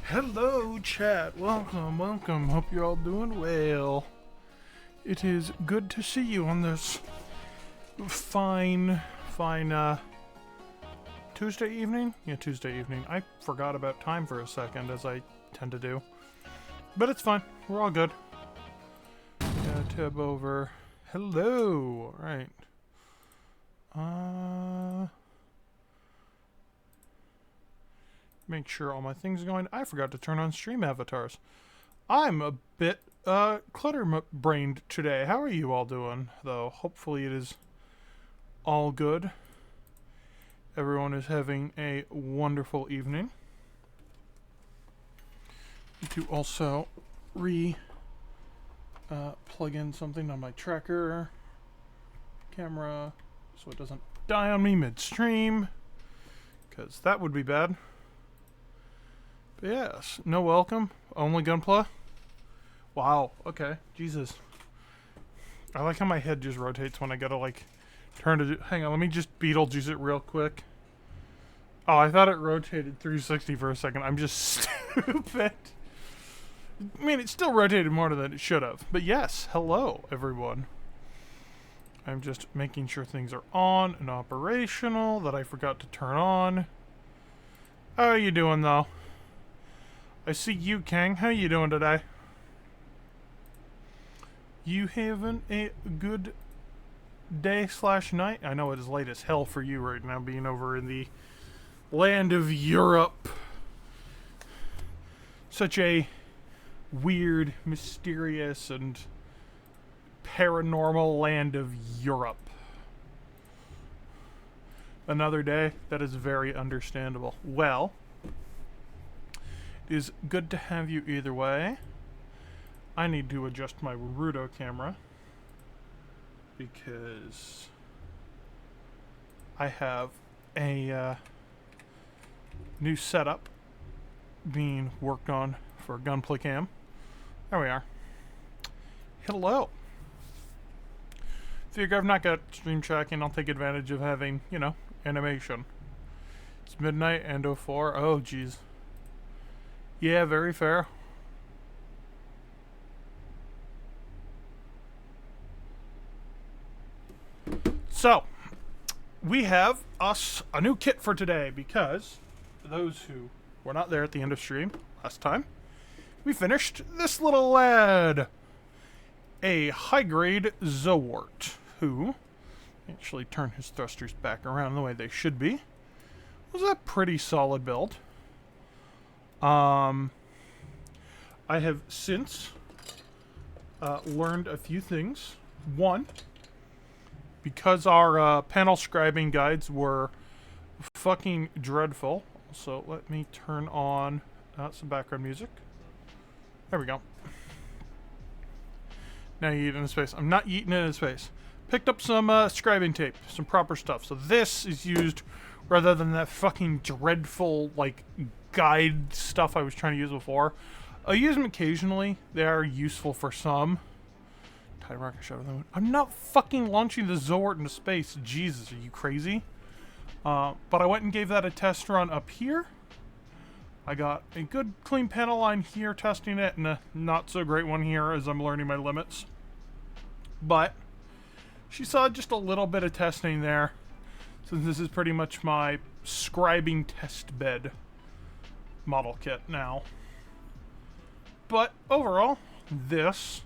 Hello, chat. Welcome. Hope you're all doing well. It is good to see you on this fine Tuesday evening? Yeah, Tuesday evening. I forgot about time for a second, as I tend to do. But it's fine. We're all good. Tab over. Hello. Alright. Make sure all my things are going. I forgot to turn on stream avatars. I'm a bit clutter-brained today. How are you all doing, though? Hopefully it is all good. Everyone is having a wonderful evening. To also plug in something on my tracker camera so it doesn't die on me midstream, because that would be bad. But yes, no welcome, only Gunpla. Wow, okay, Jesus. I like how my head just rotates when I gotta like turn to hang on, let me just Beetlejuice it real quick. Oh, I thought it rotated 360 for a second. I'm just stupid. I mean, it still rotated more than it should have. But yes, hello, everyone. I'm just making sure things are on and operational that I forgot to turn on. How are you doing, though? I see you, Kang. How you doing today? You having a good day/night? I know it is late as hell for you right now, being over in the land of Europe. Such a weird, mysterious, and paranormal land of Europe. Another day, that is very understandable. Well, it is good to have you either way. I need to adjust my Rudo camera because I have a new setup being worked on for Gunpla Cam. There we are. Hello. Figure I've not got stream tracking, I'll take advantage of having, you know, animation. It's midnight and 04. Oh, jeez. Yeah, very fair. So, we have us a new kit for today because, for those who were not there at the end of stream last time, we finished this little lad. A high-grade Zowort, who, actually turn his thrusters back around the way they should be, was a pretty solid build. I have since learned a few things. One, because our panel scribing guides were fucking dreadful. So let me turn on some background music. There we go. Now you eat in his face. I'm not eating it in his face. Picked up some scribing tape, some proper stuff. So this is used rather than that fucking dreadful, like, guide stuff I was trying to use before. I use them occasionally. They are useful for some. Rocket shot of them. I'm not fucking launching the Zowort into space. Jesus, are you crazy? But I went and gave that a test run up here. I got a good clean panel line here testing it, and a not so great one here as I'm learning my limits. But she saw just a little bit of testing there, since this is pretty much my scribing test bed model kit now. But overall, this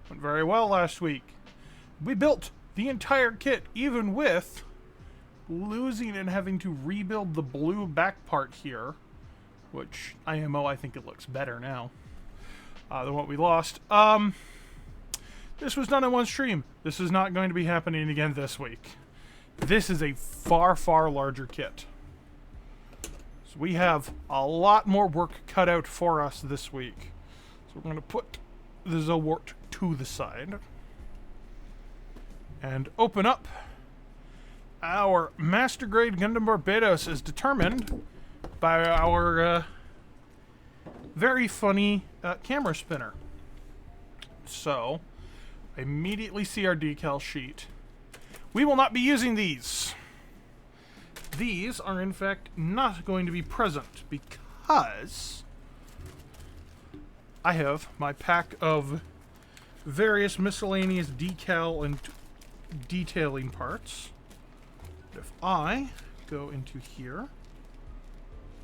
went very well last week. We built the entire kit, even with losing and having to rebuild the blue back part here, which IMO, I think it looks better now than what we lost. This was done in one stream. This is not going to be happening again this week. This is a far, far larger kit. So we have a lot more work cut out for us this week. So we're going to put the Zowort to the side and open up our Master Grade Gundam Barbatos as determined by our very funny camera spinner. So, I immediately see our decal sheet. We will not be using these. These are in fact not going to be present because I have my pack of various miscellaneous decal and detailing parts. If I go into here,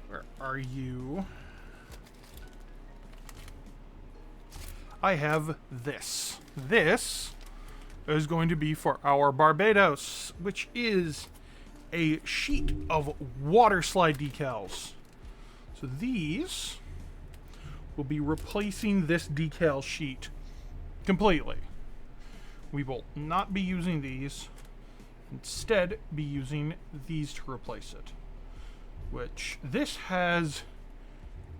where are you? I have this. This is going to be for our Barbatos, which is a sheet of water slide decals. So these will be replacing this decal sheet completely. We will not be using these, instead be using these to replace it. Which, this has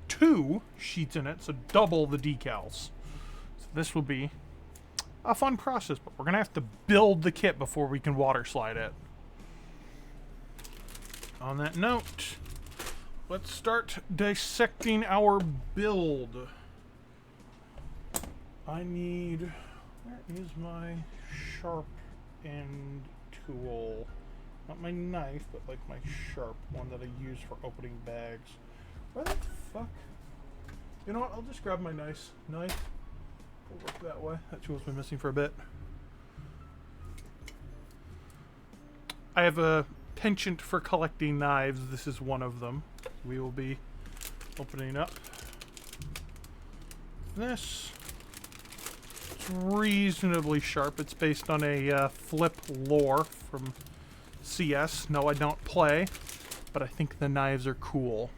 2 sheets in it, so double the decals. So this will be a fun process, but we're going to have to build the kit before we can water slide it. On that note, let's start dissecting our build. I need... Where is my sharp end tool? Not my knife, but like my sharp one that I use for opening bags. Where the fuck? You know what? I'll just grab my nice knife. We'll work that way. That tool's been missing for a bit. I have a penchant for collecting knives. This is one of them. We will be opening up this. It's reasonably sharp. It's based on a flip lore from CS. No, I don't play, but I think the knives are cool.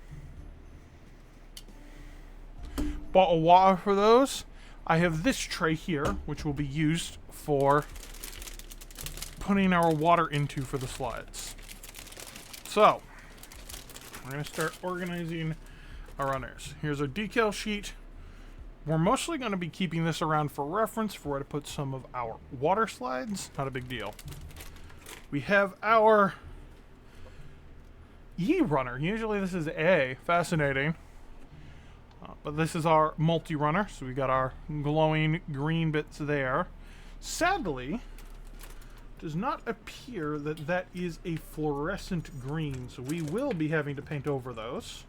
Bought a water for those. I have this tray here, which will be used for putting our water into for the slides. So, we're going to start organizing our runners. Here's our decal sheet. We're mostly going to be keeping this around for reference for where to put some of our water slides. Not a big deal. We have our E runner. Usually this is A. Fascinating. But this is our multi-runner. So we got our glowing green bits there. Sadly, it does not appear that that is a fluorescent green. So we will be having to paint over those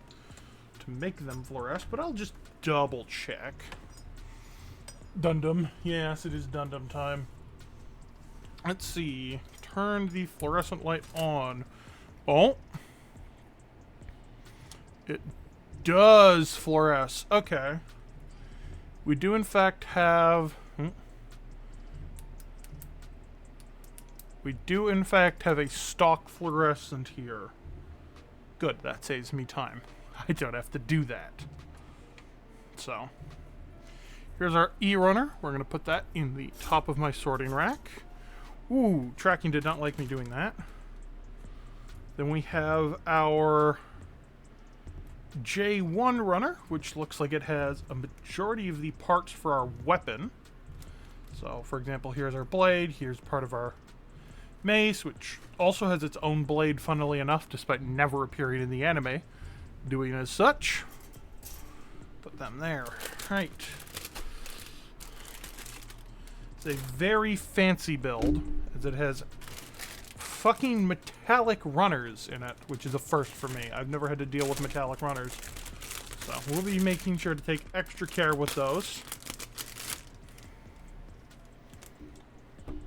to make them fluoresce, but I'll just double check. Dundum. Yes, it is Dundum time. Let's see. Turn the fluorescent light on. Oh. It does fluoresce. Okay. We do in fact have... We do in fact have a stock fluorescent here. Good, that saves me time. I don't have to do that. So, here's our E-runner. We're going to put that in the top of my sorting rack. Ooh, tracking did not like me doing that. Then we have our J1 runner, which looks like it has a majority of the parts for our weapon. So, for example, here's our blade. Here's part of our mace, which also has its own blade, funnily enough, despite never appearing in the anime. Doing as such. Put them there. Right. It's a very fancy build, as it has fucking metallic runners in it, which is a first for me. I've never had to deal with metallic runners. So we'll be making sure to take extra care with those.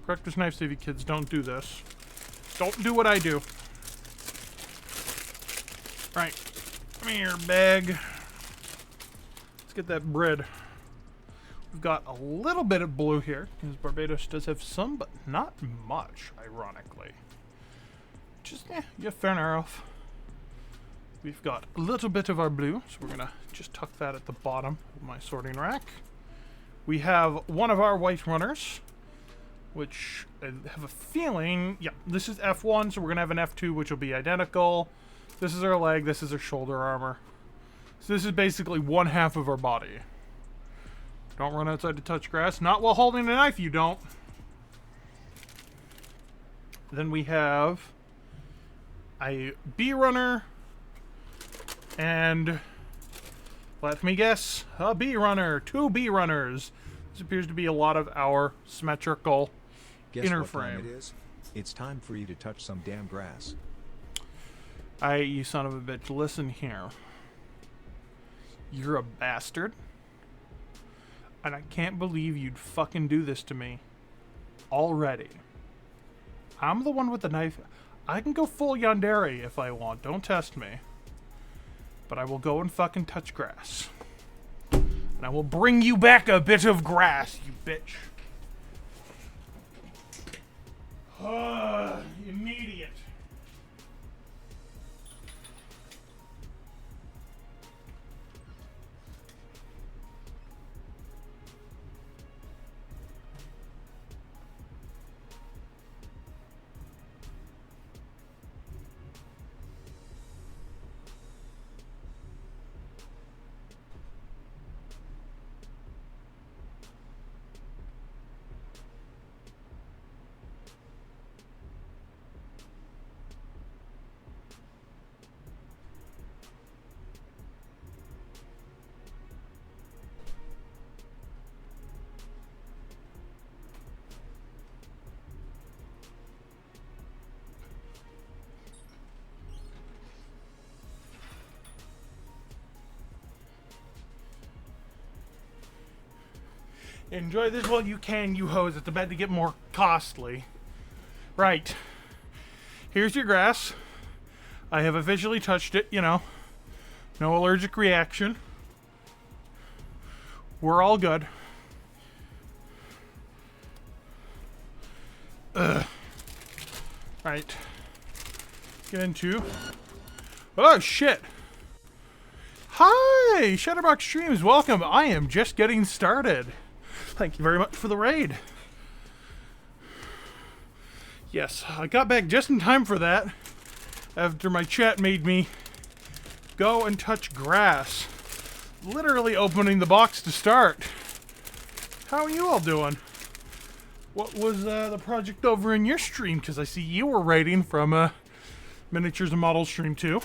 Practice knife savvy kids, don't do this. Don't do what I do. Right. Come here, bag. Let's get that bread. We've got a little bit of blue here, because Barbatos does have some, but not much, ironically. Just, yeah, fair enough. We've got a little bit of our blue, so we're going to just tuck that at the bottom of my sorting rack. We have one of our white runners, which I have a feeling, yeah, this is F1, so we're going to have an F2, which will be identical. This is our leg, this is our shoulder armor. So this is basically one half of our body. Don't run outside to touch grass. Not while holding a knife, you don't. Then we have a B runner and, let me guess, a B runner. 2 B runners. This appears to be a lot of our symmetrical inner frame. What time it is? It's time for you to touch some damn grass. You son of a bitch, listen here. You're a bastard. And I can't believe you'd fucking do this to me. Already. I'm the one with the knife. I can go full yandere if I want. Don't test me. But I will go and fucking touch grass. And I will bring you back a bit of grass, you bitch. Immediate. Enjoy this while you can, you hoes. It's about to get more costly. Right. Here's your grass. I have officially touched it, you know. No allergic reaction. We're all good. Right. Get into... Oh, shit. Hi! Shutterbox Streams, welcome. I am just getting started. Thank you very much for the raid. Yes, I got back just in time for that. After my chat made me go and touch grass. Literally opening the box to start. How are you all doing? What was the project over in your stream? Because I see you were raiding from Miniatures and Models stream too.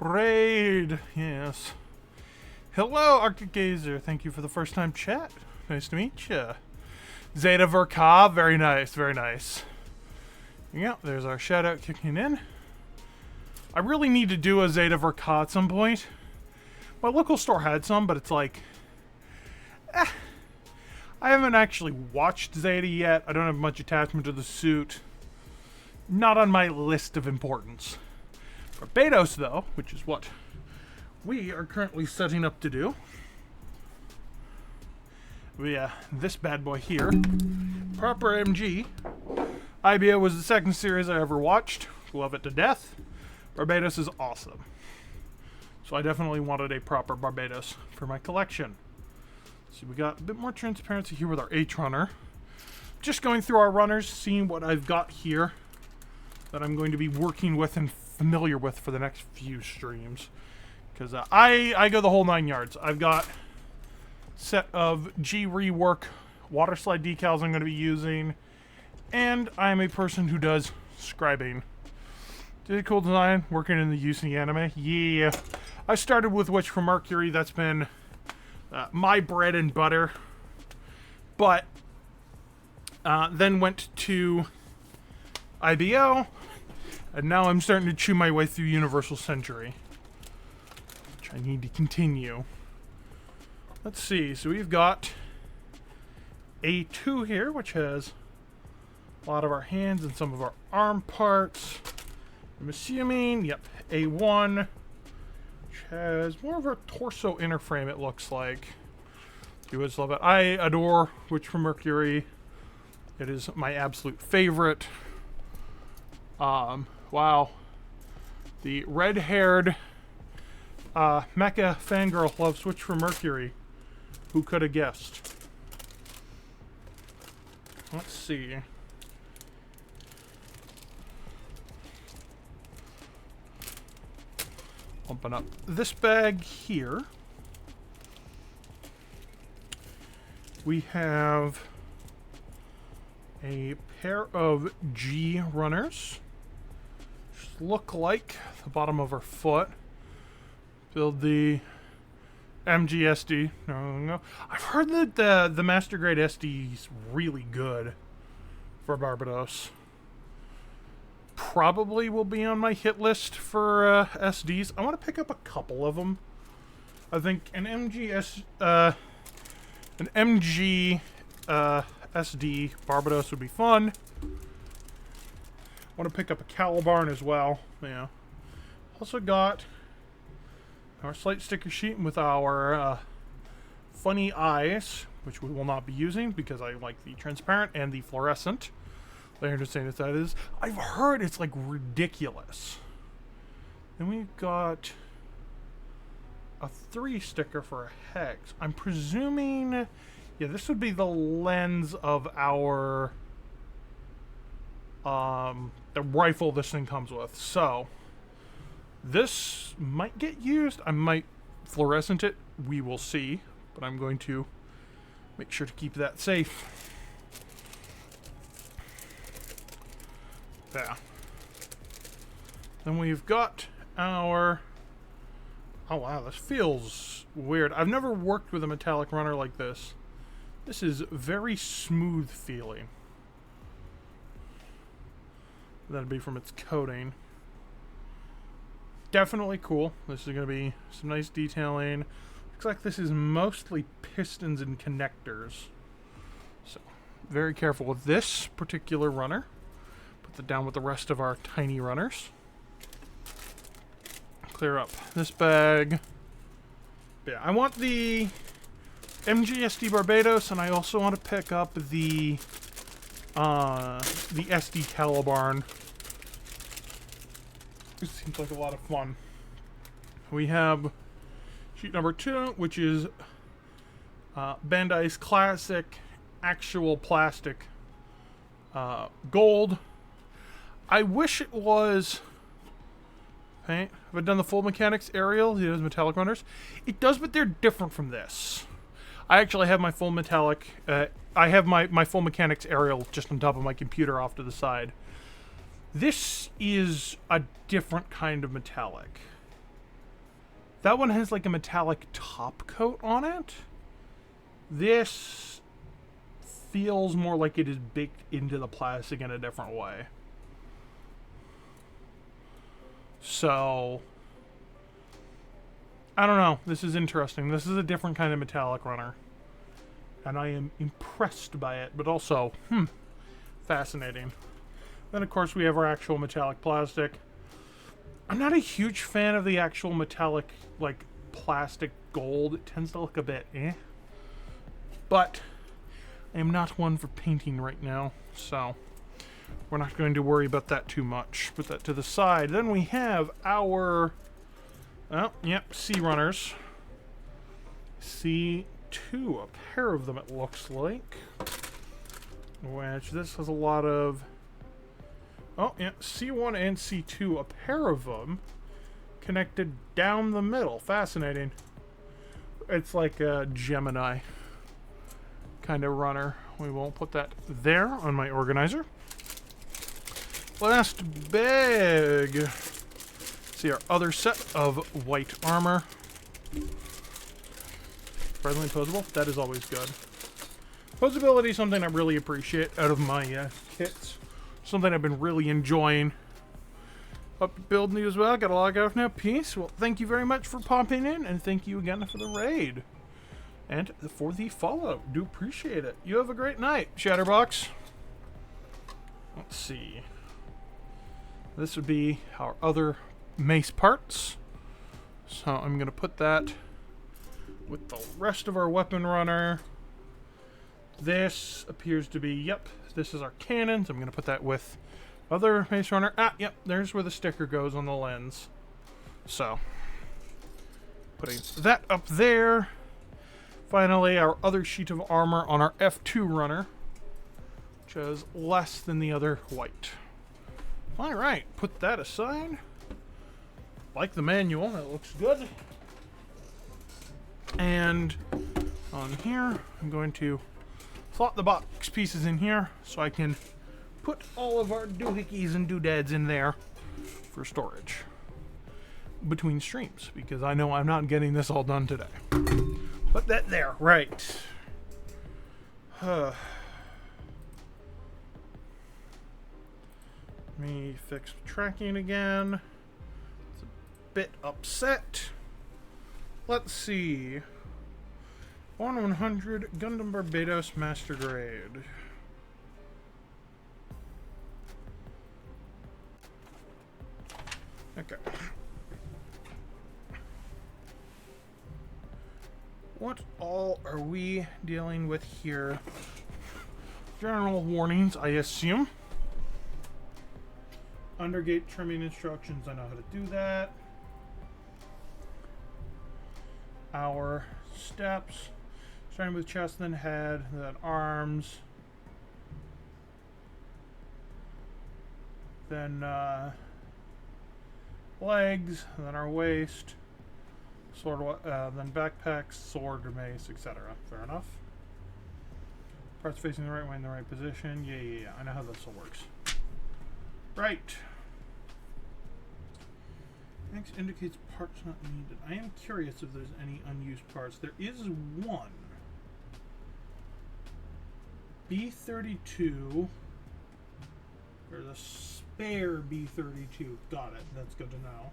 Raid, yes. Hello, Arctic Gazer. Thank you for the first time chat. Nice to meet you. Zeta Verka, very nice, very nice. Yeah, there's our shout out kicking in. I really need to do a Zeta Verka at some point. My local store had some, but it's like... I haven't actually watched Zeta yet. I don't have much attachment to the suit. Not on my list of importance. Barbatos, though, which is what we are currently setting up to do. This bad boy here. Proper MG. IBO was the second series I ever watched. Love it to death. Barbatos is awesome. So I definitely wanted a proper Barbatos for my collection. So we got a bit more transparency here with our H-Runner. Just going through our runners, seeing what I've got here that I'm going to be working with and familiar with for the next few streams. Because I go the whole 9 yards. I've got a set of G rework water slide decals I'm going to be using. And I'm a person who does scribing. Did a cool design, working in the UC anime. Yeah. I started with Witch from Mercury. That's been my bread and butter. But then went to IBO. And now I'm starting to chew my way through Universal Century. Which I need to continue. Let's see. So we've got A2 here, which has a lot of our hands and some of our arm parts. I'm assuming, yep, A1, which has more of a torso inner frame, it looks like. You would love it. I adore Witch from Mercury. It is my absolute favorite. Wow. The red-haired mecha fangirl loves Witch from Mercury. Who could have guessed? Let's see. Open up this bag here. We have a pair of G runners. Just look like the bottom of our foot. Build the MG SD. No. I've heard that the Master Grade SD is really good for Barbatos. probably will be on my hit list for SDs. I want to pick up a couple of them. I think an MG SD Barbatos would be fun. Want to pick up a Calibarn as well. Yeah. Also got our slight sticker sheet with our funny eyes, which we will not be using because I like the transparent and the fluorescent. I understand what that is. I've heard it's like ridiculous. Then we've got a 3 sticker for a hex. I'm presuming, yeah, this would be the lens of our the rifle this thing comes with. So this might get used. I might fluorescent it. We will see. But I'm going to make sure to keep that safe. There. Then we've got our... Oh wow, this feels weird. I've never worked with a metallic runner like this. This is very smooth feeling. That'd be from its coating. Definitely cool. This is going to be some nice detailing. Looks like this is mostly pistons and connectors. So, very careful with this particular runner. Put that down with the rest of our tiny runners. Clear up this bag. Yeah, I want the MGSD Barbatos, and I also want to pick up the SD Calibarn. This seems like a lot of fun. We have sheet number 2, which is Bandai's classic actual plastic gold. I wish it was paint. Have I done the full mechanics aerial? It has metallic runners. It does, but they're different from this. I actually have my full metallic. I have my full mechanics aerial just on top of my computer off to the side. This is a different kind of metallic. That one has like a metallic top coat on it. This feels more like it is baked into the plastic in a different way. So, I don't know. This is interesting. This is a different kind of metallic runner. And I am impressed by it, but also, fascinating. Then, of course, we have our actual metallic plastic. I'm not a huge fan of the actual metallic, like, plastic gold. It tends to look a bit But I am not one for painting right now, so we're not going to worry about that too much. Put that to the side. Then we have our, sea runners. C2, a pair of them it looks like. Which this has a lot of... Oh, yeah, C1 and C2, a pair of them connected down the middle. Fascinating. It's like a Gemini kind of runner. We won't put that there on my organizer. Last bag. See our other set of white armor. Surprisingly posable. That is always good. Posability is something I really appreciate out of my kits. Something I've been really enjoying. Up building you as well. Got to log off now. Peace. Well, thank you very much for popping in, and thank you again for the raid. And for the follow. Do appreciate it. You have a great night, Shatterbox. Let's see. This would be our other mace parts. So I'm going to put that with the rest of our weapon runner. This appears to be, yep, this is our cannons. I'm going to put that with other mace runner. Ah, yep, there's where the sticker goes on the lens. So, putting that up there. Finally, our other sheet of armor on our F2 runner, which has less than the other white. Alright, put that aside. Like the manual, that looks good. And on here, I'm going to slot the box pieces in here so I can put all of our doohickeys and doodads in there for storage between streams, because I know I'm not getting this all done today. Put that there, right. Let me fix tracking again. It's a bit upset. Let's see. 100 Gundam Barbatos Master Grade. Okay. What all are we dealing with here? General warnings, I assume. Undergate trimming instructions, I know how to do that. Our steps, starting with chest, then head, then arms, then legs, then our waist, sword, then backpacks, sword, mace, etc. Fair enough. Parts facing the right way in the right position. Yeah. I know how this all works. Right. X indicates parts not needed. I am curious if there's any unused parts. There is one. B32. There's a spare B32. Got it. That's good to know.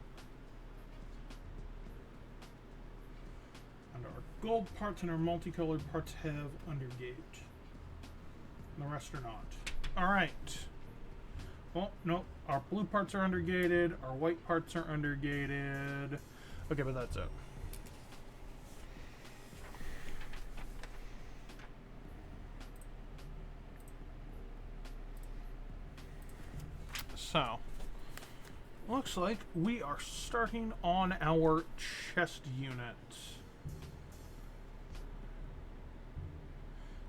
And our gold parts and our multicolored parts have undergate. And the rest are not. Alright. Well, no. Our blue parts are undergated. Our white parts are undergated. Okay, but that's it. So, looks like we are starting on our chest unit.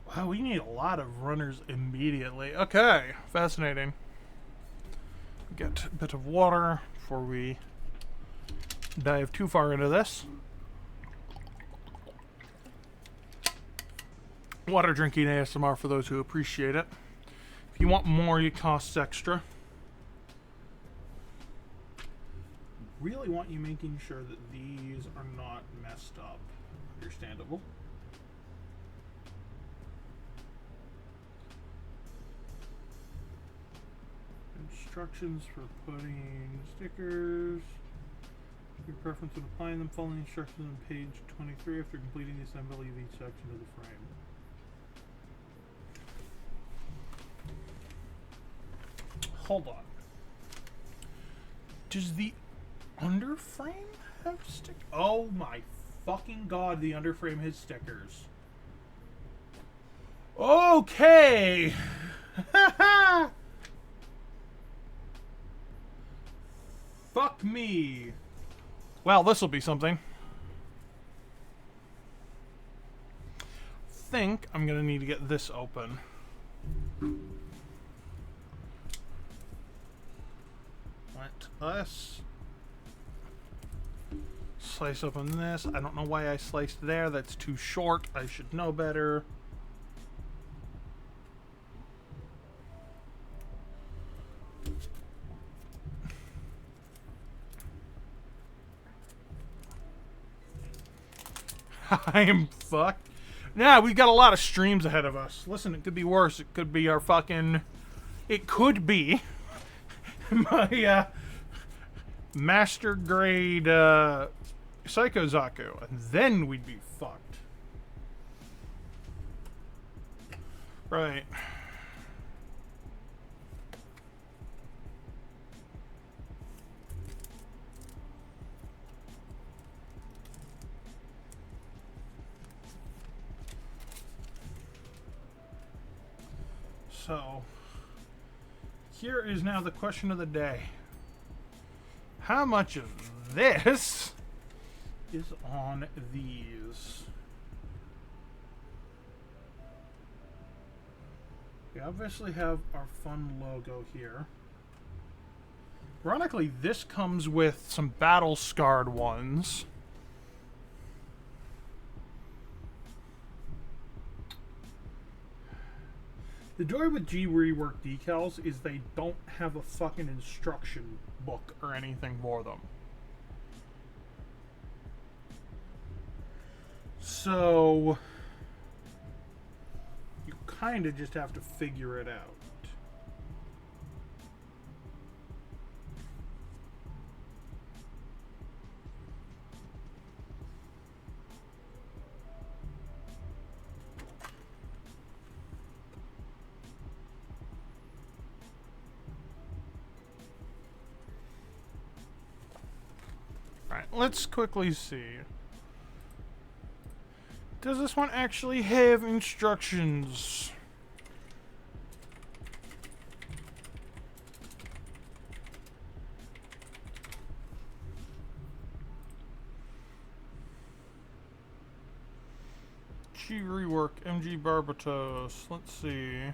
Wow, we need a lot of runners immediately. Okay, fascinating. Get a bit of water before we dive too far into this. Water drinking ASMR for those who appreciate it. If you want more, it costs extra. Really want you making sure that these are not messed up. Understandable. Instructions for putting stickers. Your preference when applying them. Follow the instructions on page 23 after completing the assembly of each section of the frame. Hold on. Does the underframe have stickers? Oh my fucking god, the underframe has stickers. Okay! Haha! Fuck me. Well, this'll be something. Think I'm gonna need to get this open. Let us slice open this. I don't know why I sliced there. That's too short. I should know better. I am fucked. Yeah, we've got a lot of streams ahead of us. Listen, it could be worse. It could be our fucking... It could be my master grade Psycho Zaku. And then we'd be fucked. Right. So, here is now the question of the day. How much of this is on these? We obviously have our fun logo here. Ironically, this comes with some battle-scarred ones. The joy with G rework decals is they don't have a fucking instruction book or anything for them. So you kind of just have to figure it out. let's quickly see. Does this one actually have instructions? G rework MG Barbatos. Let's see.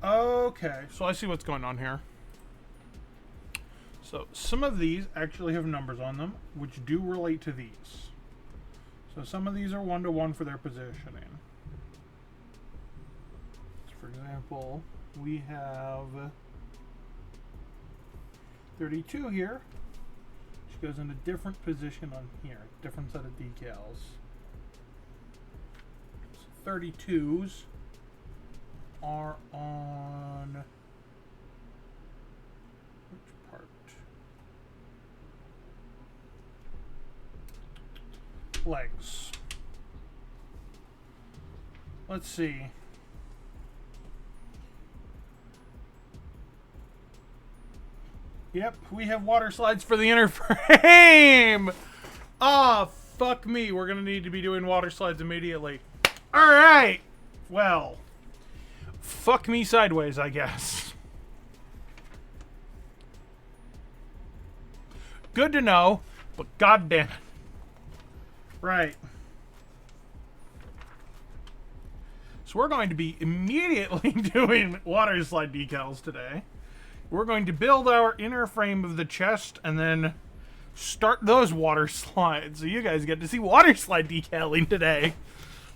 Okay, so I see what's going on here. So some of these actually have numbers on them, which do relate to these. So some of these are 1-to-1 for their positioning. So for example, we have 32 here, which goes in a different position on here, different set of decals. So 32s are on which part? Legs. Let's see. Yep, we have water slides for the inner frame. Ah, fuck me. We're gonna need to be doing water slides immediately. All right. Well, fuck me sideways, I guess. Good to know, but goddamn it. Right. So we're going to be immediately doing water slide decals today. We're going to build our inner frame of the chest and then start those water slides. So you guys get to see water slide decaling today.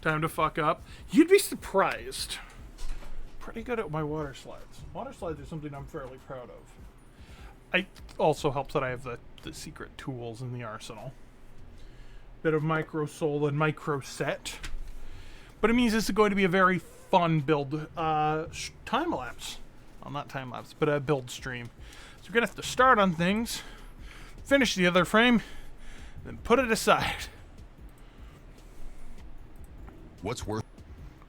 Time to fuck up. You'd be surprised. Pretty good at my water slides. Water slides are something I'm fairly proud of. It also helps that I have the secret tools in the arsenal. Bit of micro soul and micro set. But it means this is going to be a very fun build time lapse. Well, not time lapse, but a build stream. So we're gonna have to start on things, finish the other frame, then put it aside. What's worth?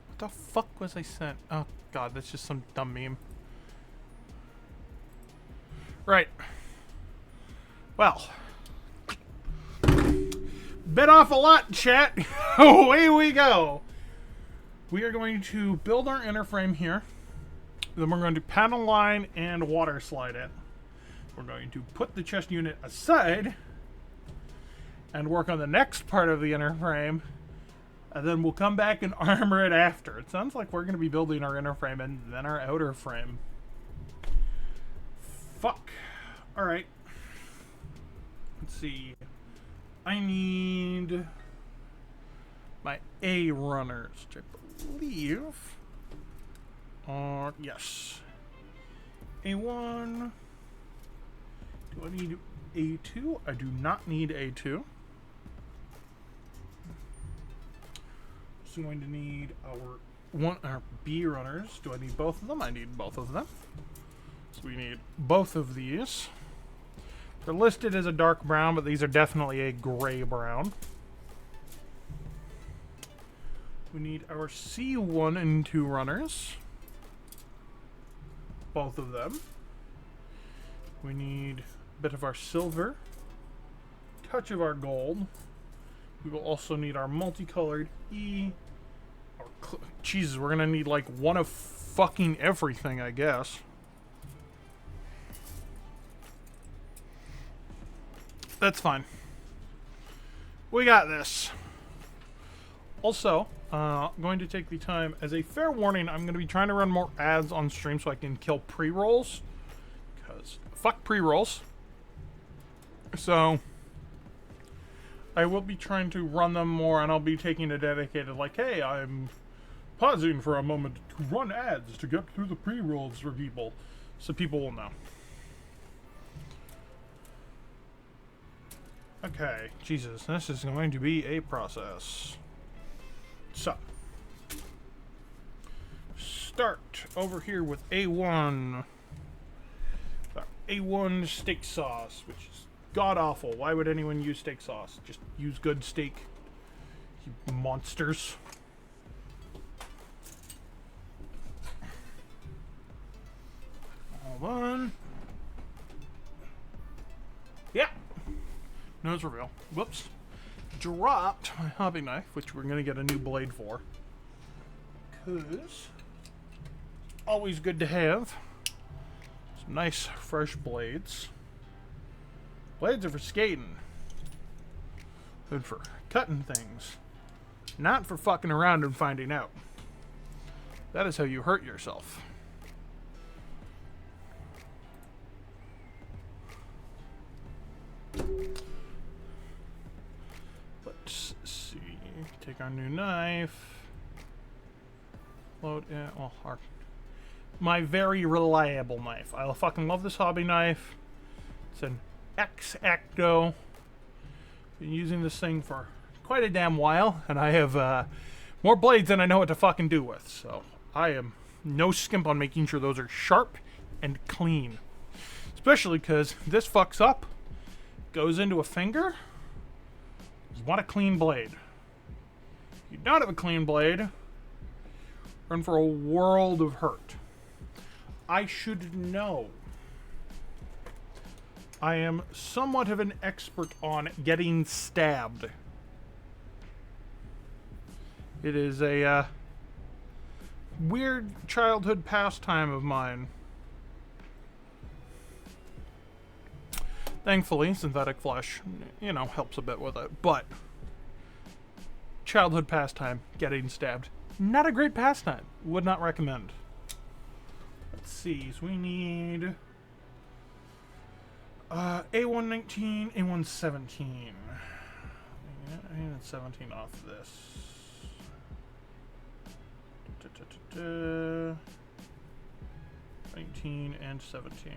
What the fuck was I sent? Oh god, that's just some dumb meme. Right. Well. Bit off a lot, chat. Away we go. We are going to build our inner frame here. Then we're going to panel line and water slide it. We're going to put the chest unit aside and work on the next part of the inner frame. And then we'll come back and armor it after. It sounds like we're going to be building our inner frame and then our outer frame. Fuck. Alright. Let's see. I need my A runners, which I believe are, yes. A1. Do I need A2? I do not need A2. So I'm going to need our B runners. Do I need both of them? I need both of them. So we need both of these. They're listed as a dark brown, but these are definitely a gray brown. We need our C1 and 2 runners. Both of them. We need a bit of our silver. Touch of our gold. We will also need our multicolored E. Jesus, we're gonna need like one of fucking everything, I guess. That's fine. We got this. Also, going to take the time as a fair warning. I'm going to be trying to run more ads on stream so I can kill pre-rolls. Because fuck pre-rolls. So I will be trying to run them more, and I'll be taking a dedicated, like, hey, I'm pausing for a moment to run ads to get through the pre-rolls for people, so people will know. Okay, Jesus, this is going to be a process. So, start over here with A1. A1 steak sauce, which is god awful. Why would anyone use steak sauce? Just use good steak, you monsters. Hold on. Yeah. Nose reveal. Whoops. Dropped my hobby knife, which we're going to get a new blade for. Because always good to have some nice fresh blades. Blades are for skating. Good for cutting things. Not for fucking around and finding out. That is how you hurt yourself. Let's see. Take our new knife. Load in. Oh, my very reliable knife. I fucking love this hobby knife. It's an X-Acto. Been using this thing for quite a damn while, and I have more blades than I know what to fucking do with. So I am no skimp on making sure those are sharp and clean. Especially because this fucks up, goes into a finger. You want a clean blade. If you don't have a clean blade, you're in for a world of hurt. I should know. I am somewhat of an expert on getting stabbed. It is a weird childhood pastime of mine. Thankfully, synthetic flesh, helps a bit with it. But childhood pastime, getting stabbed. Not a great pastime. Would not recommend. Let's see. So we need A119, A117. I need 17 off this. 19 and 17.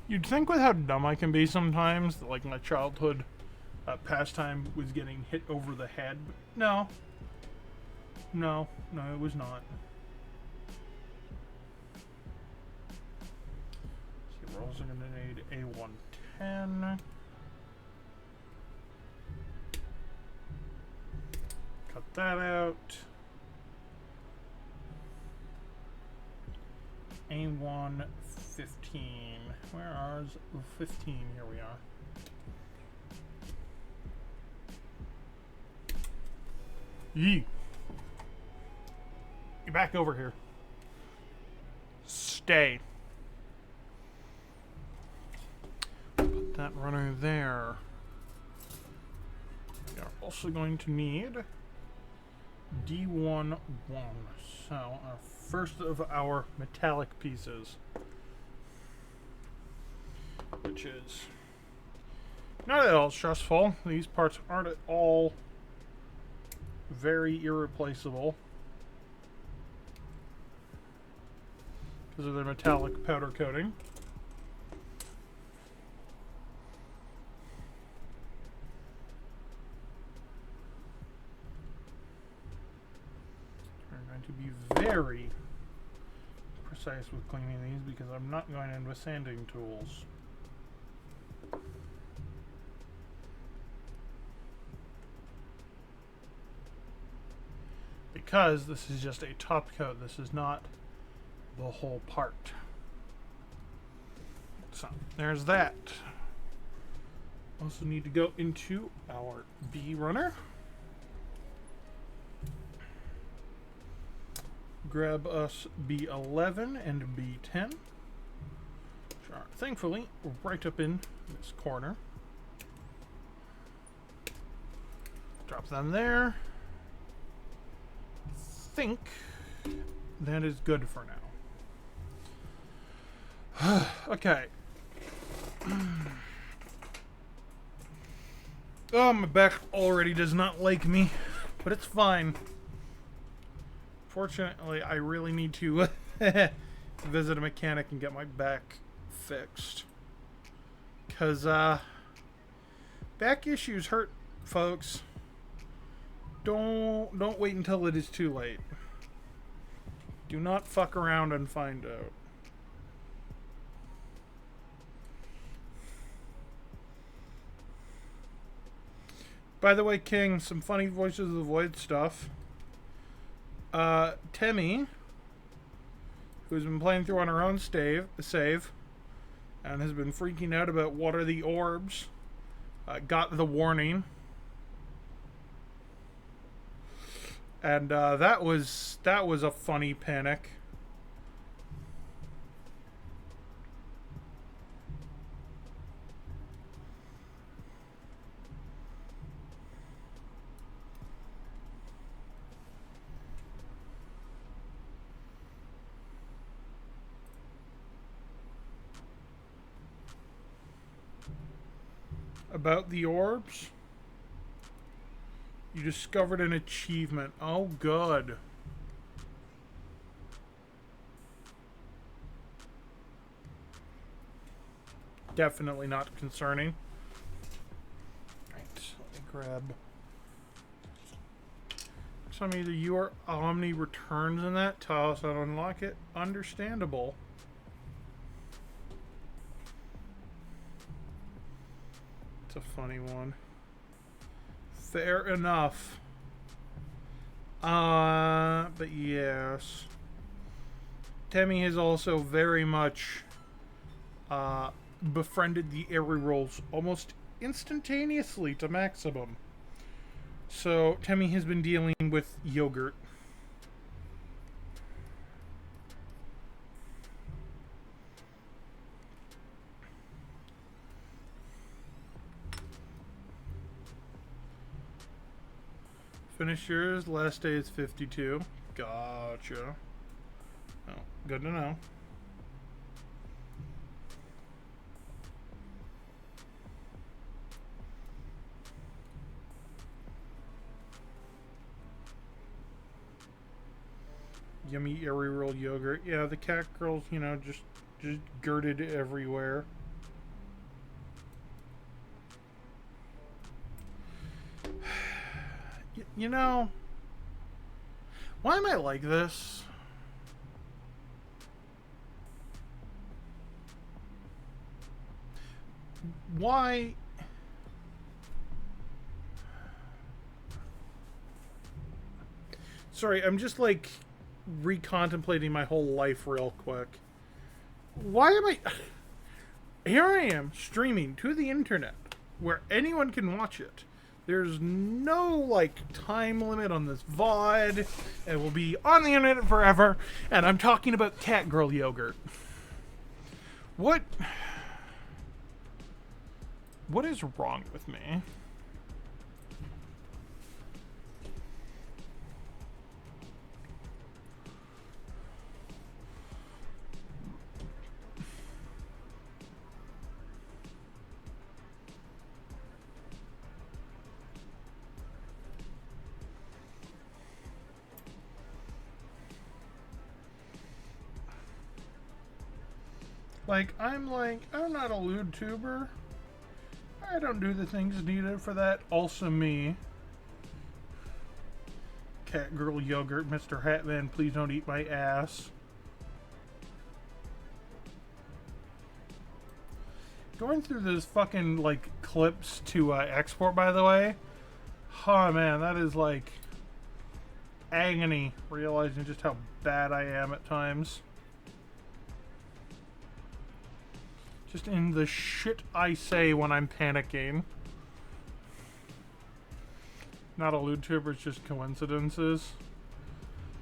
You'd think with how dumb I can be sometimes, that like my childhood pastime was getting hit over the head, but no, it was not. So we're also going to need A110. Cut that out. A115. Where are 15? Here we are. Yee. Get back over here. Stay. Put that runner there. We are also going to need D11. So, our first of our metallic pieces. Which is not at all stressful. These parts aren't at all very irreplaceable because of their metallic powder coating. We're going to be very precise with cleaning these because I'm not going in with sanding tools. Because this is just a top coat, this is not the whole part. So, there's that. Also need to go into our B runner. Grab us B11 and B10. Which are, thankfully, right up in this corner. Drop them there. Think that is good for now. Okay. Oh, my back already does not like me, but it's fine. Fortunately, I really need to visit a mechanic and get my back fixed. Because, back issues hurt, folks. Don't wait until it is too late. Do not fuck around and find out. By the way, King, some funny Voices of the Void stuff. Temmie, who's been playing through on her own save, and has been freaking out about what are the orbs, got the warning. And that was a funny panic. About the orbs? You discovered an achievement. Oh, good. Definitely not concerning. Right, let me grab some either your Omni returns in that toss. I don't unlock it. Understandable. It's a funny one. Fair enough. But yes. Temmie has also very much befriended the area rolls almost instantaneously to maximum. So Temmie has been dealing with yogurt. Finish yours. Last day is 52. Gotcha. Oh, good to know. Yummy area roll yogurt. Yeah, the cat girls, you know, just girded everywhere. You know, why am I like this? Why? Sorry, I'm just like recontemplating my whole life real quick. Why am I... Here I am streaming to the internet where anyone can watch it. There's no, like, time limit on this VOD. It will be on the internet forever. And I'm talking about cat girl yogurt. What is wrong with me? I'm not a lewd tuber. I don't do the things needed for that. Also me. Cat girl yogurt, Mr. Hatman, please don't eat my ass. Going through those fucking, like, clips to export, by the way. Oh, man, that is, like, agony. Realizing just how bad I am at times. Just in the shit I say when I'm panicking. Not a lewd tuber, it's just coincidences.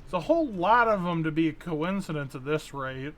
It's a whole lot of them to be a coincidence at this rate.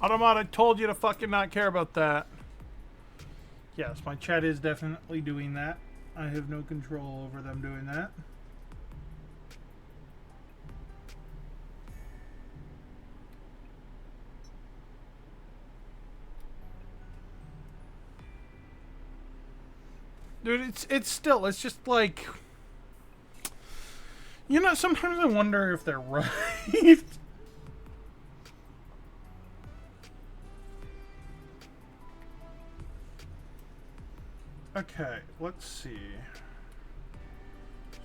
Automat, I told you to fucking not care about that. Yes, my chat is definitely doing that. I have no control over them doing that. Dude, it's just like, you know, sometimes I wonder if they're right. Okay, let's see.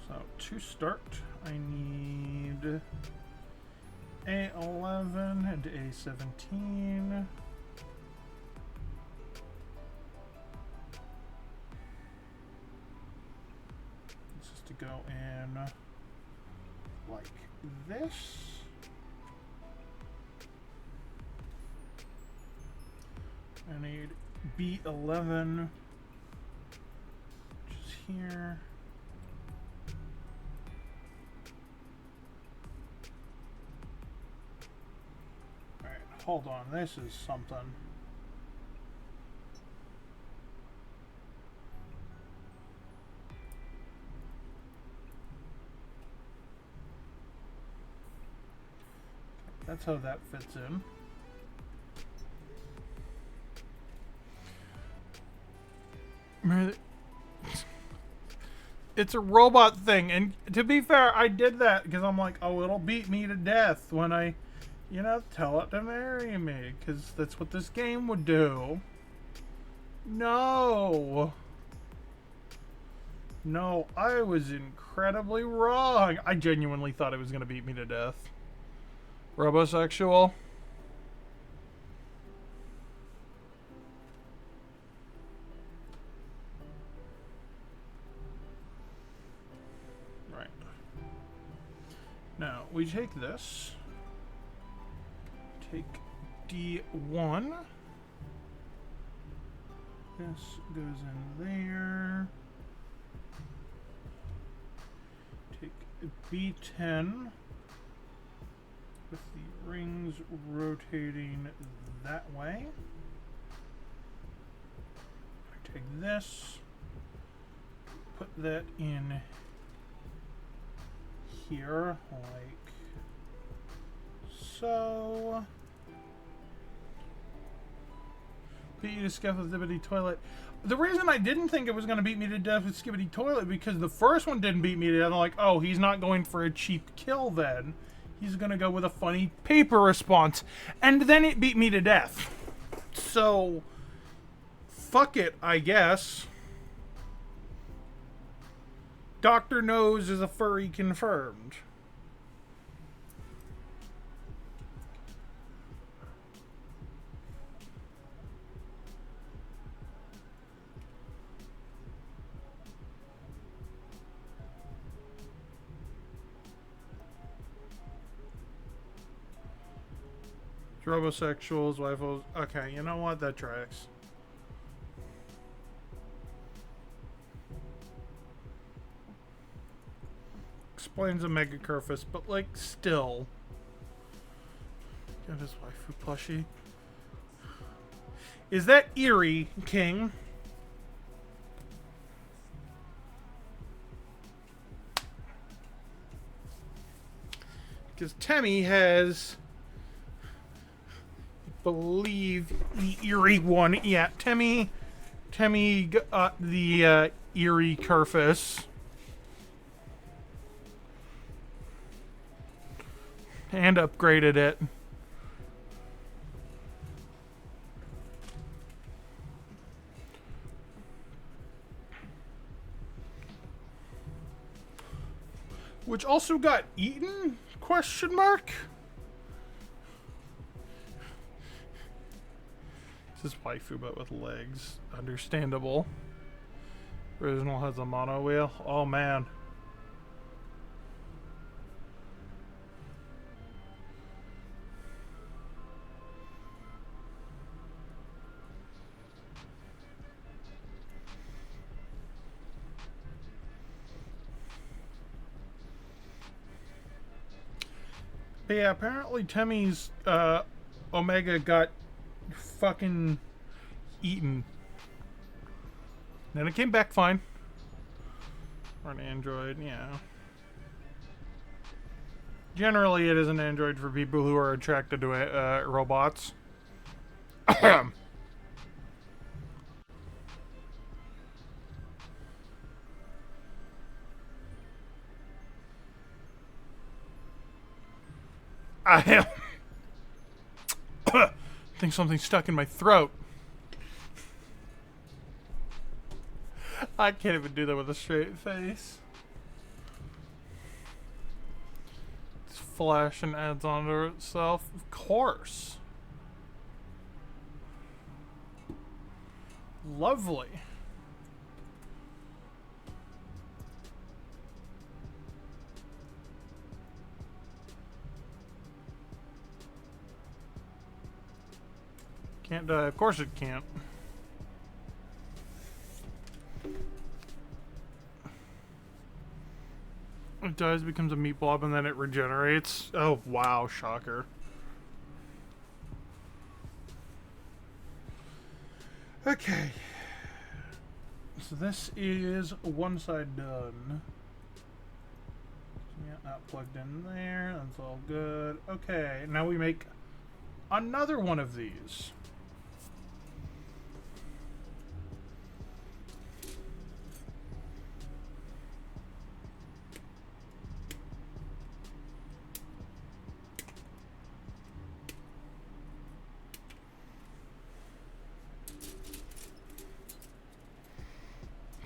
So to start, I need A11 and A17. This is to go in like this. I need B11, which is here. Alright, hold on, this is something. That's how that fits in. It's a robot thing, and to be fair, I did that because I'm like, oh, it'll beat me to death when I, you know, tell it to marry me, because that's what this game would do. No. No, I was incredibly wrong. I genuinely thought it was going to beat me to death. Robosexual. Right. Now, we take this. Take D1. This goes in there. Take B10. With the rings rotating that way. I take this, put that in here, like so. Beat you to death with Skibbity Toilet. The reason I didn't think it was going to beat me to death with Skibbity Toilet because the first one didn't beat me to death. I'm like, oh, he's not going for a cheap kill then. He's gonna go with a funny paper response. And then it beat me to death. So, fuck it, I guess. Dr. Nose is a furry confirmed. Robosexuals, wifos. Okay, you know what? That tracks. Explains Omega Curfus, but like, still. Got his waifu plushie. Is that Eerie, King? Because Temmie has... believe the Eerie one. Yeah, Temmie got the Eerie Curfus. And upgraded it. Which also got eaten? Question mark? This is waifu, but with legs. Understandable. Original has a mono wheel. Oh man. But yeah, apparently Temmie's Omega got fucking eaten. Then it came back fine. Or an android, yeah. Generally, it is an android for people who are attracted to robots. I am. I think something's stuck in my throat. I can't even do that with a straight face. It's flash and adds onto itself. Of course. Lovely. Can't die. Of course it can't. It dies, becomes a meat blob, and then it regenerates. Oh, wow. Shocker. Okay. So this is one side done. Yeah, not plugged in there. That's all good. Okay, now we make another one of these.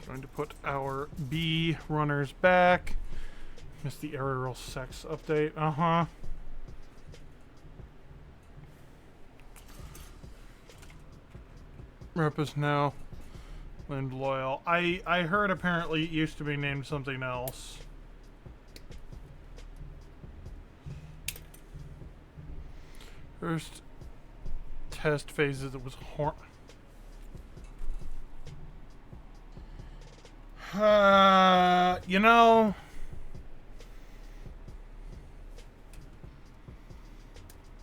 Going to put our bee runners back. Missed the aerial sex update. Uh-huh. Rep is now named Loyal. I heard apparently it used to be named something else. First test phases, it was you know,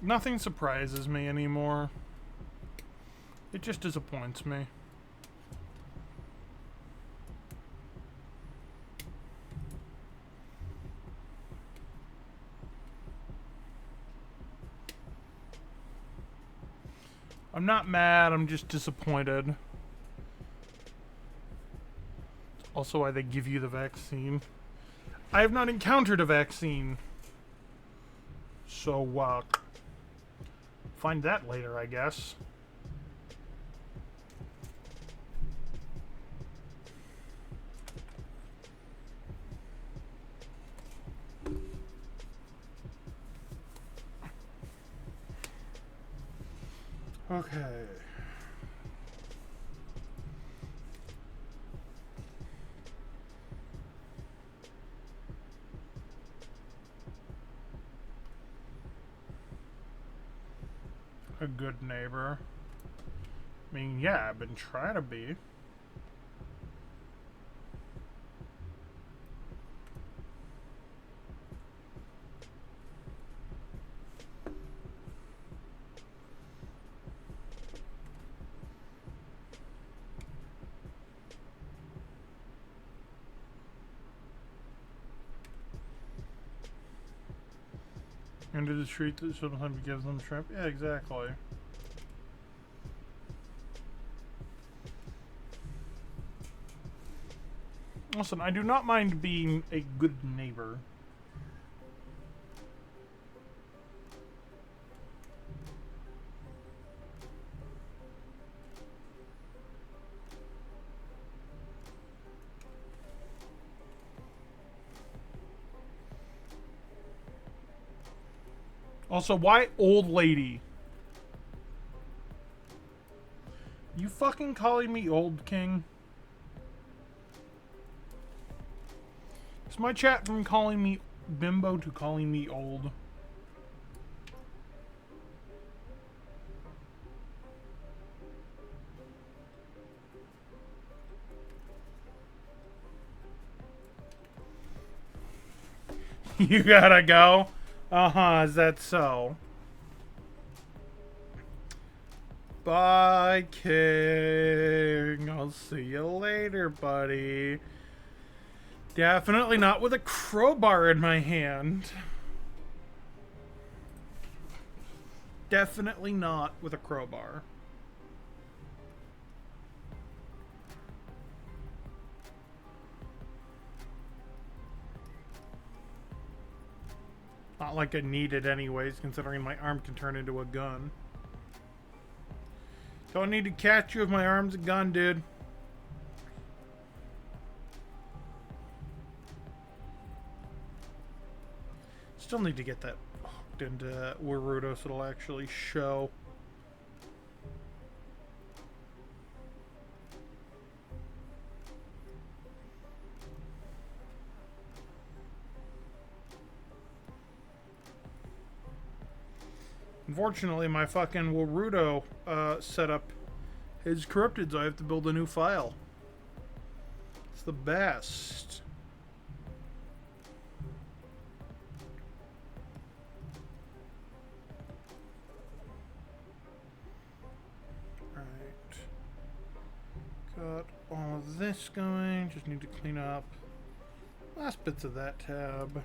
nothing surprises me anymore. It just disappoints me. I'm not mad, I'm just disappointed. Also why they give you the vaccine. I have not encountered a vaccine. So, find that later, I guess. Okay. A good neighbor. I mean, yeah, I've been trying to be. Into the street that sometimes gives them shrimp. Yeah, exactly. Listen, I do not mind being a good neighbor. Also, why old lady? You fucking calling me old, King? Is my chat from calling me bimbo to calling me old? You gotta go? Uh-huh, is that so? Bye, King. I'll see you later, buddy. Definitely not with a crowbar in my hand. Definitely not with a crowbar. Not like I need it anyways, considering my arm can turn into a gun. Don't need to catch you if my arm's a gun, dude. Still need to get that hooked into Warudo so it'll actually show. Unfortunately, my fucking Warudo setup is corrupted, so I have to build a new file. It's the best. Right. Got all of this going. Just need to clean up last bits of that tab.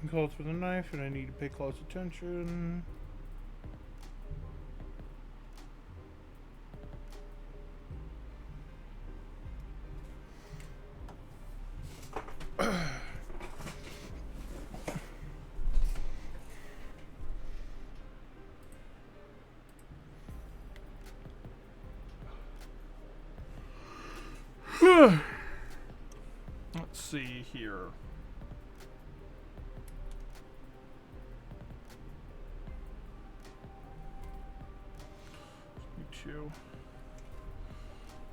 Calls for the knife, and I need to pay close attention. Let's see here. To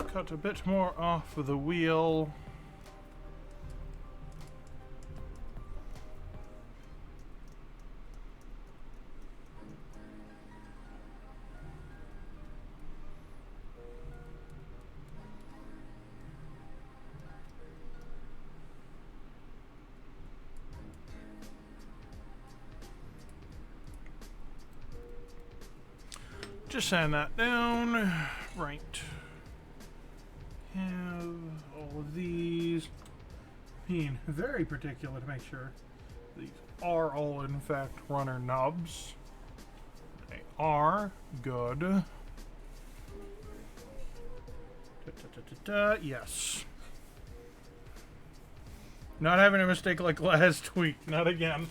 cut a bit more off of the wheel. Just sand that down. Right. Have all of these. Being very particular to make sure these are all in fact runner nubs. They are good. Yes. Not having a mistake like last week. Not again.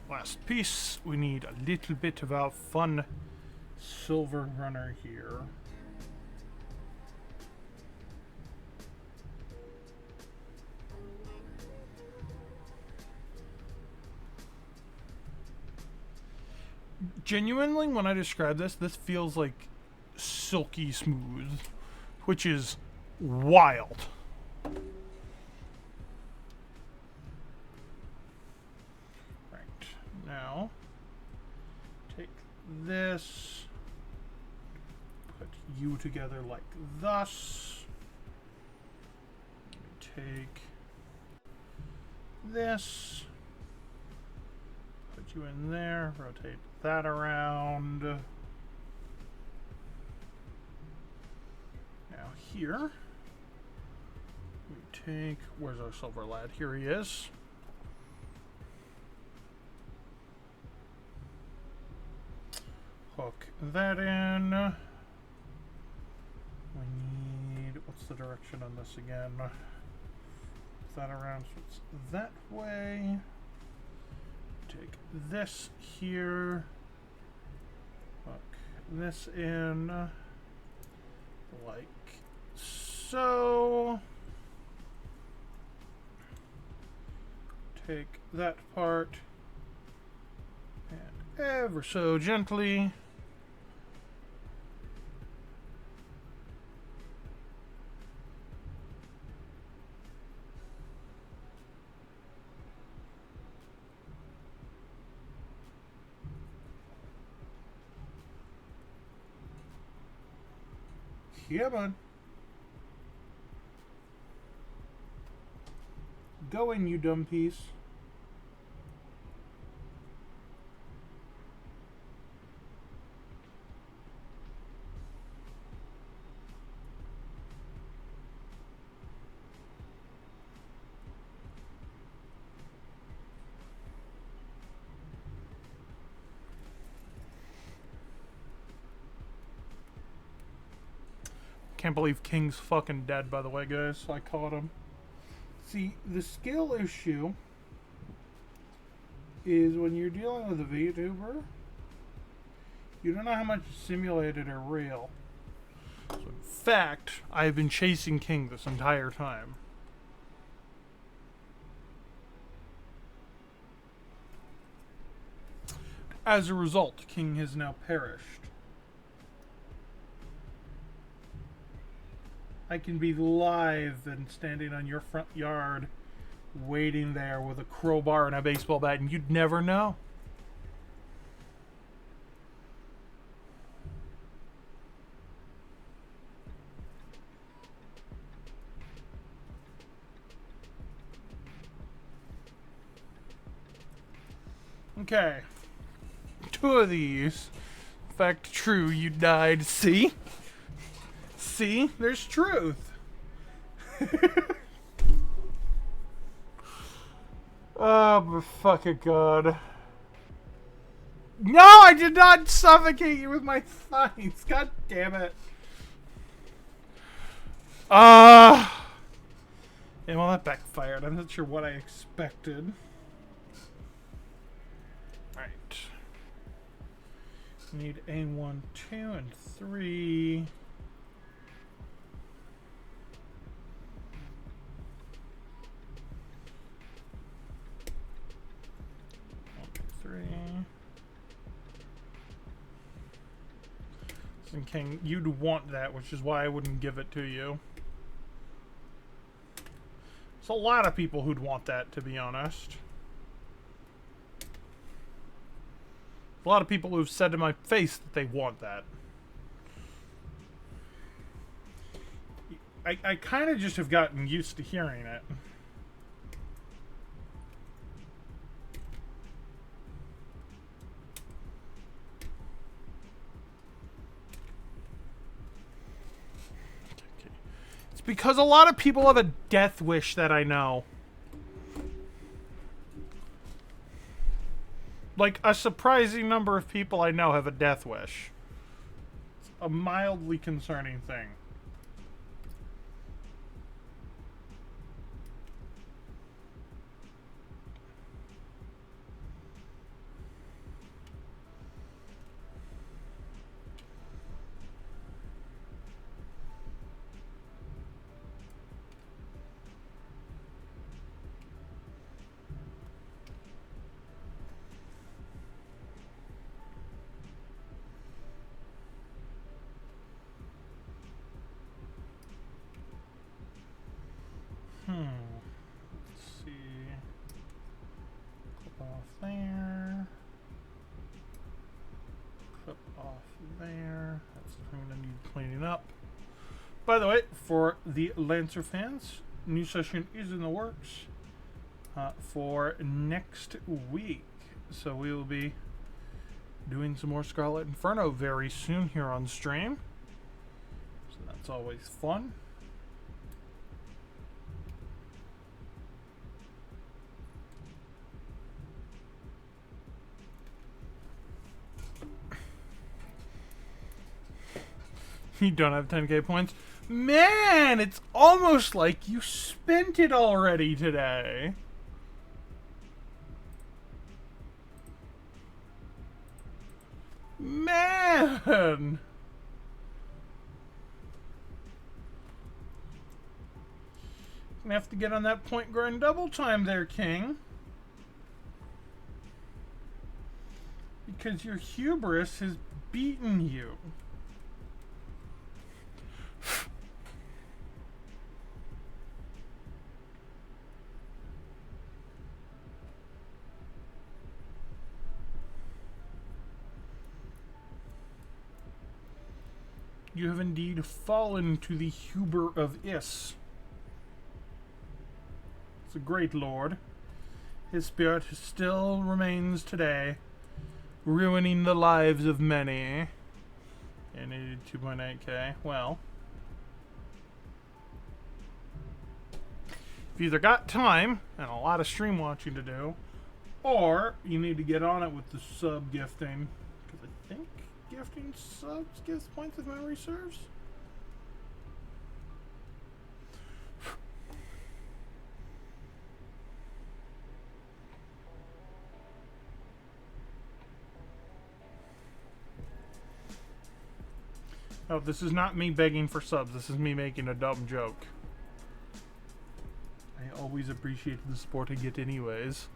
Last piece, we need a little bit of our fun silver runner here. Genuinely, when I describe this, this feels like silky smooth, which is wild. Now, take this, put you together like thus. Take this, put you in there, rotate that around. Now here, we take, where's our silver lad? Here he is. Hook that in. We need, what's the direction on this again? That around, so it's that way. Take this here. Hook this in. Like so. Take that part. And ever so gently. Come on. Go in, you dumb piece. Can't believe King's fucking dead, by the way, guys. I caught him. See, the skill issue is when you're dealing with a VTuber, you don't know how much is simulated or real. So in fact, I've been chasing King this entire time. As a result, King has now perished. I can be live and standing on your front yard waiting there with a crowbar and a baseball bat, and you'd never know. Okay. 2 of these. Fact true, you died. See? See? There's truth. Oh, my fucking God. No, I did not suffocate you with my thighs. God damn it. Yeah, well, that backfired. I'm not sure what I expected. Alright. Need A1, 2, and 3. 3. And King, you'd want that, which is why I wouldn't give it to you. There's a lot of people who'd want that, to be honest. A lot of people who've said to my face that they want that. I kind of just have gotten used to hearing it. It's because a lot of people have a death wish that I know. Like, a surprising number of people I know have a death wish. It's a mildly concerning thing. Let's see. Clip off there. Clip off there. That's going to need cleaning up. By the way, for the Lancer fans, new session is in the works for next week. So we will be doing some more Scarlet Inferno very soon here on stream. So that's always fun. You don't have 10k points? Man, it's almost like you spent it already today. Man! Gonna have to get on that point grind double time there, King. Because your hubris has beaten you. You have indeed fallen to the Huber of Is. It's a great lord. His spirit still remains today, ruining the lives of many. And needed 2.8k. Well, if you either got time and a lot of stream watching to do, or you need to get on it with the sub gifting, because I think gifting subs gives points if memory serves. Oh, this is not me begging for subs. This is me making a dumb joke. I always appreciate the support I get anyways.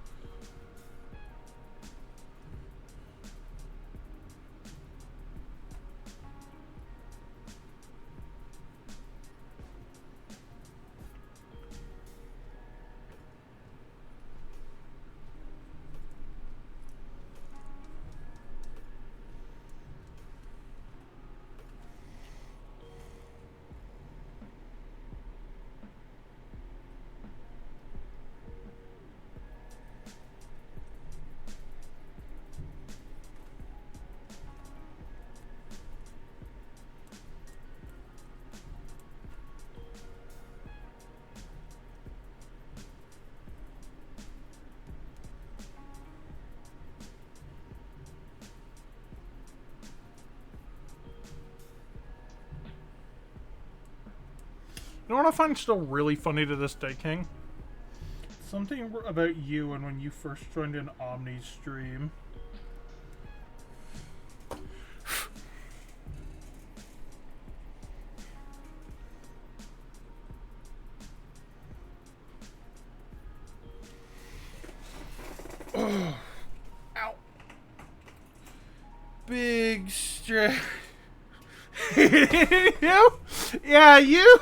You know what I find still really funny to this day, King? Something about you and when you first joined an Omni stream. Oh. Ow. Big stretch. Yeah, you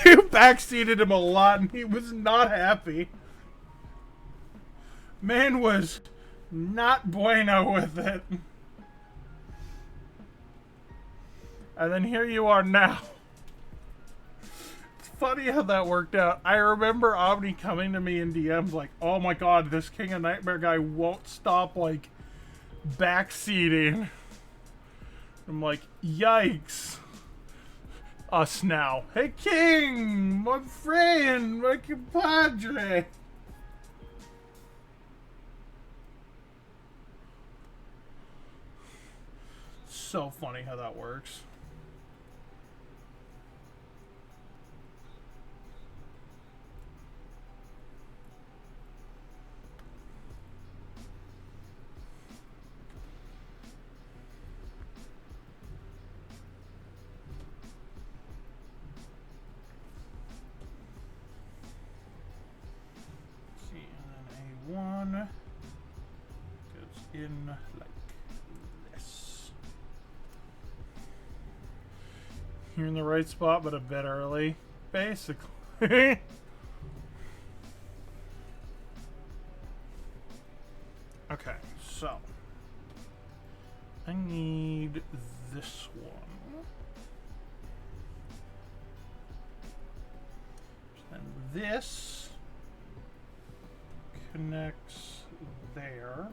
backseated him a lot and he was not happy. Man was not bueno with it. And then here you are now. It's funny how that worked out. I remember Omni coming to me in DMs like, oh my god, this King of Nightmare guy won't stop, like, backseating. I'm like, yikes. Us now. Hey, King! My friend! My compadre! So funny how that works. One goes in like this. You're in the right spot, but a bit early, basically. Okay, so I need this one. And this connects there.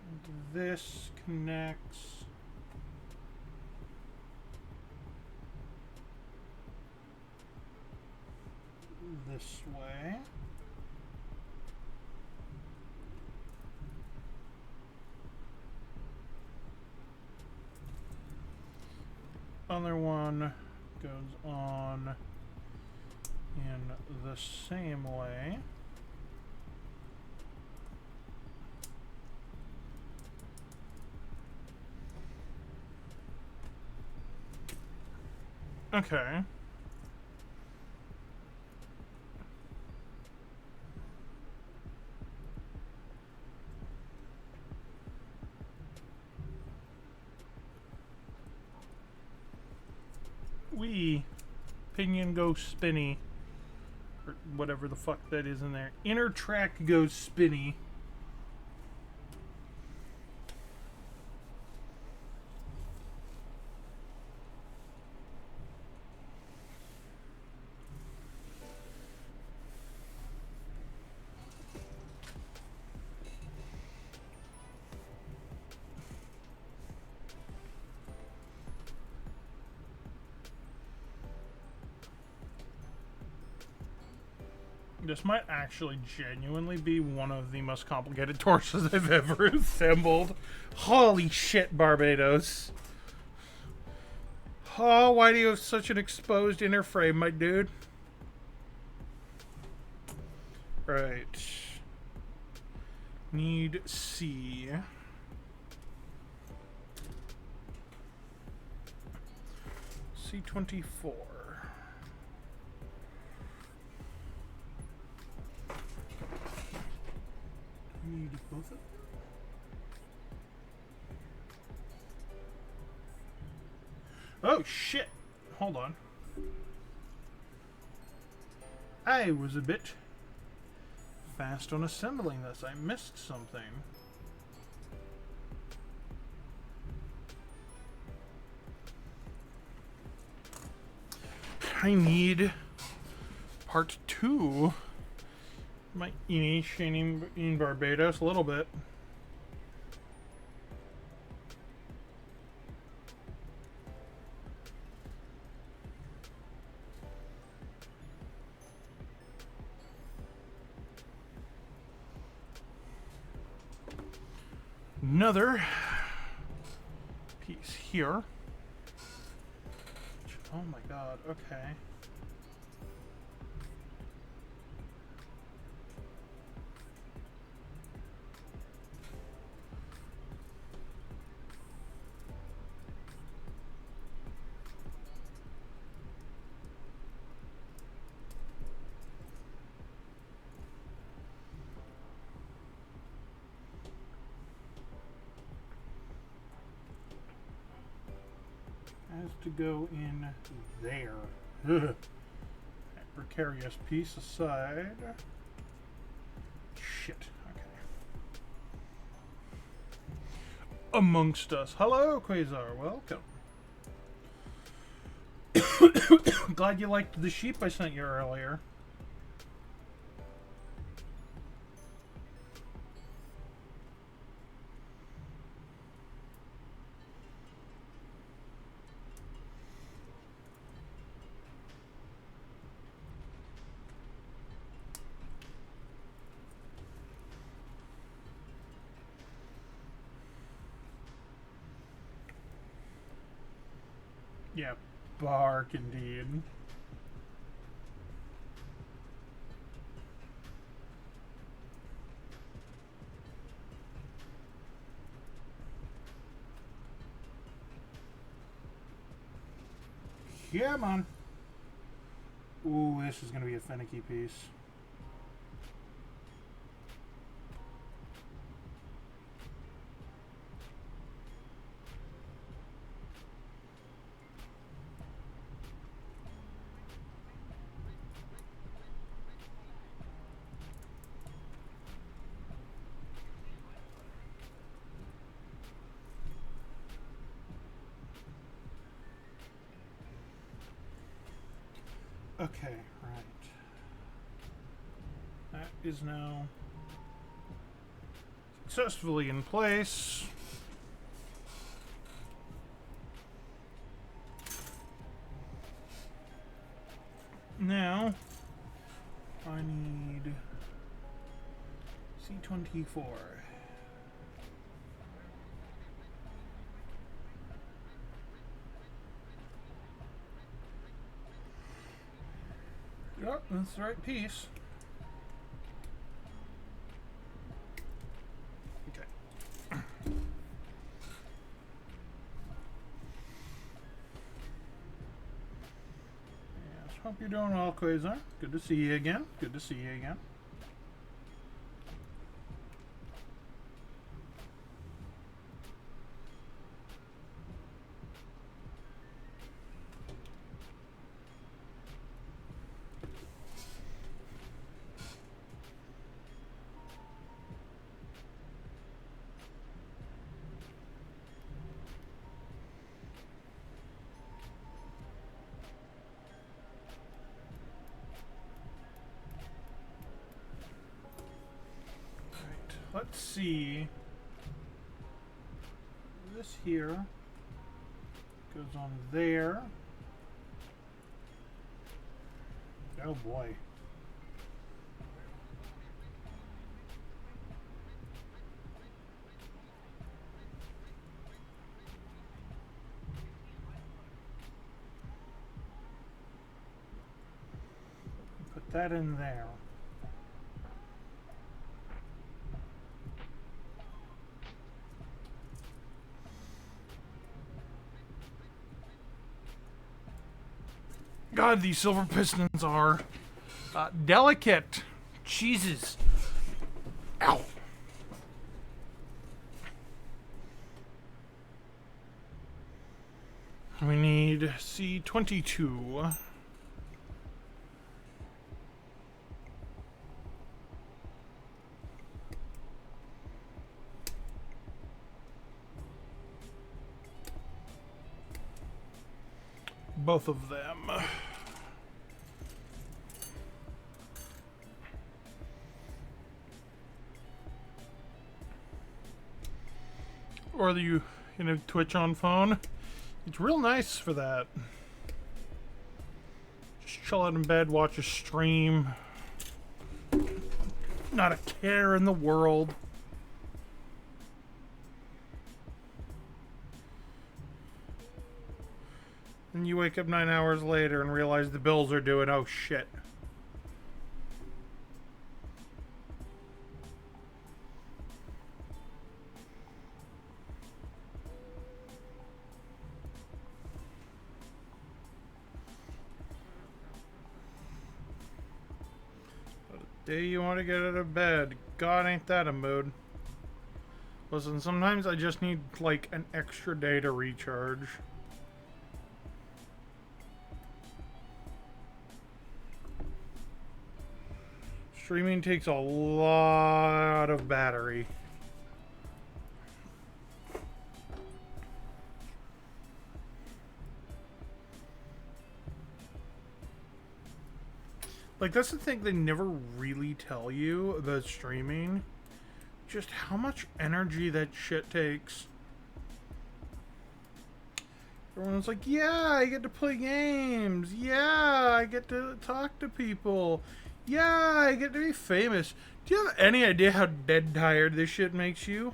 And this connects this way. Other one goes on in the same way. Okay. Pinion go spinny. whatever the fuck that is in there. Inner track goes spinny. This might actually genuinely be one of the most complicated torches I've ever assembled. Holy shit, Barbatos. Oh, why do you have such an exposed inner frame, my dude? Right. Need C. C24. Need both of them? Oh shit! Hold on. I was a bit fast on assembling this. I missed something. I need part 2. My in Barbatos a little bit. Another piece here. Oh my god, okay. Has to go in there. Ugh. That precarious piece aside. Shit. Okay. Amongst us. Hello, Quasar. Welcome. Glad you liked the sheep I sent you earlier. Yeah, bark indeed. Yeah, man. Ooh, this is going to be a finicky piece. Okay, right. That is now successfully in place. Now, I need C24. Yep, that's the right piece. Okay. Yes, hope you're doing well, Quasar. Good to see you again. Good to see you again. let's see. This here goes on there. Oh boy. Put that in there. God, these silver pistons are delicate. Jesus. Ow. We need C22. Both of them. Or the Twitch on phone. It's real nice for that. Just chill out in bed, watch a stream. Not a care in the world. And you wake up 9 hours later and realize the bills are due and oh shit. Day you want to get out of bed. God, ain't that a mood. Listen, sometimes I just need like an extra day to recharge. Streaming takes a lot of battery. Like, that's the thing they never really tell you about streaming. Just how much energy that shit takes. Everyone's like, yeah, I get to play games. Yeah, I get to talk to people. Yeah, I get to be famous. Do you have any idea how dead tired this shit makes you?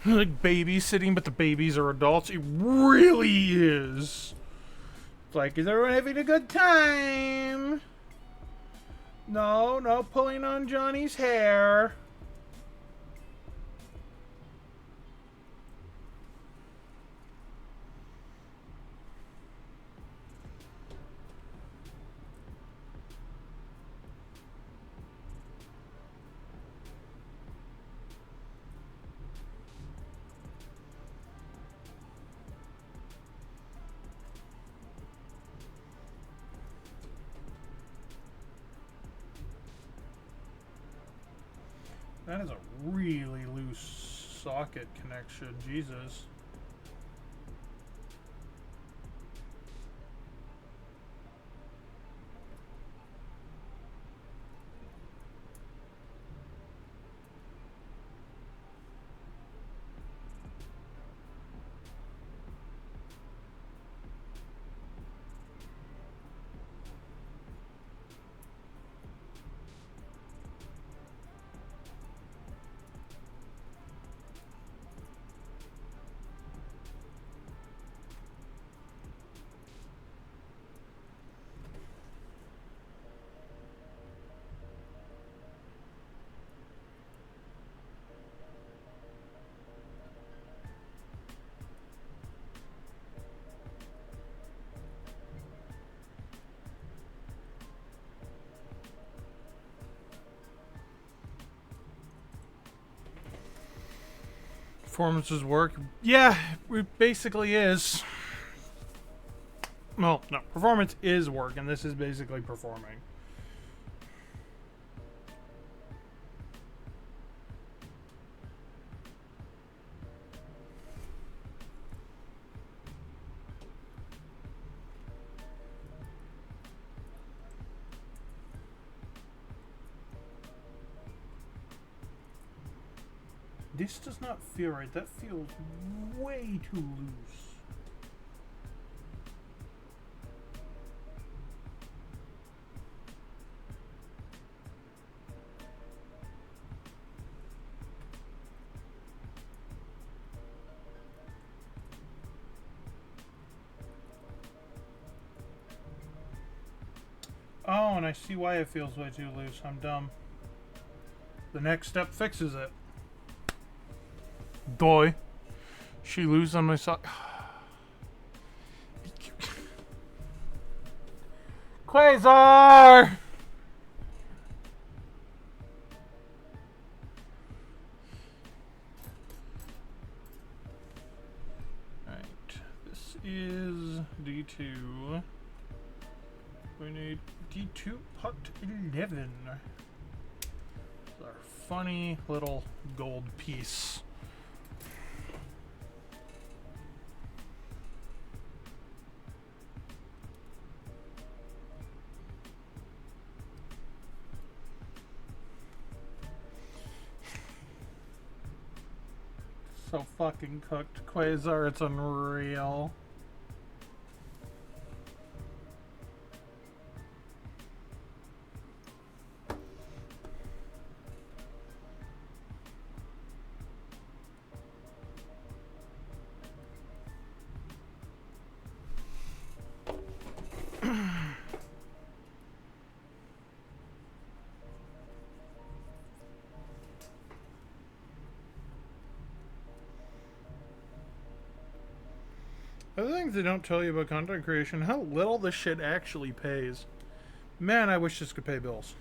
Like babysitting, but the babies are adults. It really is. It's like, is everyone having a good time? No, no pulling on Johnny's hair. That is a really loose socket connection. Jesus. Performances work. Yeah, it basically is. Well, no, performance is work, and this is basically performing. This does not feel right. That feels way too loose. Oh, and I see why it feels way too loose. I'm dumb. The next step fixes it. Doy. She loose on my sock. Quasar! Alright. This is D2. We need D2 pot 11. It's our funny little gold piece. So fucking cooked, Quasar, it's unreal. Other things they don't tell you about content creation, how little this shit actually pays. Man, I wish this could pay bills.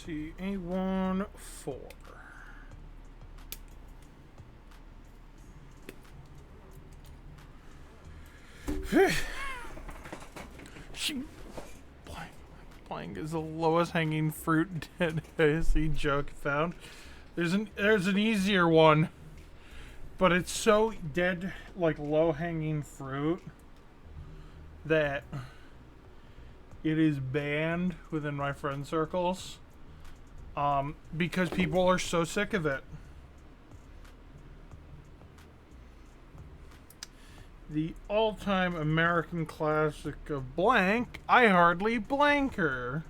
See, A1 4. She blank is the lowest hanging fruit dead ASC joke found. There's an easier one, but it's so dead like low hanging fruit that it is banned within my friend circles. Because people are so sick of it. The all-time American classic of blank, I Hardly Blanker.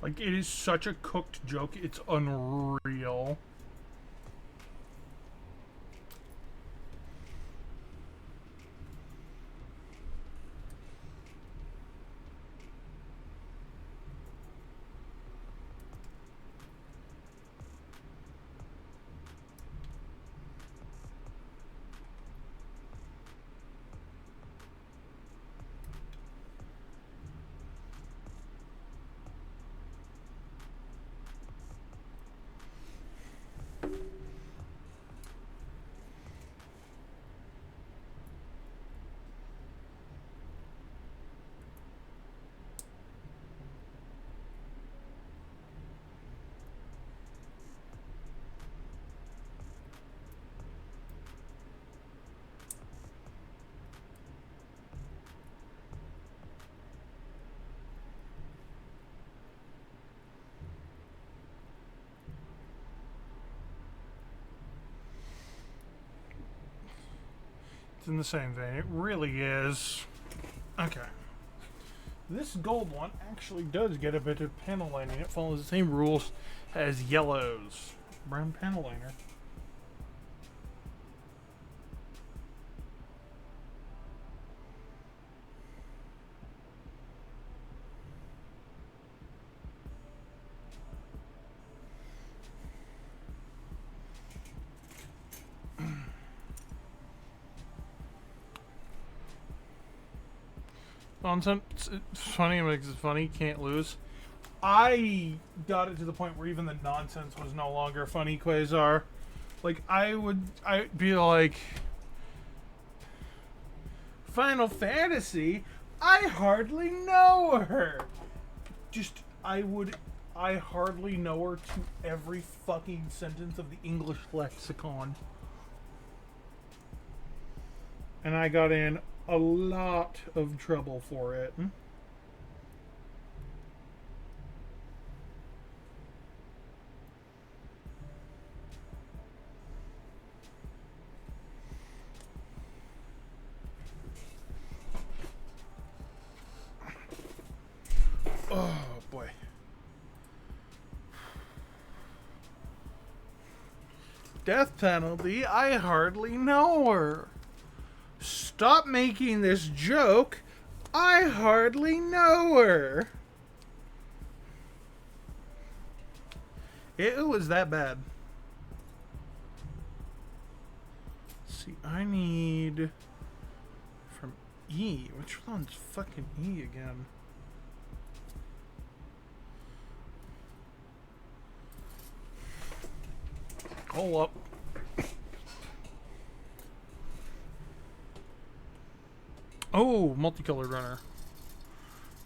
Like, it is such a cooked joke, it's unreal. It's in the same vein. It really is. Okay. This gold one actually does get a bit of panel lining. It follows the same rules as yellows. Brown panel liner. Nonsense. It's funny. It makes it funny. Can't lose. I got it to the point where even the nonsense was no longer funny, Quasar. Like, I'd be like, Final Fantasy? I hardly know her! I hardly know her to every fucking sentence of the English lexicon. And I got in a lot of trouble for it. Oh boy. Death penalty? I hardly know her. Stop making this joke. I hardly know her. It was that bad. Let's see, I need from E. Which one's fucking E again? Hold up. Oh, multicolored runner.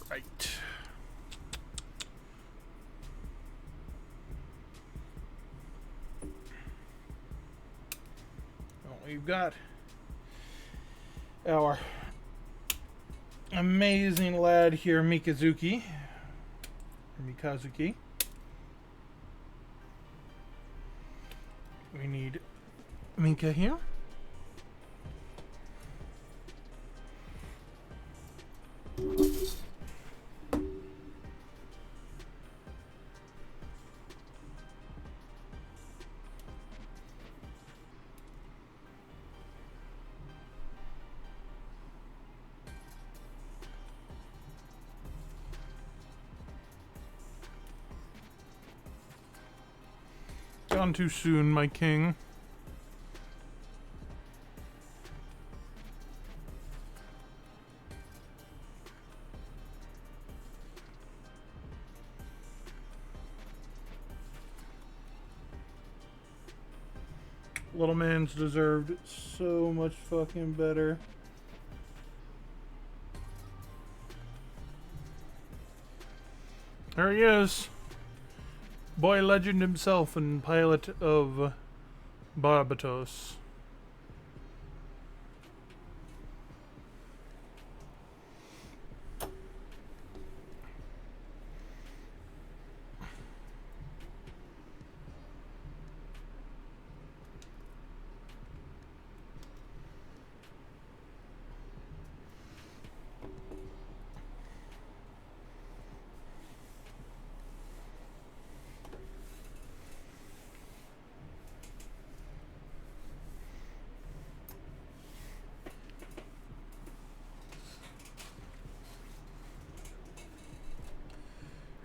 Right. Well, we've got our amazing lad here, Mikazuki. Or Mikazuki. We need Minka here. Gone too soon, my king. Little man's deserved so much fucking better. There he is. Boy legend himself and pilot of Barbatos.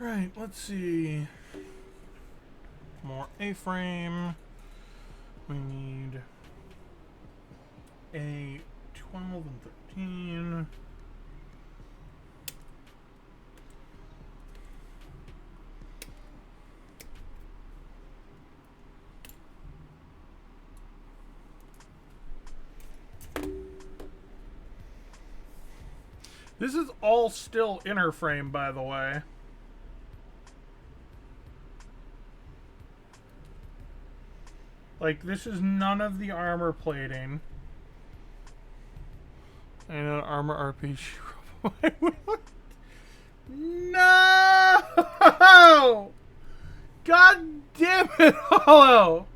Right, let's see. More A-frame. We need A 12 and 13. This is all still inner frame, by the way. Like, this is none of the armor plating. And an armor RPG. No! God damn it, Hollow!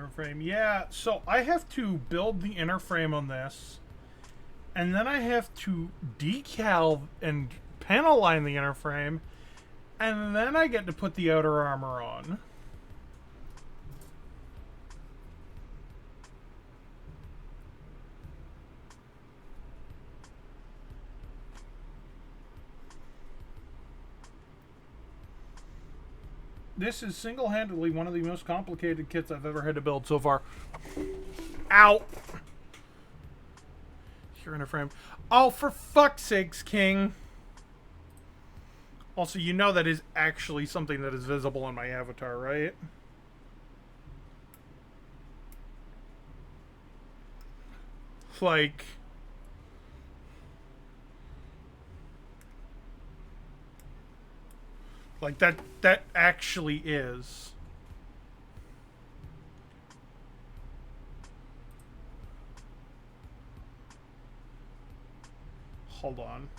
inner frame. Yeah, so I have to build the inner frame on this, and then I have to decal and panel line the inner frame, and then I get to put the outer armor on. This is single-handedly one of the most complicated kits I've ever had to build so far. Ow! Your inner frame. Oh, for fuck's sakes, King! Also, you know that is actually something that is visible on my avatar, right? Like... Like, that actually is. Hold on.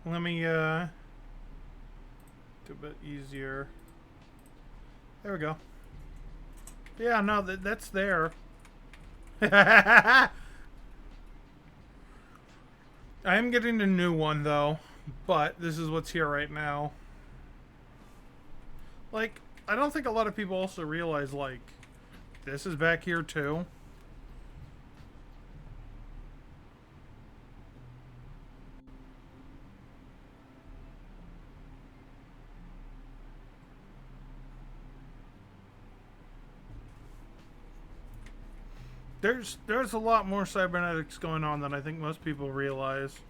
Let me, do a bit easier. There we go. Yeah, no, that's there. I am getting a new one, though. But this is what's here right now. Like, I don't think a lot of people also realize, like, this is back here, too. There's a lot more cybernetics going on than I think most people realize.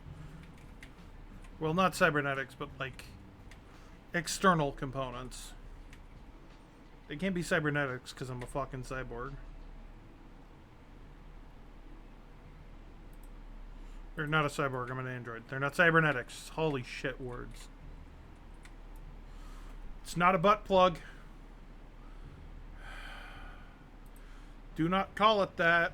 Well, not cybernetics, but like external components. They can't be cybernetics because I'm a fucking cyborg. Or not a cyborg, I'm an android. They're not cybernetics. Holy shit words. It's not a butt plug. Do not call it that.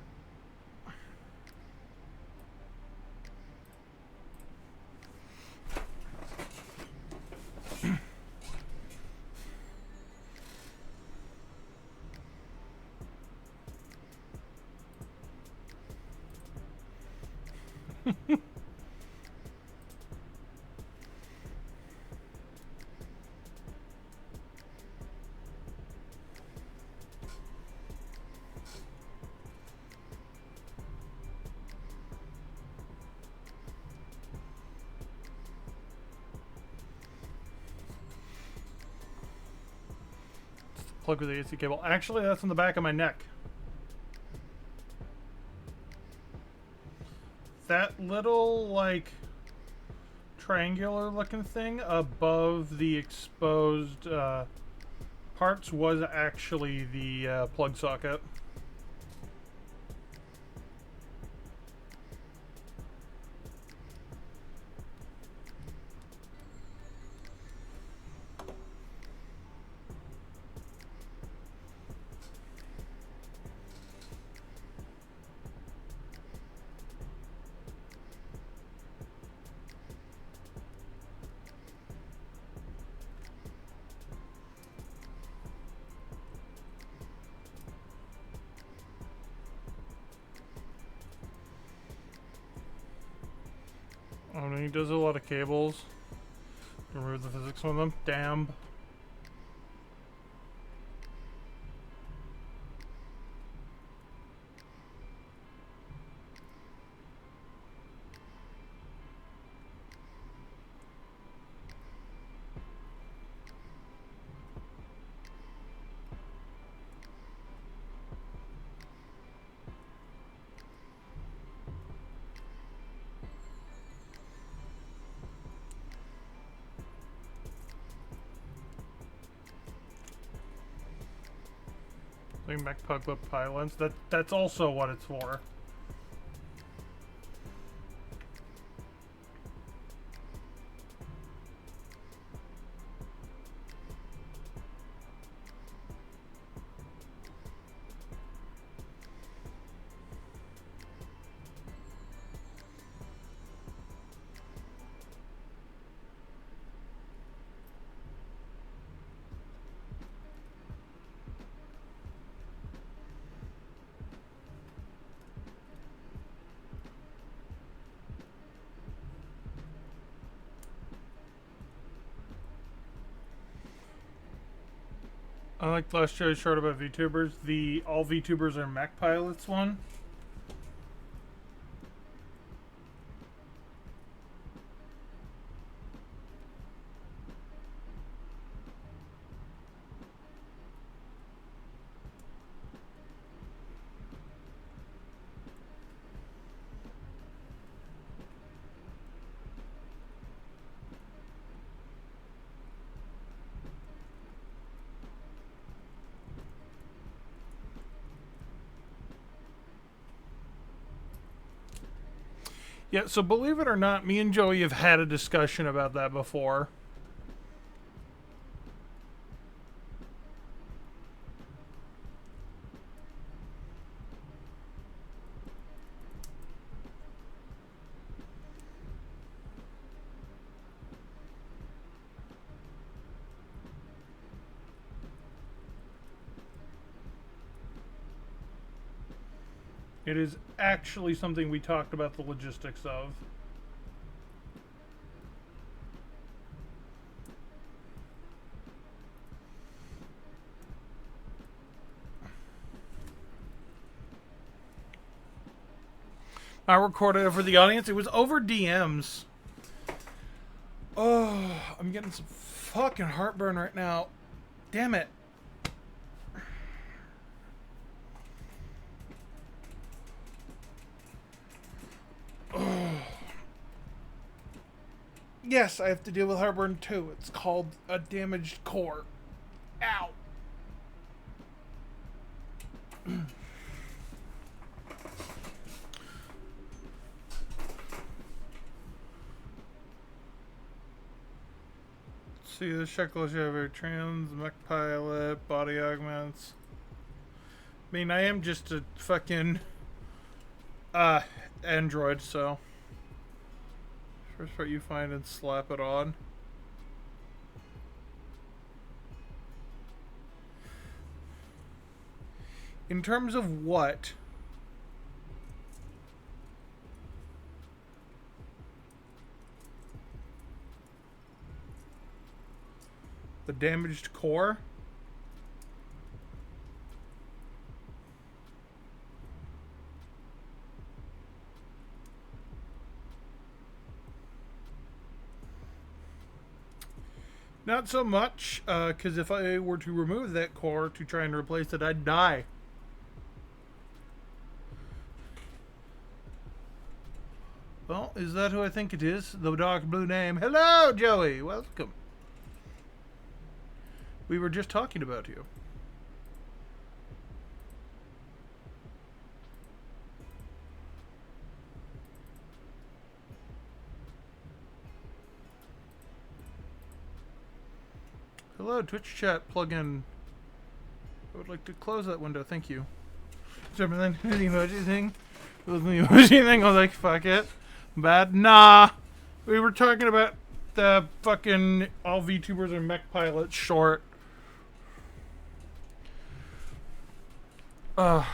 Plug with the AC cable. Actually, that's on the back of my neck. That little, like, triangular looking thing above the exposed parts was actually the plug socket. Oh no, he does a lot of cables. Remove the physics from them. Damn. Back plug with pylons. That's also what it's for. I like last show's short about VTubers. The all VTubers are Mac pilots one. Yeah, so believe it or not, me and Joey have had a discussion about that before. It is actually something we talked about the logistics of. I recorded it for the audience. It was over DMs. Oh, I'm getting some fucking heartburn right now. Damn it. Yes, I have to deal with heartburn too. It's called a damaged core. Ow. See the shekels, you have your trans, mech pilot, body augments. I mean, I am just a fucking android, so first part you find and slap it on. In terms of what? The damaged core? Not so much, because if I were to remove that core to try and replace it, I'd die. Well, is that who I think it is? The dark blue name. Hello, Joey. Welcome. We were just talking about you. Hello, Twitch chat plugin. I would like to close that window. Thank you. So then the emoji thing. The emoji thing. I was like, fuck it. Bad. Nah. We were talking about the fucking all VTubers are mech pilots short. There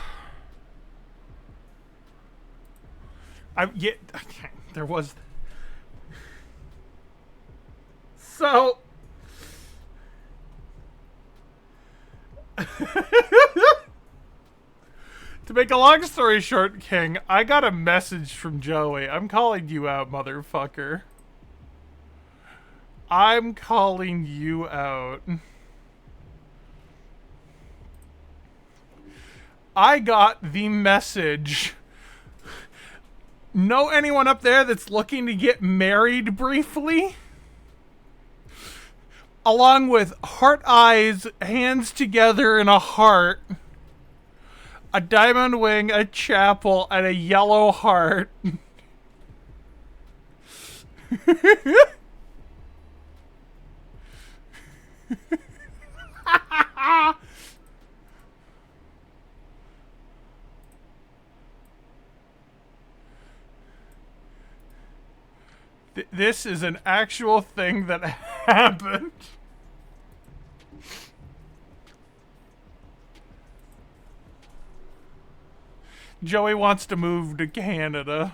was. So. To make a long story short, King, I got a message from Joey. I'm calling you out, motherfucker. I'm calling you out. I got the message. Know anyone up there that's looking to get married briefly? Along with heart eyes, hands together in a heart, a diamond wing, a chapel, and a yellow heart. This is an actual thing that happened. Joey wants to move to Canada.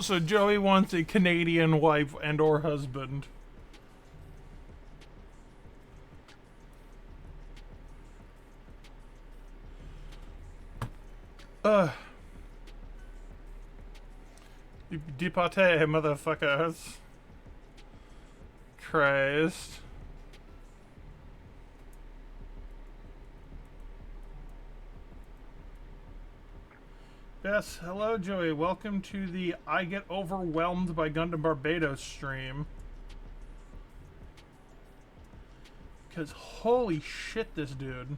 So Joey wants a Canadian wife and or husband. Departee, motherfuckers. Christ. Yes, hello Joey. Welcome to the I Get Overwhelmed by Gundam Barbatos stream. Because holy shit, this dude.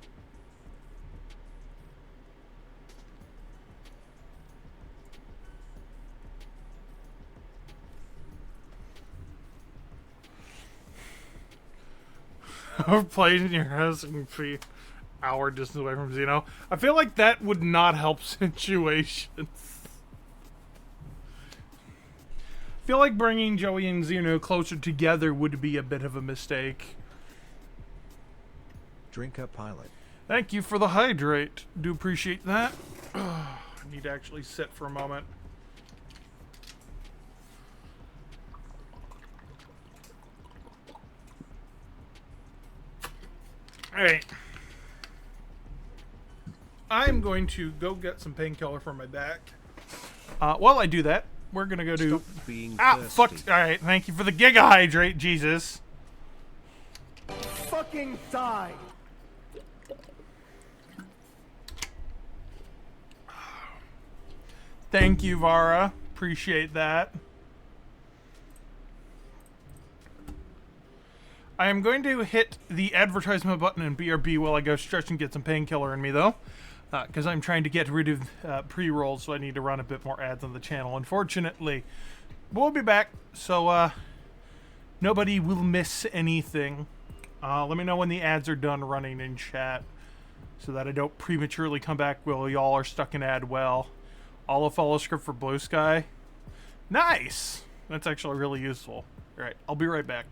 Played in your house and be hour distance away from Xeno. I feel like that would not help situations. I feel like bringing Joey and Xeno closer together would be a bit of a mistake. Drink up, pilot. Thank you for the hydrate. Do appreciate that. I need to actually sit for a moment. Alright. I'm going to go get some painkiller for my back. While I do that, we're going to go do... Stop being fuck. Alright, thank you for the Giga Hydrate, Jesus. Fucking die. Thank you, Vara. Appreciate that. I am going to hit the advertisement button in BRB while I go stretch and get some painkiller in me, though. Because I'm trying to get rid of pre-rolls, so I need to run a bit more ads on the channel, unfortunately. But we'll be back, so nobody will miss anything. Let me know when the ads are done running in chat, so that I don't prematurely come back while y'all are stuck in ad well. All a follow script for Blue Sky. Nice! That's actually really useful. Alright, I'll be right back.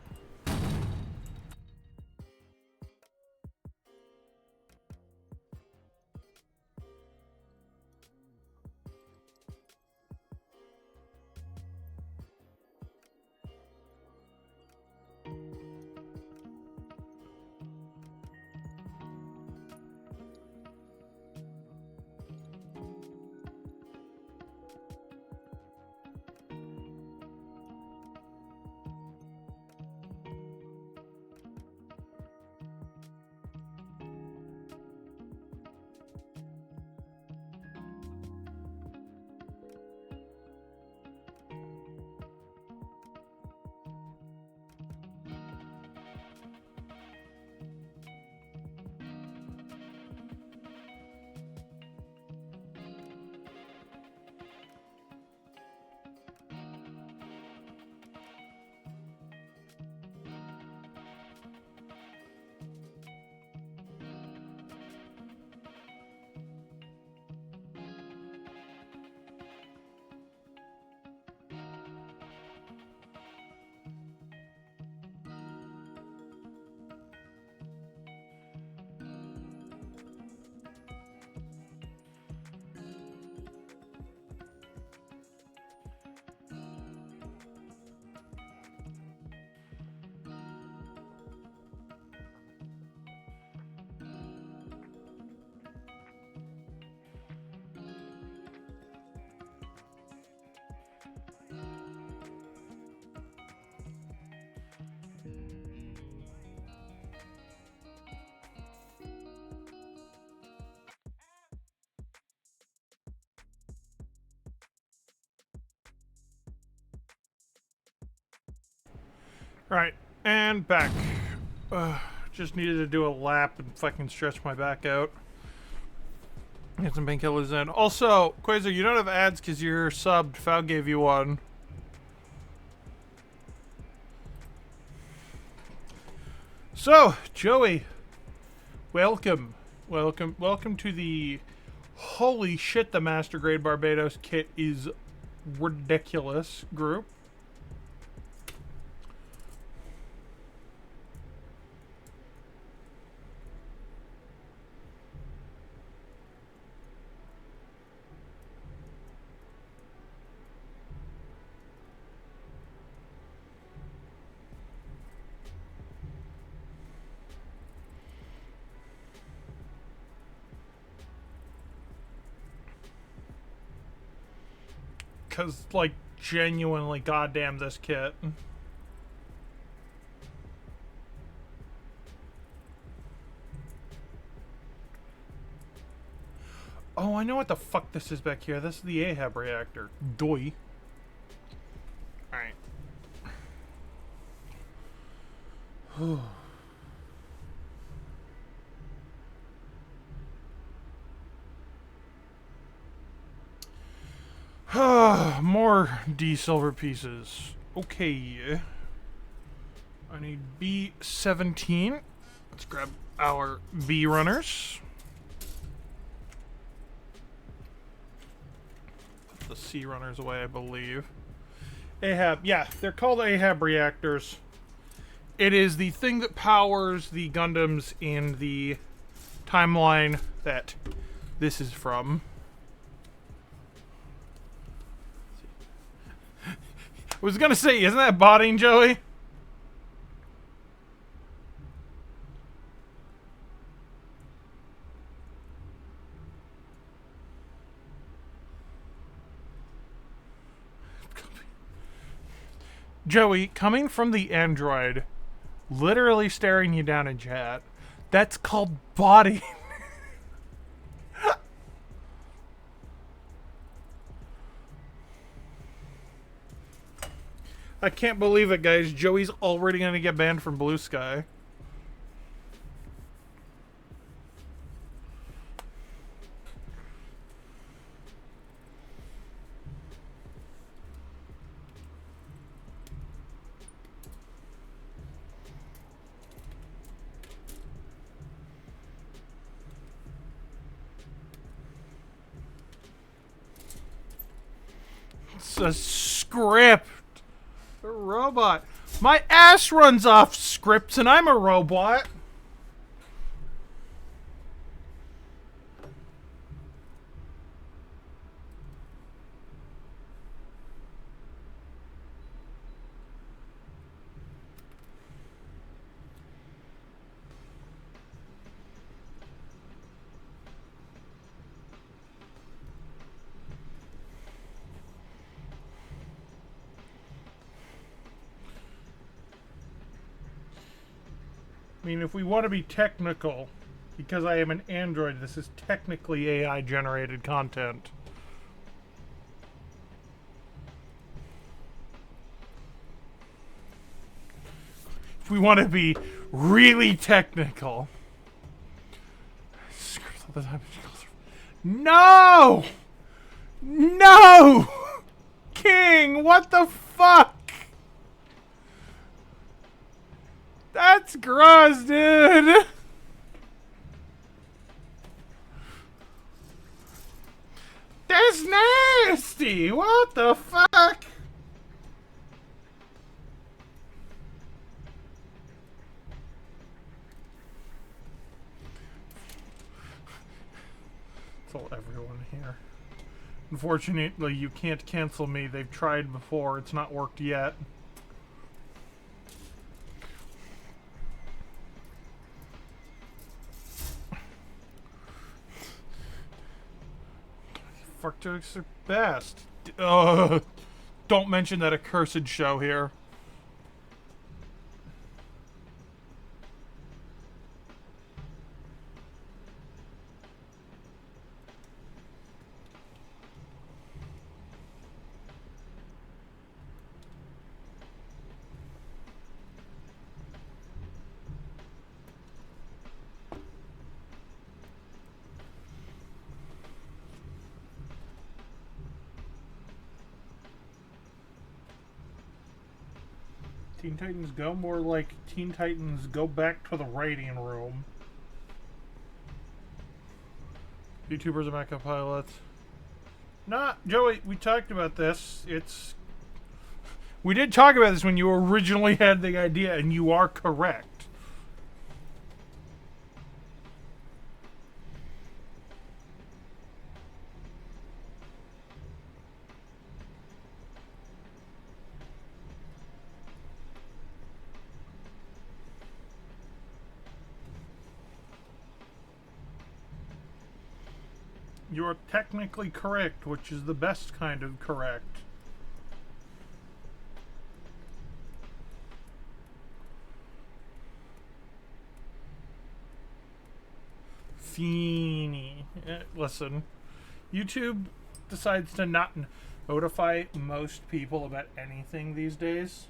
Right, and back. Just needed to do a lap and fucking stretch my back out. Get some painkillers in. Also, Quasar, you don't have ads because you're subbed. Fal gave you one. So, Joey, welcome. Welcome to the... Holy shit, the Master Grade Barbatos kit is ridiculous group. Because, like, genuinely, goddamn this kit. Oh, I know what the fuck this is back here. This is the Ahab reactor. Doi. Alright. More D silver pieces. Okay. I need B17. Let's grab our B runners. Put the C runners away, I believe. Ahab, yeah, they're called Ahab reactors. It is the thing that powers the Gundams in the timeline that this is from. I was gonna say, isn't that botting, Joey? Joey, coming from the android, literally staring you down in chat, that's called botting. I can't believe it, guys. Joey's already gonna get banned from Blue Sky. It's a script. A robot. My ass runs off scripts and I'm a robot. I mean, if we want to be technical, because I am an android, this is technically AI generated content. If we want to be really technical. No! No! King, what the fuck? That's gross, dude. That's nasty. What the fuck? Told everyone here. Unfortunately, you can't cancel me. They've tried before. It's not worked yet. Fuck jokes are best. Don't mention that accursed show here. Teen Titans Go? More like Teen Titans Go Back to the Writing Room. YouTubers and backup pilots. Nah, Joey, we talked about this. We did talk about this when you originally had the idea, and you are correct. You're technically correct, which is the best kind of correct. Feeny. Listen, YouTube decides to not notify most people about anything these days.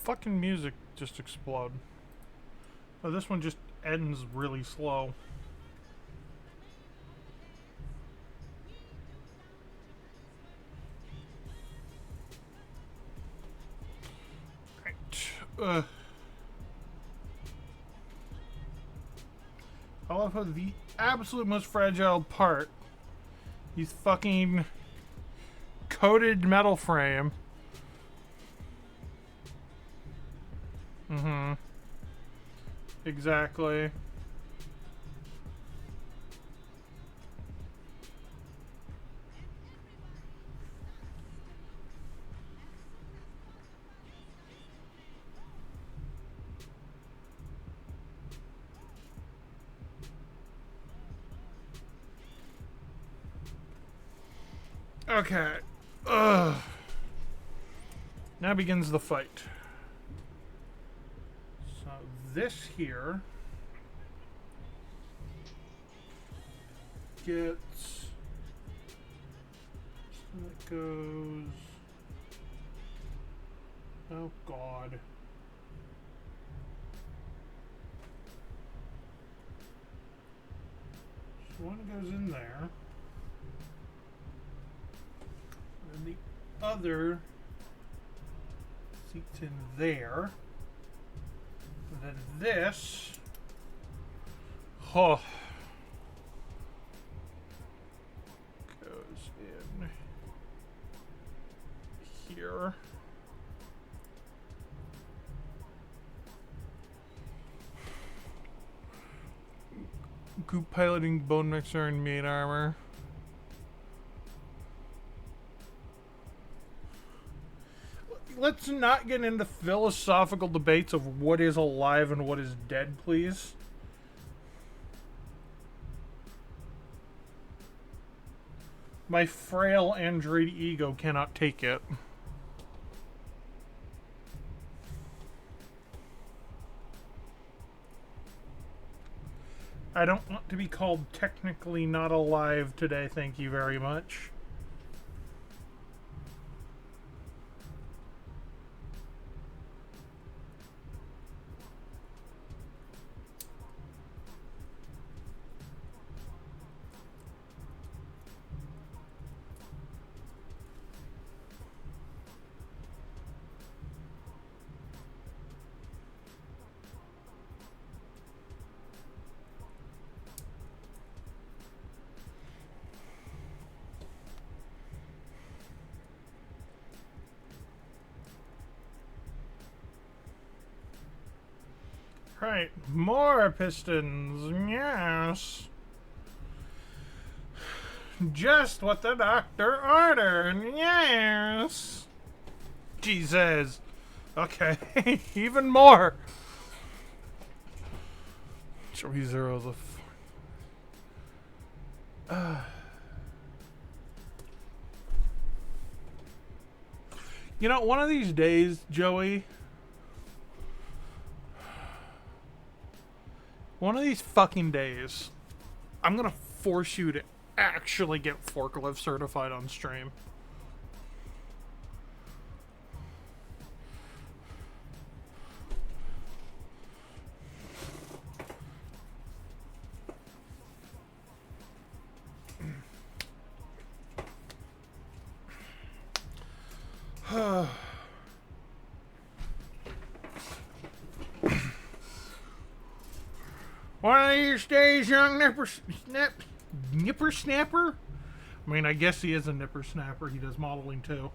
Fucking music just explode. Oh, this one just ends really slow. Right. I love how the absolute most fragile part, he's fucking coated metal frame. Mm-hmm. Exactly. Okay. Ugh. Now begins the fight. So this here gets, so it goes, oh god. So one goes in there, and the other seats in there, and then this, oh, goes in here. Goop piloting, bone mixer, and main armor. Let's not get into philosophical debates of what is alive and what is dead, please. My frail android ego cannot take it. I don't want to be called technically not alive today, thank you very much. Right, more pistons, yes. Just what the doctor ordered, yes. Jesus. Okay, even more. Three zeros of. You know, one of these days, Joey. One of these fucking days, I'm gonna force you to actually get forklift certified on stream. One of these days, young nipper snapper. I mean, I guess he is a nipper snapper. He does modeling too.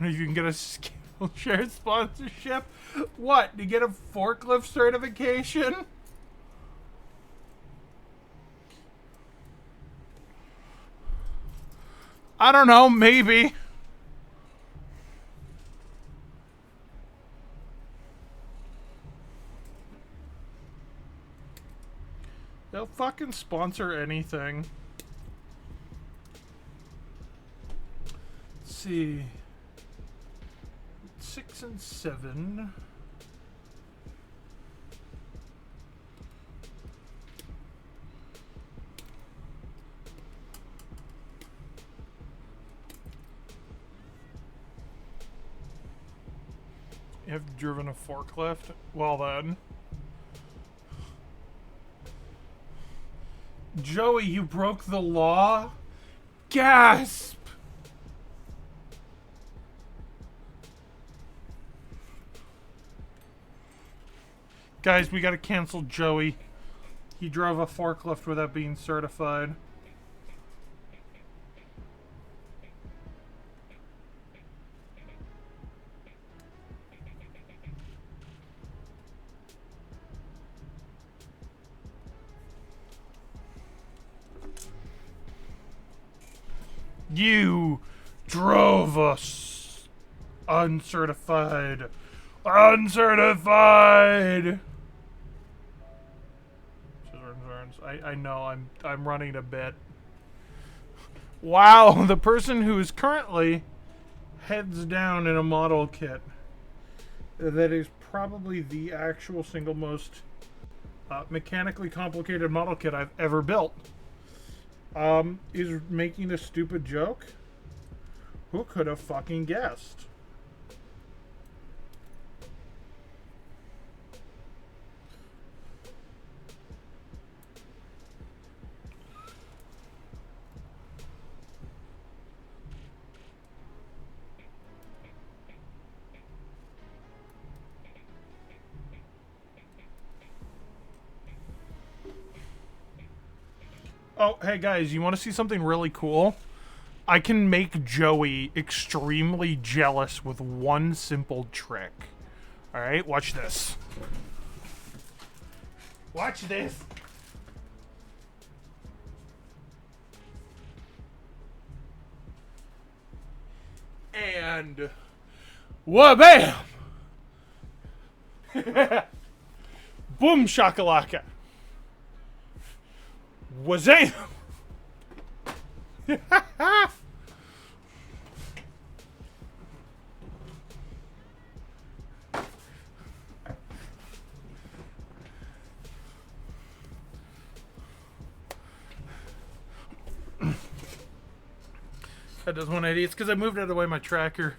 You can get a Skillshare sponsorship. What? To get a forklift certification? I don't know, maybe. They'll fucking sponsor anything. Let's see. 6 and 7. You have driven a forklift? Well then. Joey, you broke the law? Gasp! Guys, we gotta cancel Joey. He drove a forklift without being certified. You drove us uncertified. Uncertified. I know I'm running a bit. Wow, the person who is currently heads down in a model kit that is probably the actual single most mechanically complicated model kit I've ever built. Is making a stupid joke? Who could have fucking guessed? Oh, hey guys, you want to see something really cool? I can make Joey extremely jealous with one simple trick. Alright, watch this. Watch this. And... wha-bam! Boom shakalaka. Wazam! That does 180. It's because I moved out of the way of my tracker.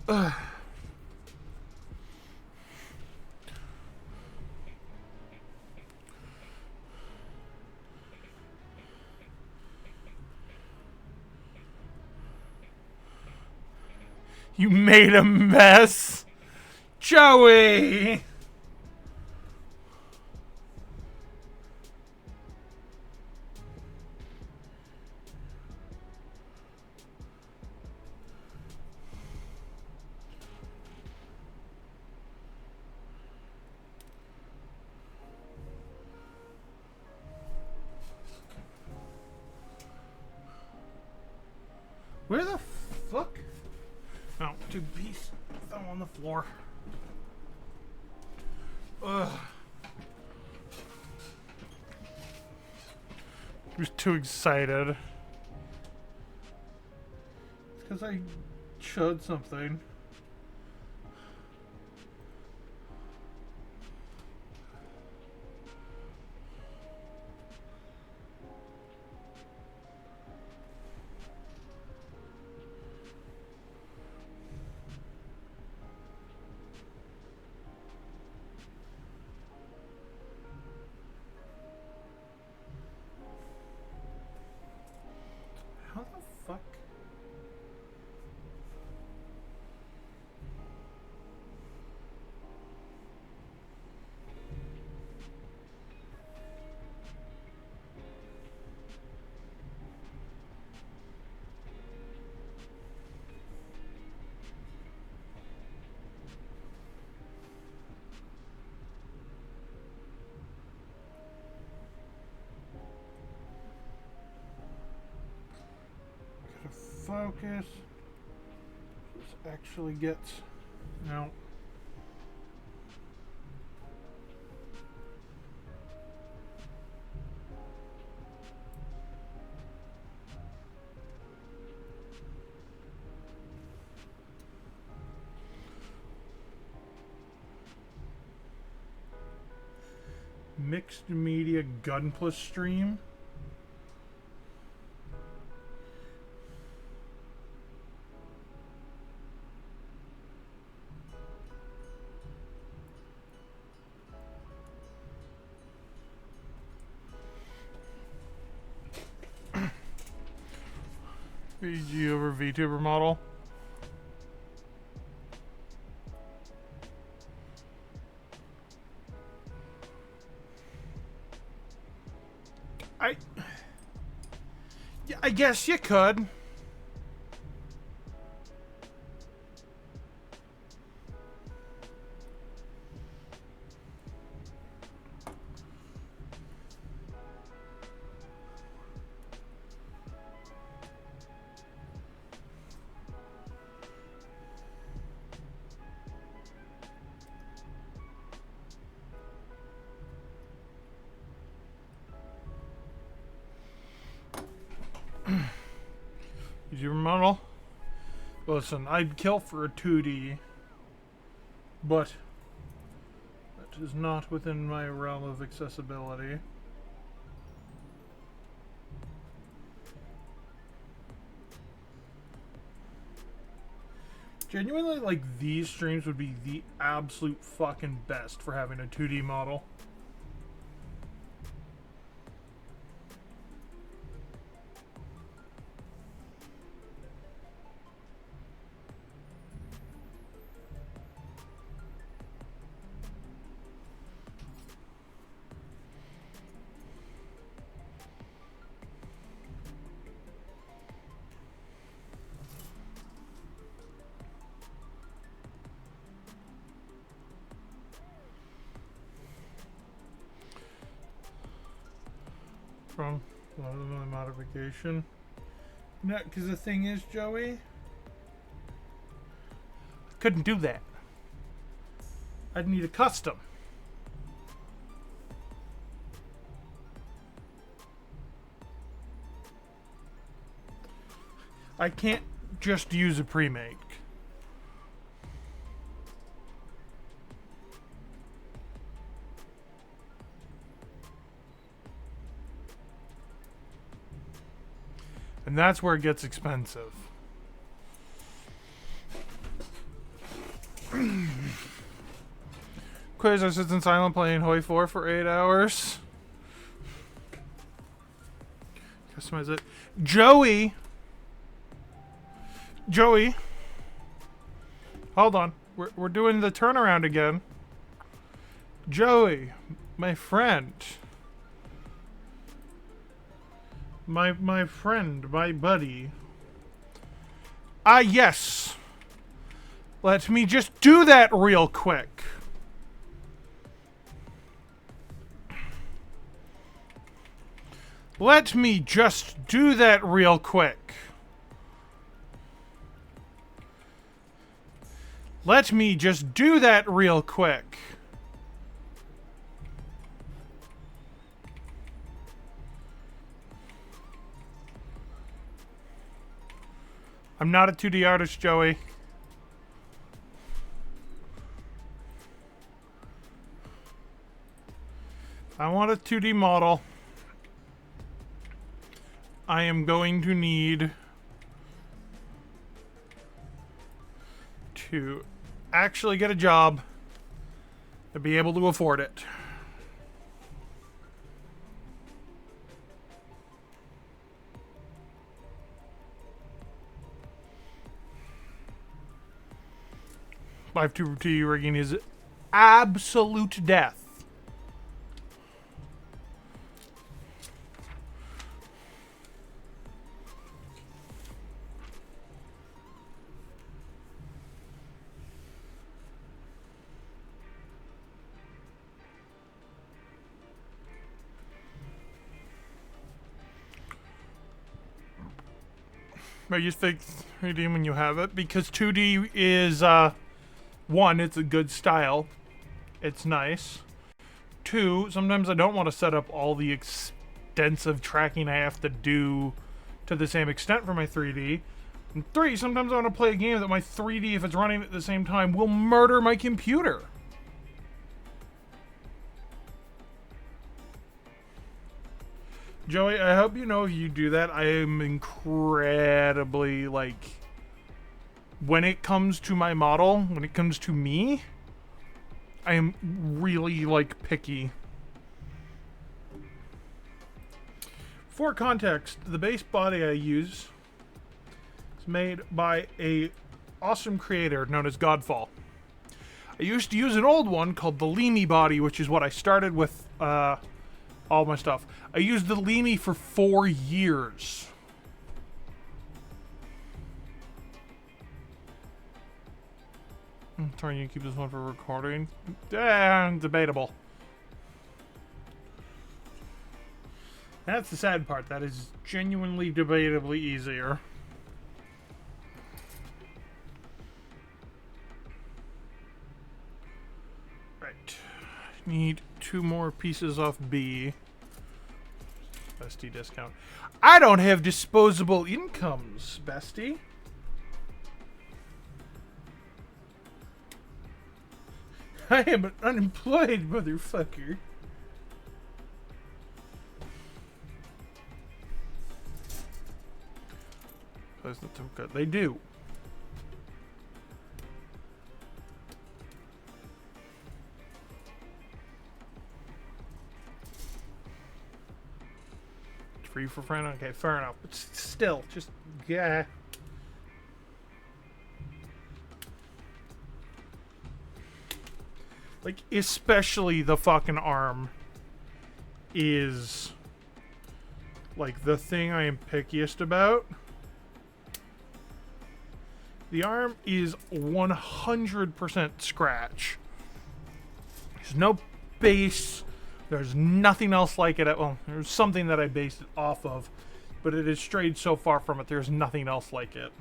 Ugh. You made a mess, Joey. Where the fuck? Oh, two-piece fell on the floor. Ugh. He was too excited. It's because I showed something. How the fuck? focus. This actually gets... No. Mixed media Gunpla stream. VG over VTuber model. Yeah, I guess you could. VTuber model. Listen, I'd kill for a 2D, but that is not within my realm of accessibility. Genuinely, like, these streams would be the absolute fucking best for having a 2D model. From my modification. No, because the thing is, Joey, I couldn't do that. I'd need a custom. I can't just use a pre-make. And that's where it gets expensive. Quasar sits in silent playing Hoi 4 for 8 hours. Customize it. Joey! Hold on. We're doing the turnaround again. Joey, my friend. My friend, my buddy. Ah, yes. Let me just do that real quick. Let me just do that real quick. Let me just do that real quick. I'm not a 2D artist, Joey. I want a 2D model. I am going to need to actually get a job to be able to afford it. Live 2T rigging is absolute death. I use fake 3D when you have it because 2D is one, it's a good style. It's nice. Two, sometimes I don't want to set up all the extensive tracking I have to do to the same extent for my 3D. And three, sometimes I want to play a game that my 3D, if it's running at the same time, will murder my computer. Joey, I hope you know if you do that, I am incredibly, like, when it comes to my model, when it comes to me, I am really, like, picky. For context, the base body I use is made by a awesome creator known as Godfall. I used to use an old one called the Leamy body, which is what I started with all my stuff. I used the Leamy for 4 years. I'm trying to keep this one for recording. Debatable. That's the sad part. That is genuinely debatably easier. Right. Need 2 more pieces off B. Bestie discount. I don't have disposable incomes, bestie. I am an unemployed motherfucker. Those that don't good. They do. It's free for friend. Okay, fair enough. But still, just yeah. Like, especially the fucking arm is, like, the thing I am pickiest about. The arm is 100% scratch. There's no base. There's nothing else like it. Well, there's something that I based it off of, but it has strayed so far from it, there's nothing else like it.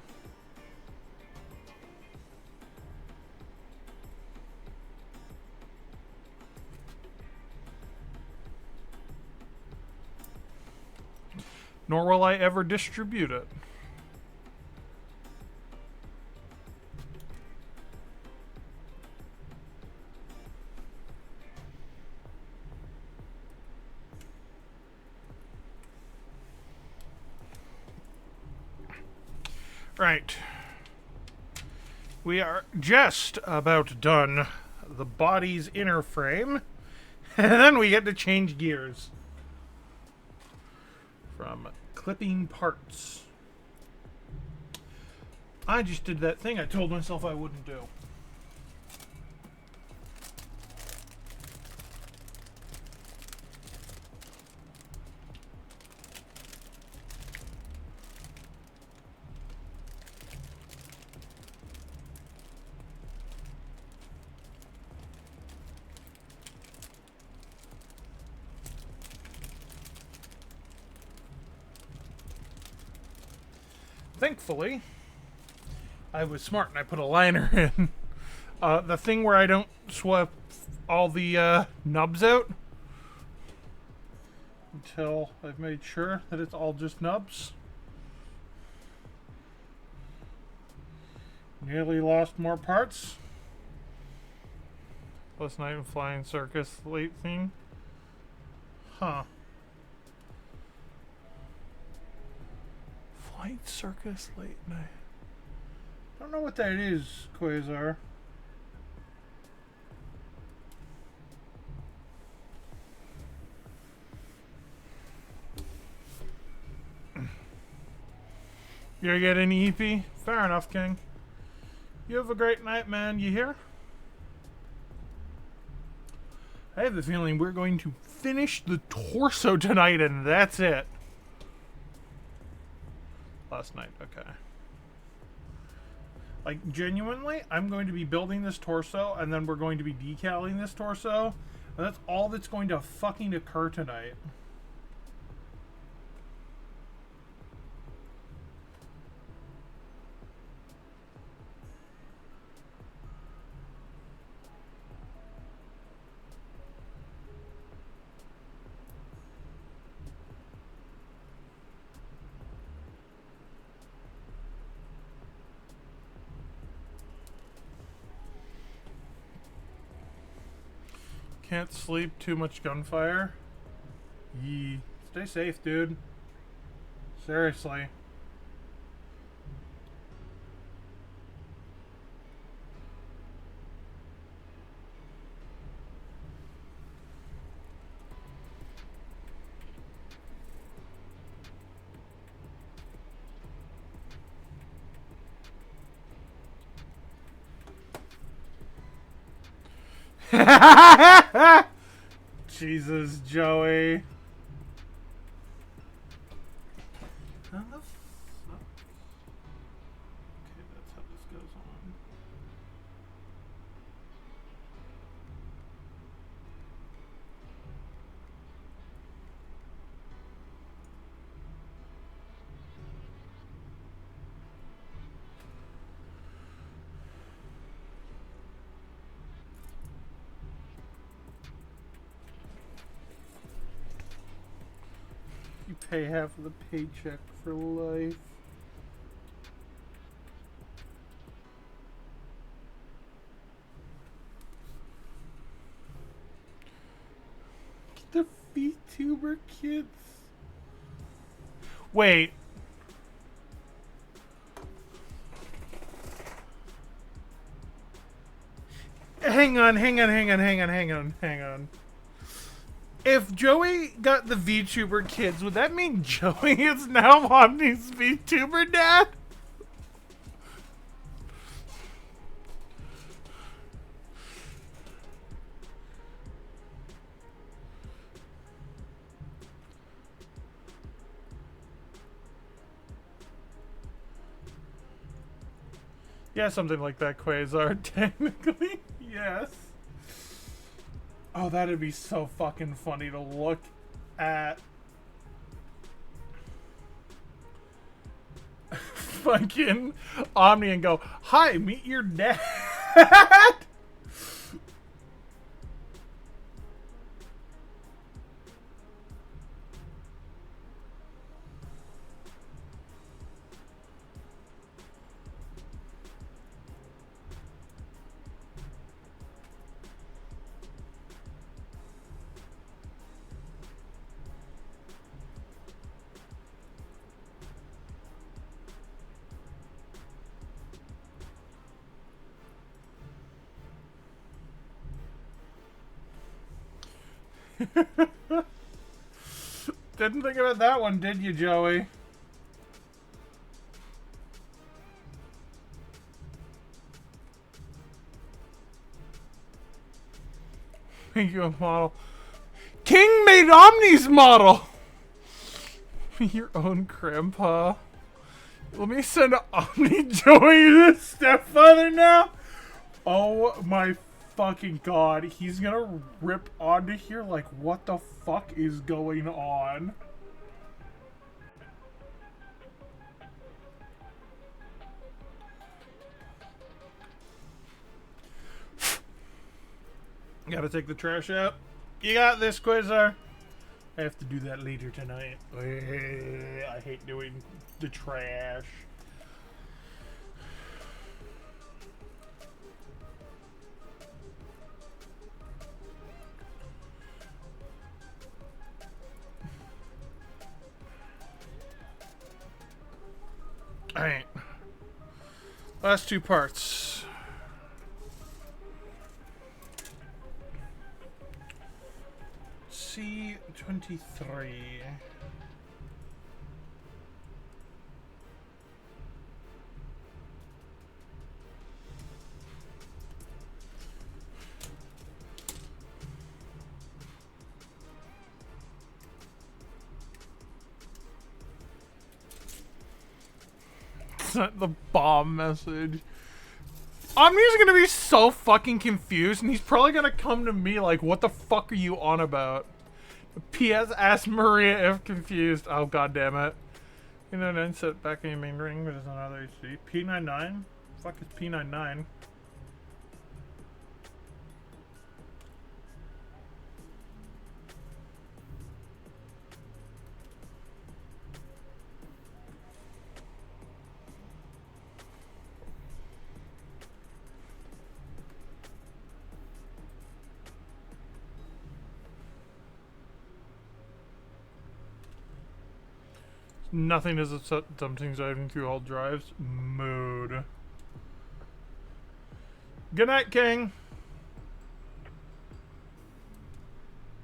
Nor will I ever distribute it. Right. We are just about done the body's inner frame. And then we get to change gears. From clipping parts. I just did that thing I told myself I wouldn't do. Thankfully, I was smart and I put a liner in. The thing where I don't swap all the nubs out until I've made sure that it's all just nubs. Nearly lost more parts. Plus night and flying circus late thing. Huh. Flight circus late night. Don't know what that is, Quasar. You get any EP? Fair enough, King. You have a great night, man. You hear? I have the feeling we're going to finish the torso tonight, and that's it. Last night, okay. Like, genuinely, I'm going to be building this torso, and then we're going to be decaling this torso, and that's all that's going to fucking occur tonight. Can't sleep, too much gunfire. Yee. Stay safe, dude. Seriously. Jesus, Joey. How the fuck? Okay, that's how this goes on. You pay half of the paycheck for life. The VTuber kids. Wait. Hang on. If Joey got the VTuber kids, would that mean Joey is now Omni's VTuber dad? Yeah, something like that, Quasar. Technically, yes. Oh, that'd be so fucking funny to look at. Fucking Omni and go, "Hi, meet your dad." Didn't think about that one, did you, Joey? Make you a model. King made Omni's model! Your own grandpa. Let me send Omni Joey the stepfather now? Oh my fucking god. He's gonna rip onto here like, what the fuck is going on? Gotta take the trash out. You got this, Quasar. I have to do that later tonight. I hate doing the trash. Alright. Last two parts. C-23. Sent the bomb message. Omni's gonna be so fucking confused, and he's probably gonna come to me like, what the fuck are you on about? P.S. Ask Maria if confused. Oh, god damn it. P99 set back in your main ring, but it's another HC. P99? Fuck is P99? Nothing is something driving through all drives. Mode. Good night, King.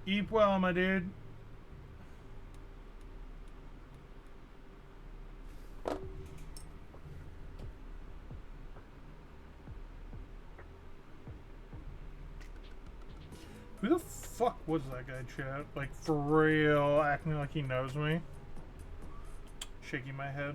Eat well, my dude. Who the fuck was that guy, chat? Like, for real, acting like he knows me? Shaking my head.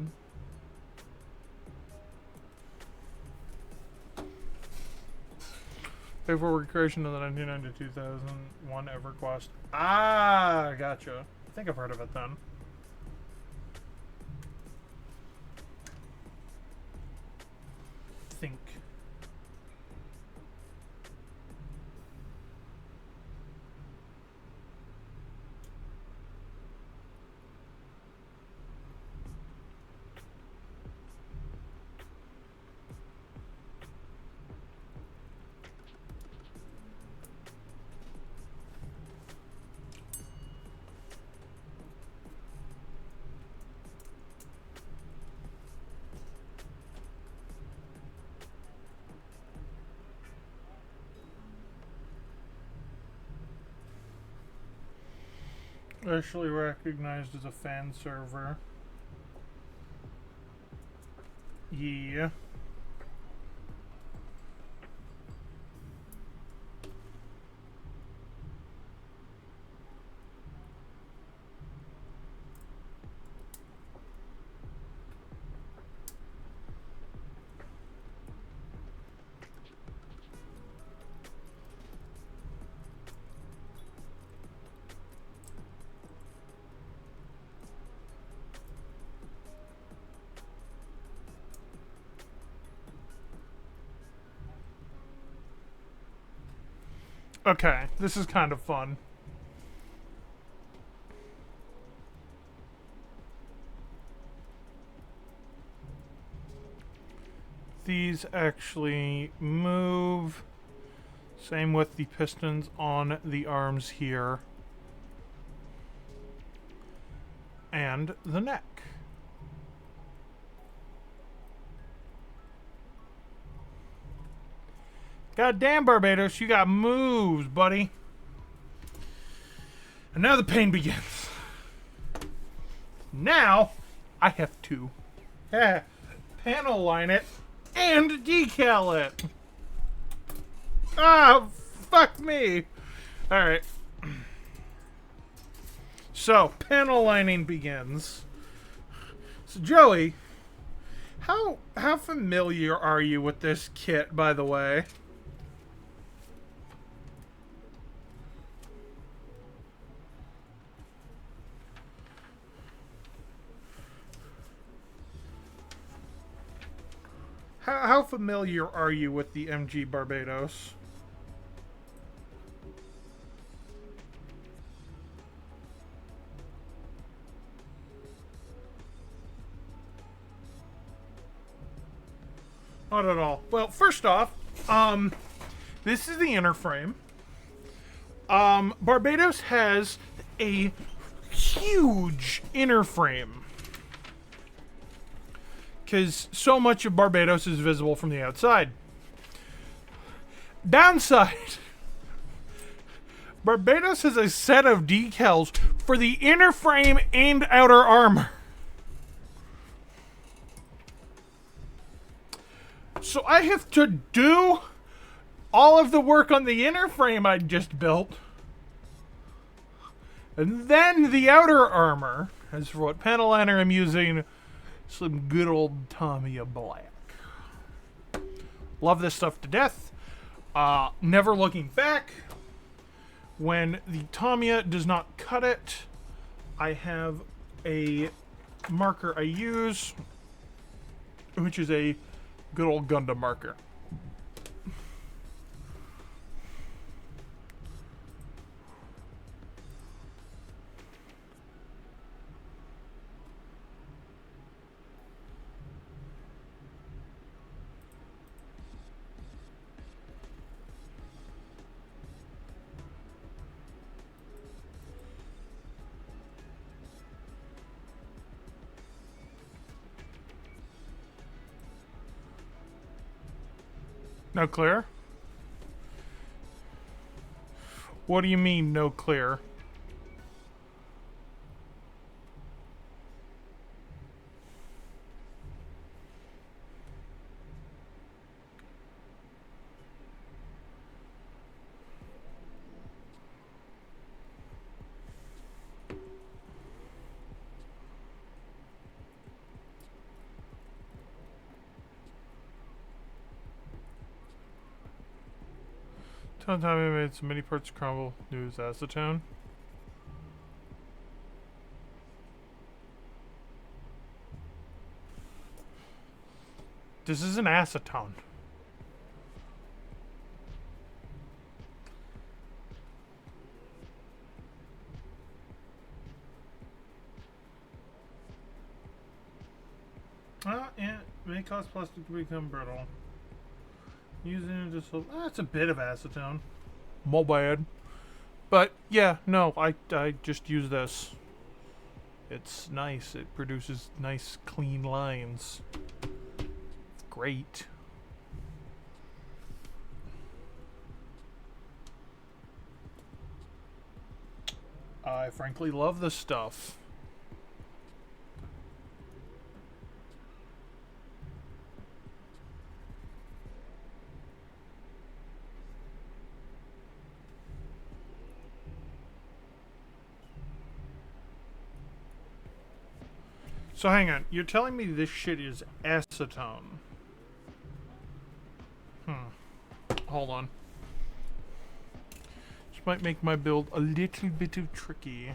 Pay for recreation of the 1990 2001 EverQuest. Ah, gotcha. I think I've heard of it then. Think. Actually recognized as a fan server. Yeah. Okay, this is kind of fun. These actually move. Same with the pistons on the arms here. And the neck. God damn, Barbatos, you got moves, buddy. And now the pain begins. Now, I have to panel line it and decal it. Ah, fuck me. Alright. So, panel lining begins. So, Joey, how familiar are you with this kit, by the way? How familiar are you with the MG Barbatos? Not at all. Well, first off, this is the inner frame. Barbatos has a huge inner frame. Because so much of Barbatos is visible from the outside. Downside. Barbatos has a set of decals for the inner frame and outer armor. So I have to do all of the work on the inner frame I just built. And then the outer armor. As for what panel liner I'm using, some good old Tamiya black. Love this stuff to death. Never looking back. When the Tamiya does not cut it, I have a marker I use, which is a good old Gundam marker. No clear? What do you mean, no clear? Tell time we made so many parts crumble. News acetone. This is an acetone. Yeah, may cause plastic to become brittle. Using it to solve. That's a bit of acetone. My bad. But yeah, no, I just use this. It's nice. It produces nice, clean lines. It's great. I frankly love this stuff. So hang on, you're telling me this shit is acetone? Hold on. This might make my build a little bit too tricky.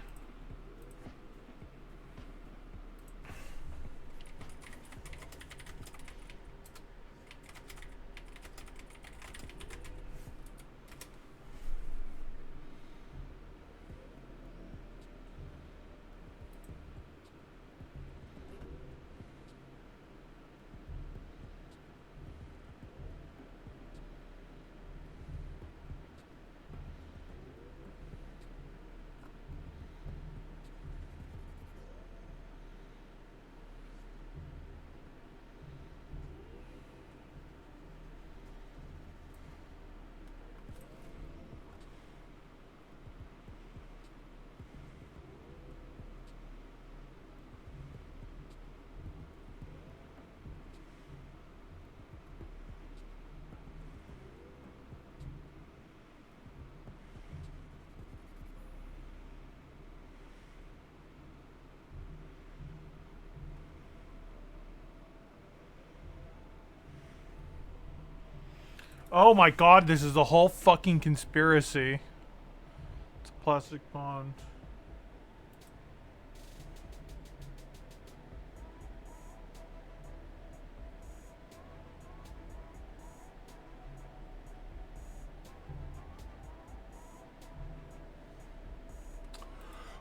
Oh my god, this is a whole fucking conspiracy. It's a plastic bond.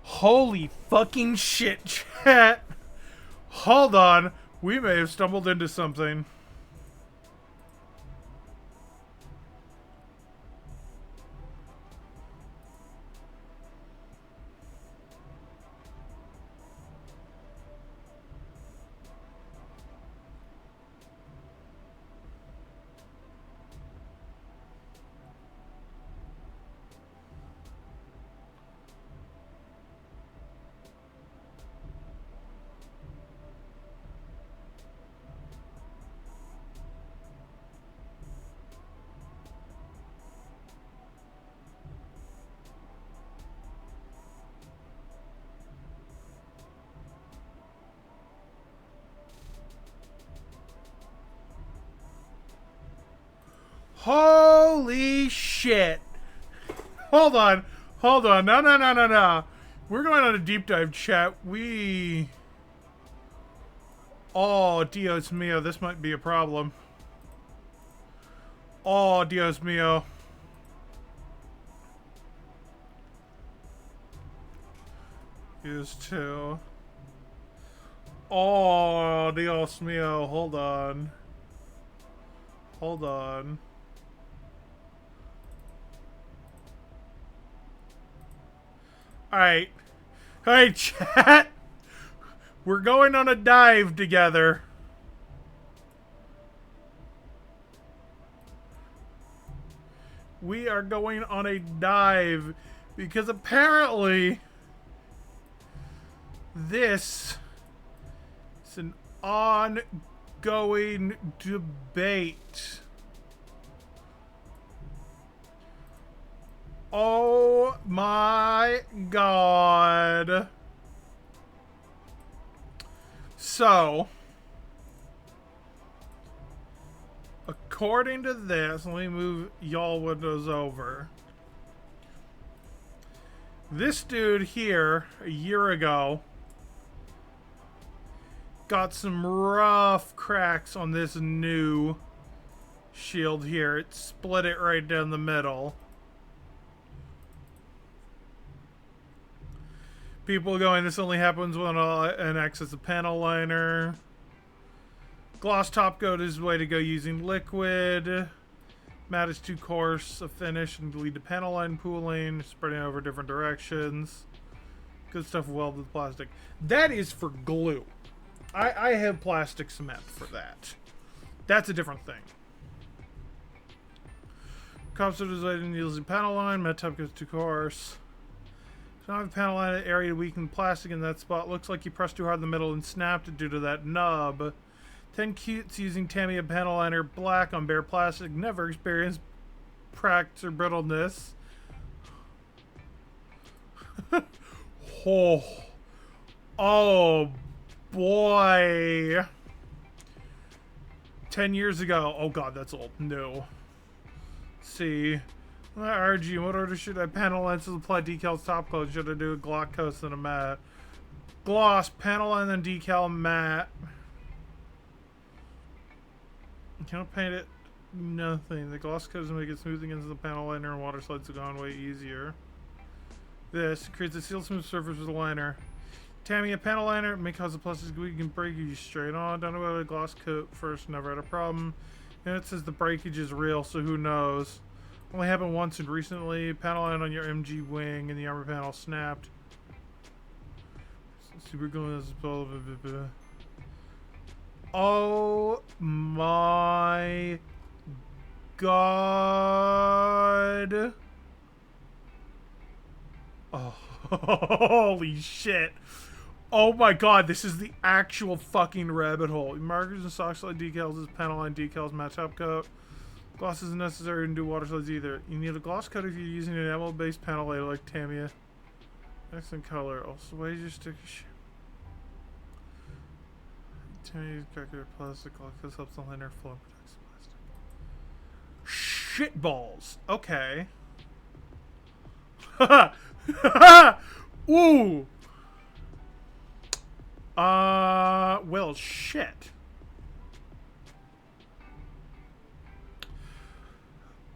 Holy fucking shit, chat. Hold on. We may have stumbled into something. Holy shit. Hold on. Hold on. No, no, no, no, no. We're going on a deep dive, chat. Oh, Dios mio. This might be a problem. Oh, Dios mio. Use two. Oh, Dios mio. Hold on. Hold on. Alright. Alright, chat. We're going on a dive together. We are going on a dive because apparently this is an ongoing debate. Oh my god. So, according to this, let me move y'all windows over. This dude here, a year ago, got some rough cracks on this new shield here. It split it right down the middle. People going, this only happens when an X is a panel liner. Gloss top coat is the way to go using liquid. Matte is too coarse a finish and lead to panel line pooling, spreading over different directions. Good stuff welded with plastic. That is for glue. I have plastic cement for that. That's a different thing. Composite is using panel line. Matte top coat is too coarse. So I have a panel line area to weaken plastic in that spot. Looks like you pressed too hard in the middle and snapped it due to that nub. 10 cutes using Tamiya panel liner black on bare plastic. Never experienced cracks or brittleness. Oh boy. 10 years ago. Oh god, that's old. No. Let's see. RG, what order should I panel lenses apply decals top coat? Should I do a gloss coat and a matte? Gloss, panel line, then decal matte. Can't paint it. Nothing. The gloss coat doesn't make it smooth against the panel liner, and water slides have gone way easier. This creates a sealed smooth surface with a liner. Tamiya panel liner may cause the plastic squeak and breakage straight on. Don't know about a gloss coat first. Never had a problem. And it says the breakage is real, so who knows? Only happened once and recently. Panel line on your MG wing and the armor panel snapped. Super glue as blah, blah, blah, blah. Oh my god. Oh, holy shit. Oh my god, this is the actual fucking rabbit hole. Markers and sock slide decals is panel line decals, matte top coat. Gloss isn't necessary to do water slides either. You need a gloss coat if you're using an enamel-based panel layer like Tamiya. Excellent color. Also, why did you stick a Tamiya's cracker plastic gloss coat helps the liner flow and protects the plastic. Shit balls. Okay. Ooh. Well, shit.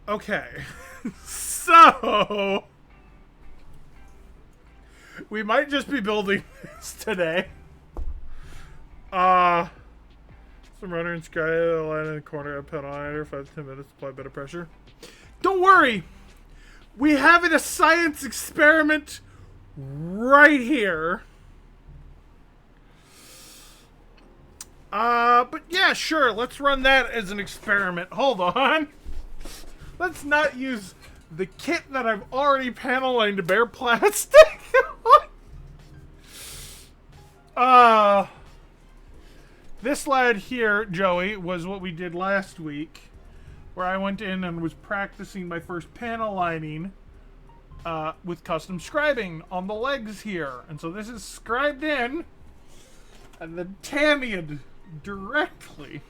Okay. So we might just be building this today. Some runner and sky line in the corner of panel liner, 5 to 10 minutes, apply better pressure. Don't worry! We have a science experiment right here. But yeah, sure, let's run that as an experiment. Hold on. Let's not use the kit that I've already panel lined to bare plastic. This lad here, Joey, was what we did last week, where I went in and was practicing my first panel lining with custom scribing on the legs here. And so this is scribed in and then Tamia'd directly.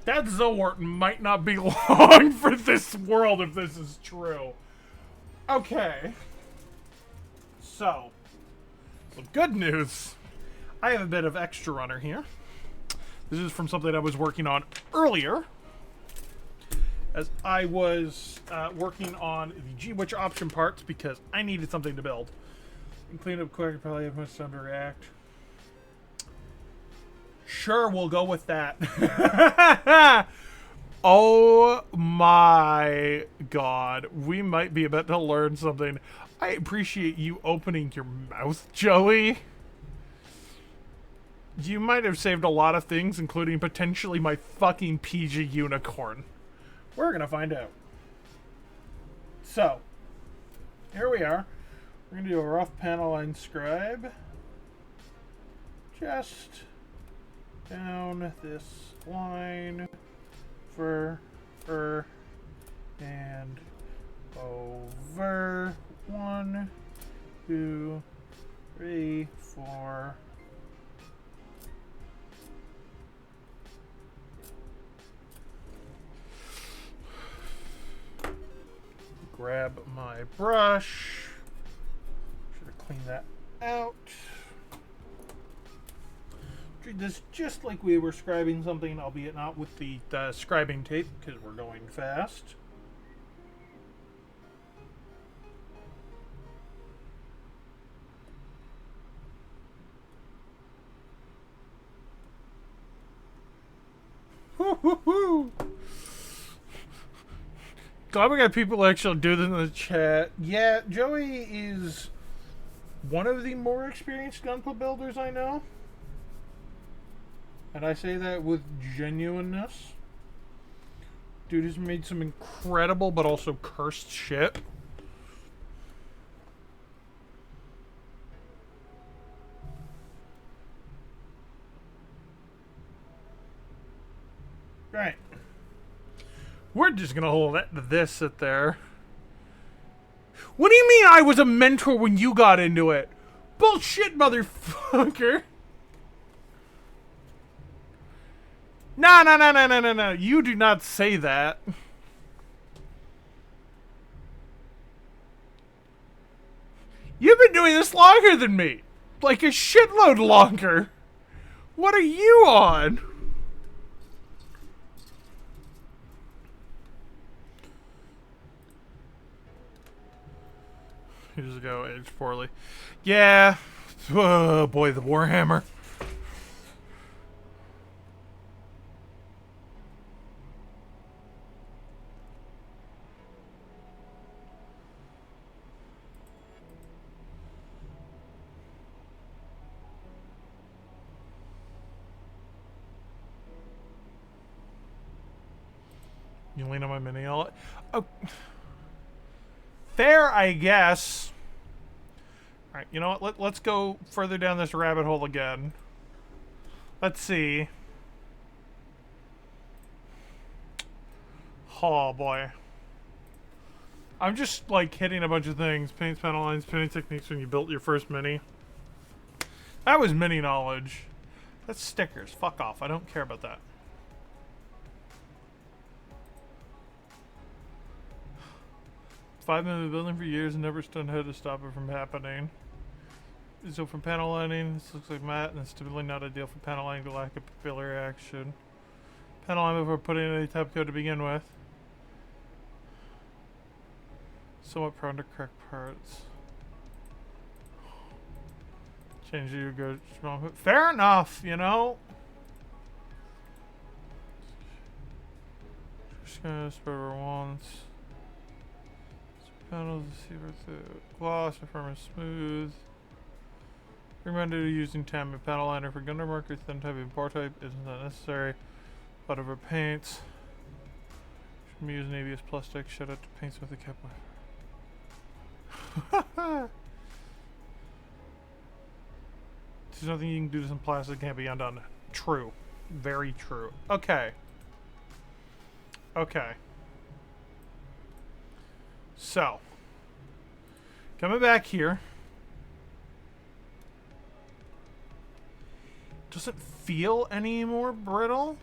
That Zowart might not be long for this world if this is true. Okay. So, some good news. I have a bit of extra runner here. This is from something I was working on earlier. As I was working on the G-Witch option parts because I needed something to build. And clean up quick, probably have much time to react. Sure, we'll go with that. Oh my god. We might be about to learn something. I appreciate you opening your mouth, Joey. You might have saved a lot of things, including potentially my fucking PG unicorn. We're gonna find out. So, here we are. We're gonna do a rough panel line scribe. Just down this line for and over 1, 2, 3, 4. Grab my brush. Should have cleaned that out. Treat this just like we were scribing something, albeit not with the scribing tape because we're going fast. Woo-hoo-hoo! Glad we got people who actually do this in the chat. Yeah, Joey is one of the more experienced Gunpla builders I know. And I say that with genuineness. Dude has made some incredible but also cursed shit. Right. We're just gonna hold this sit there. What do you mean I was a mentor when you got into it? Bullshit, motherfucker. No. You do not say that. You've been doing this longer than me. Like a shitload longer. What are you on? Years ago, aged poorly. Yeah. Oh boy, the Warhammer. You lean on my mini. Oh, fair, I guess. All right, you know what? Let's go further down this rabbit hole again. Let's see. Oh boy. I'm just like hitting a bunch of things. Paints, panel lines, painting techniques when you built your first mini. That was mini knowledge. That's stickers. Fuck off. I don't care about that. I've been in the building for years and never stood ahead to stop it from happening. So from panel lining, this looks like matte and it's typically not ideal for panel lining to lack a papillary action. Panel line before putting in any type code to begin with. Somewhat prone to crack parts. Change your go strong. Fair enough, you know? Just gonna spread over once. Panels to see where the gloss, firm and smooth. Recommended using Tam panel liner for gunner marker, thin type and bar type isn't that necessary. Whatever paints. Should be using ABS plastic, shout out to paints with a cap. There's nothing you can do to some plastic can't be undone. True. Very true. Okay. Okay. So, coming back here. Doesn't feel any more brittle.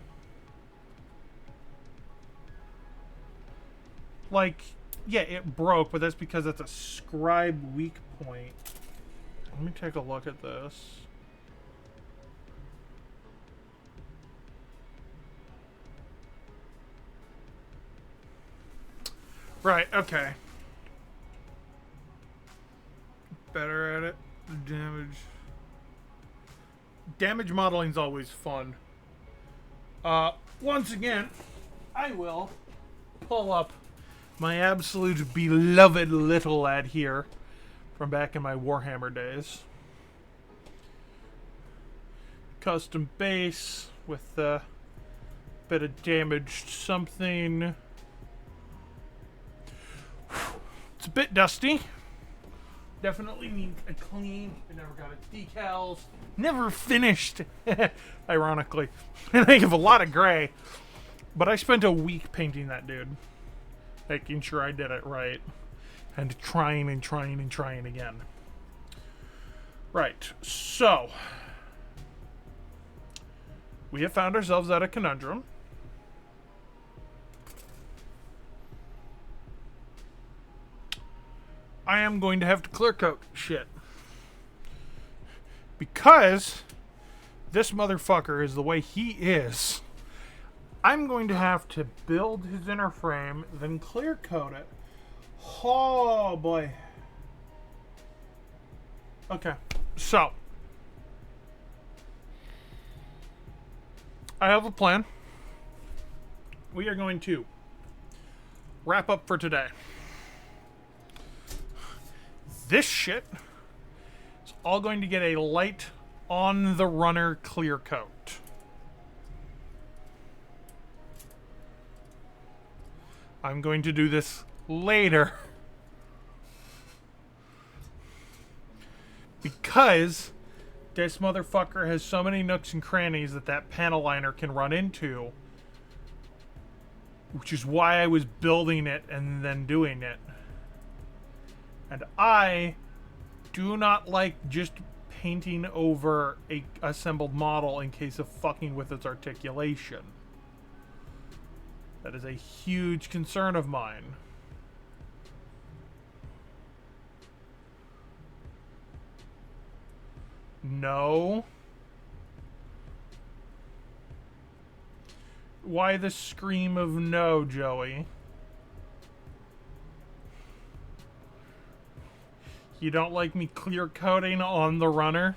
Like, yeah, it broke, but that's because it's a scribe weak point. Let me take a look at this. Right, okay. Better at it. Damage modeling's always fun. Once again, I will pull up my absolute beloved little lad here from back in my Warhammer days. Custom base with a bit of damaged something. bit dusty. Definitely needs a clean. I never got its decals. Never finished, ironically. I think of a lot of gray. But I spent a week painting that dude. Making sure I did it right. And trying and trying and trying again. Right, so. We have found ourselves at a conundrum. I am going to have to clear coat shit. Because this motherfucker is the way he is. I'm going to have to build his inner frame, then clear coat it. Oh boy. Okay, so. I have a plan. We are going to wrap up for today. This shit is all going to get a light on the runner clear coat. I'm going to do this later because this motherfucker has so many nooks and crannies that panel liner can run into, which is why I was building it and then doing it. And I do not like just painting over a assembled model in case of fucking with its articulation. That is a huge concern of mine. No. Why the scream of no, Joey? You don't like me clear coating on the runner?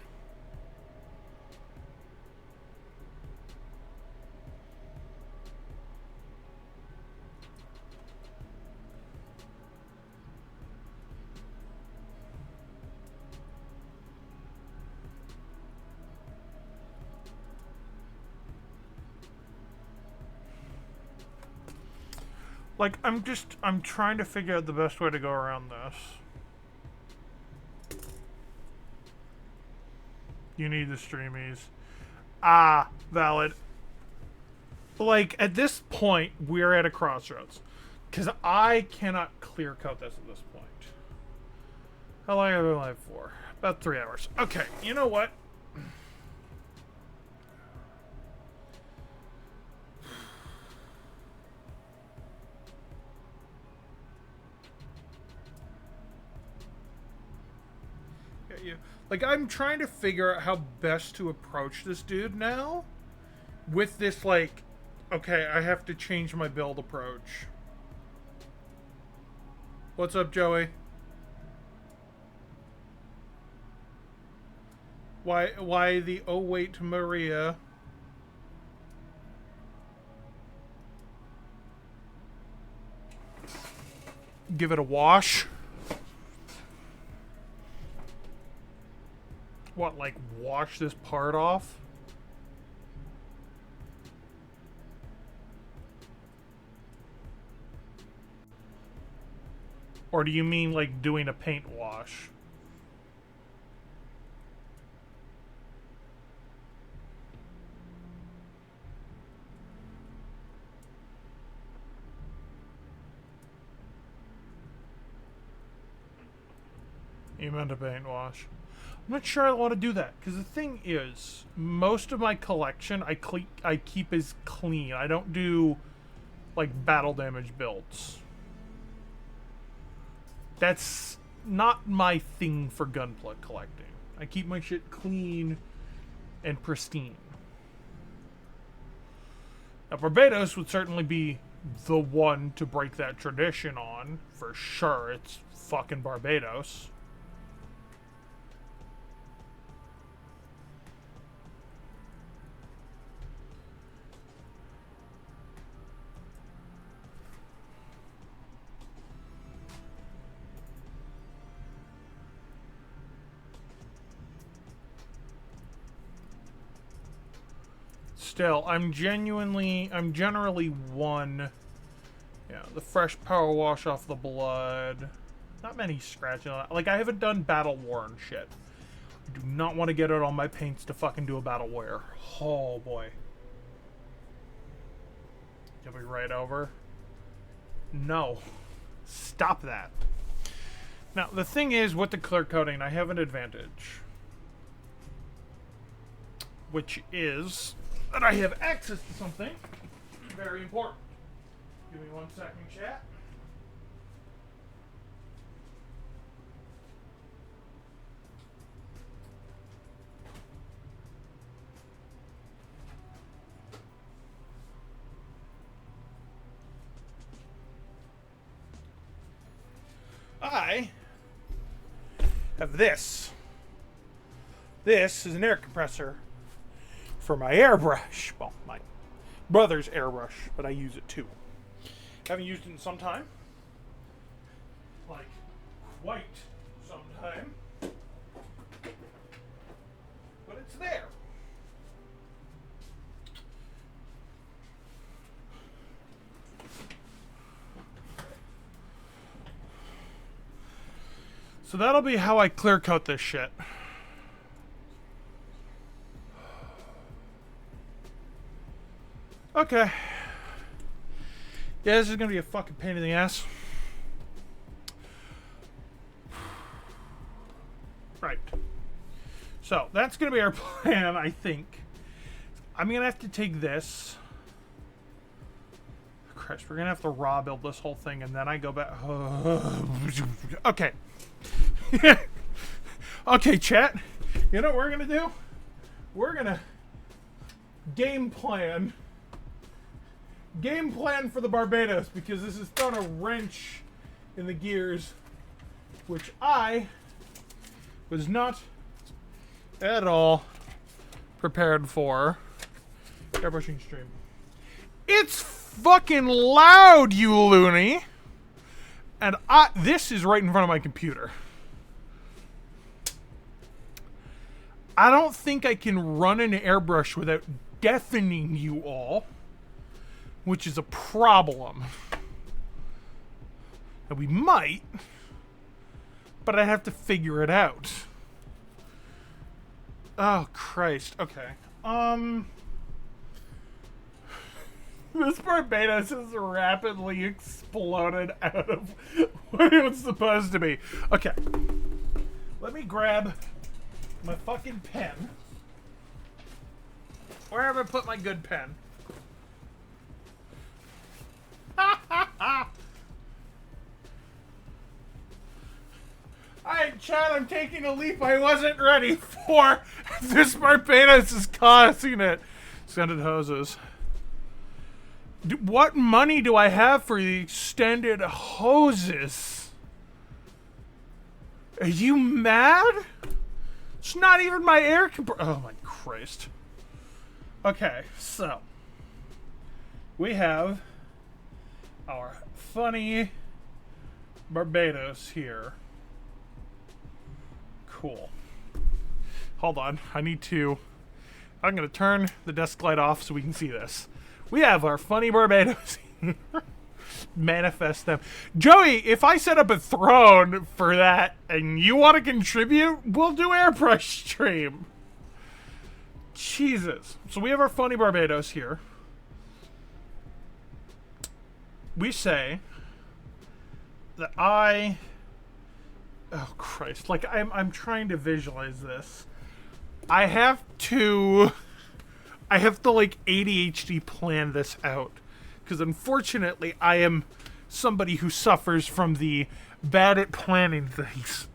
Like, I'm trying to figure out the best way to go around this. You need the streamies. Ah, valid. Like, at this point, we're at a crossroads. Because I cannot clear coat this at this point. How long have I been live for? About 3 hours. Okay, you know what? Like, I'm trying to figure out how best to approach this dude now. With this, like, okay, I have to change my build approach. What's up, Joey? Why the oh wait, Maria? Give it a wash. What, like, wash this part off? Or do you mean, like, doing a paint wash? You meant a paint wash. I'm not sure I want to do that, because the thing is, most of my collection I keep as clean. I don't do, like, battle damage builds. That's not my thing for Gunpla collecting. I keep my shit clean and pristine. Now, Barbatos would certainly be the one to break that tradition on, for sure. It's fucking Barbatos. Still, I'm generally one. Yeah, the fresh power wash off the blood. Not many scratches on it. Like, I haven't done battle war and shit. I do not want to get out all my paints to fucking do a battle war. Oh, boy. You'll be right over. No. Stop that. Now, the thing is, with the clear coating, I have an advantage. Which is that I have access to something very important. Give me 1 second, chat. I have this. This is an air compressor for my airbrush. Well, my brother's airbrush, but I use it too. Haven't used it in some time. Like, quite some time. But it's there. So that'll be how I clear coat this shit. Okay. Yeah, this is gonna be a fucking pain in the ass. Right. So, that's gonna be our plan, I think. I'm gonna have to take this. Christ, we're gonna have to raw build this whole thing and then I go back. Okay. Okay, chat. You know what we're gonna do? We're gonna game plan for the Barbatos because this has thrown a wrench in the gears, which I was not at all prepared for. Airbrushing stream. It's fucking loud, you loony! And this is right in front of my computer. I don't think I can run an airbrush without deafening you all, which is a problem. And we might, but I have to figure it out. Oh, Christ. Okay. This Barbatos has rapidly exploded out of what it was supposed to be. Okay. Let me grab my fucking pen. Where have I put my good pen? Alright, Chad, I'm taking a leap I wasn't ready for. This Barbatos is causing it. Extended hoses. What money do I have for the extended hoses? Are you mad? It's not even my air compressor. Oh my Christ. Okay, so we have our funny Barbatos here. Cool. Hold on. I'm going to turn the desk light off so we can see this. We have our funny Barbatos here. Manifest them. Joey, if I set up a throne for that and you want to contribute, we'll do airbrush stream. Jesus. So we have our funny Barbatos here. We say that oh Christ, like I'm trying to visualize this. I have to like ADHD plan this out. Because unfortunately, I am somebody who suffers from the bad at planning things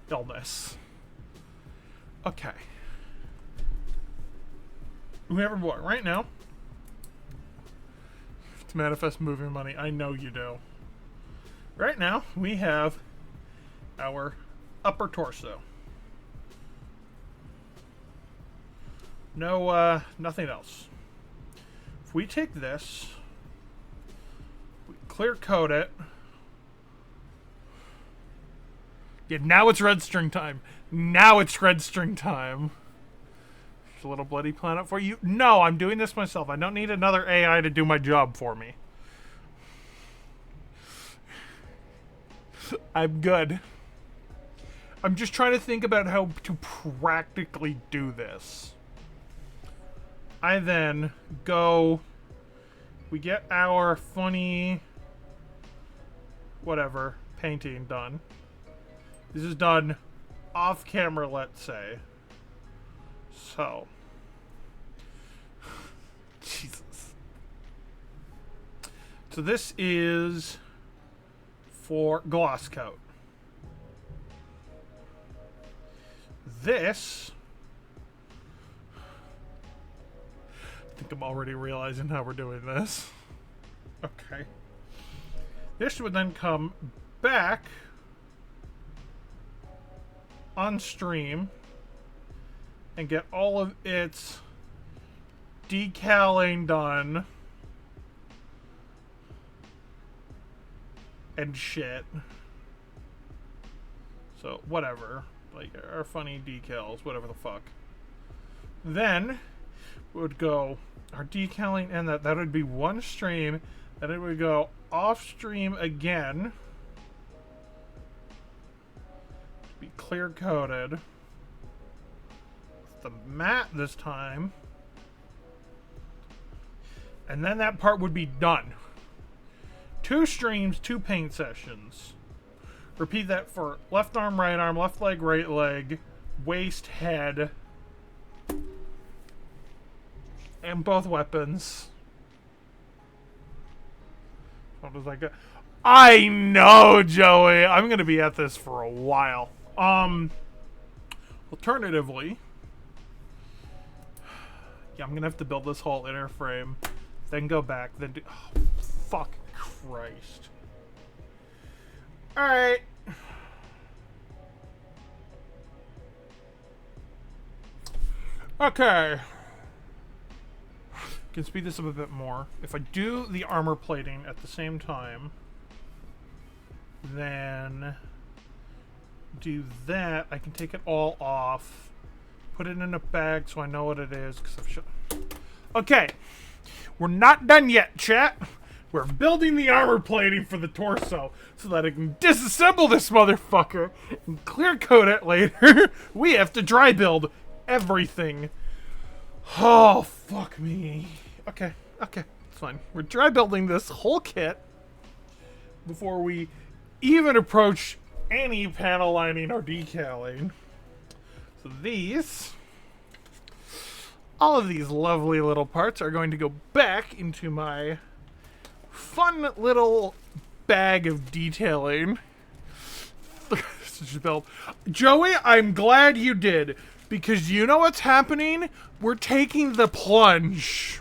illness. Okay. We have our boy right now. To manifest moving money. I know you do. Right now, we have our upper torso. No, nothing else. If we take this, we clear coat it. Yeah, now it's red string time. Now it's red string time. There's a little bloody planet for you. No, I'm doing this myself. I don't need another AI to do my job for me. I'm good. I'm just trying to think about how to practically do this. I then go, we get our funny, whatever, painting done. This is done off camera, let's say. So, Jesus. So this is for gloss coat. This, I think I'm already realizing how we're doing this. Okay. This would then come back on stream and get all of its decaling done and shit. So, whatever. Like, our funny decals, whatever the fuck. Then, would go, our decaling, and that would be one stream, then it would go off stream again. Be clear coated. The matte this time. And then that part would be done. 2 streams, 2 paint sessions. Repeat that for left arm, left leg, right leg, waist, head, and both weapons. What was I go? I know, Joey. I'm gonna be at this for a while. Alternatively, yeah, I'm gonna have to build this whole inner frame, then go back, then do. Oh, fuck Christ. All right. Okay. Can speed this up a bit more. If I do the armor plating at the same time, then do that. I can take it all off, put it in a bag so I know what it is. Okay, we're not done yet, chat. We're building the armor plating for the torso so that I can disassemble this motherfucker and clear coat it later. We have to dry build everything. Oh, fuck me. Okay, it's fine. We're dry building this whole kit before we even approach any panel lining or decaling. So all of these lovely little parts are going to go back into my fun little bag of detailing. Joey, I'm glad you did, because you know what's happening? We're taking the plunge.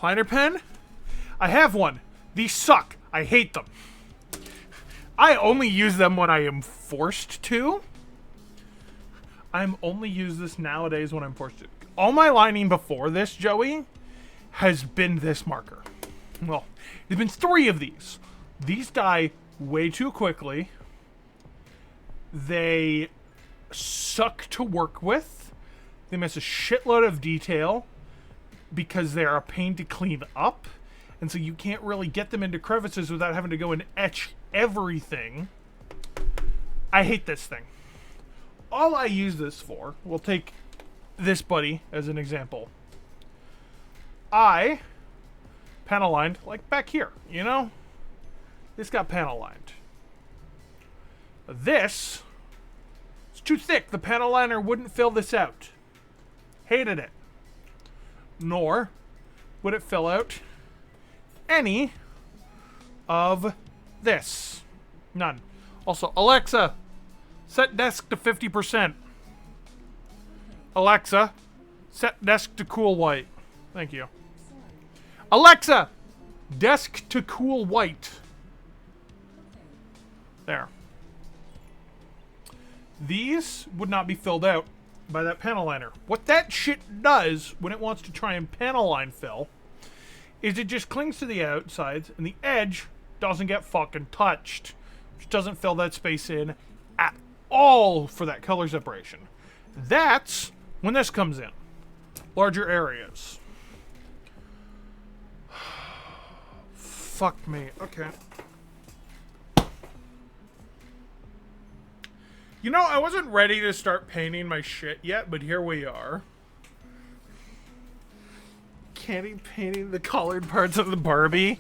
Liner pen? I have one. These suck. I hate them. I only use them when I am forced to. I'm only use this nowadays when I'm forced to. All my lining before this, Joey, has been this marker. Well, there's been 3 of these. These die way too quickly. They suck to work with. They miss a shitload of detail because they're a pain to clean up. And so you can't really get them into crevices without having to go and etch everything. I hate this thing. All I use this for, we'll take this buddy as an example. I panel lined, like back here, you know? This got panel lined. This, it's too thick. The panel liner wouldn't fill this out. Hated it. Nor would it fill out any of this. None. Also, Alexa, set desk to 50%. Alexa, set desk to cool white. Thank you. Alexa, desk to cool white. There. These would not be filled out by that panel liner. What that shit does when it wants to try and panel line fill is it just clings to the outsides and the edge doesn't get fucking touched. Which doesn't fill that space in at all for that color separation. That's when this comes in. Larger areas. fuck me. Okay. You know, I wasn't ready to start painting my shit yet, but here we are. Candy painting the colored parts of the Barbie.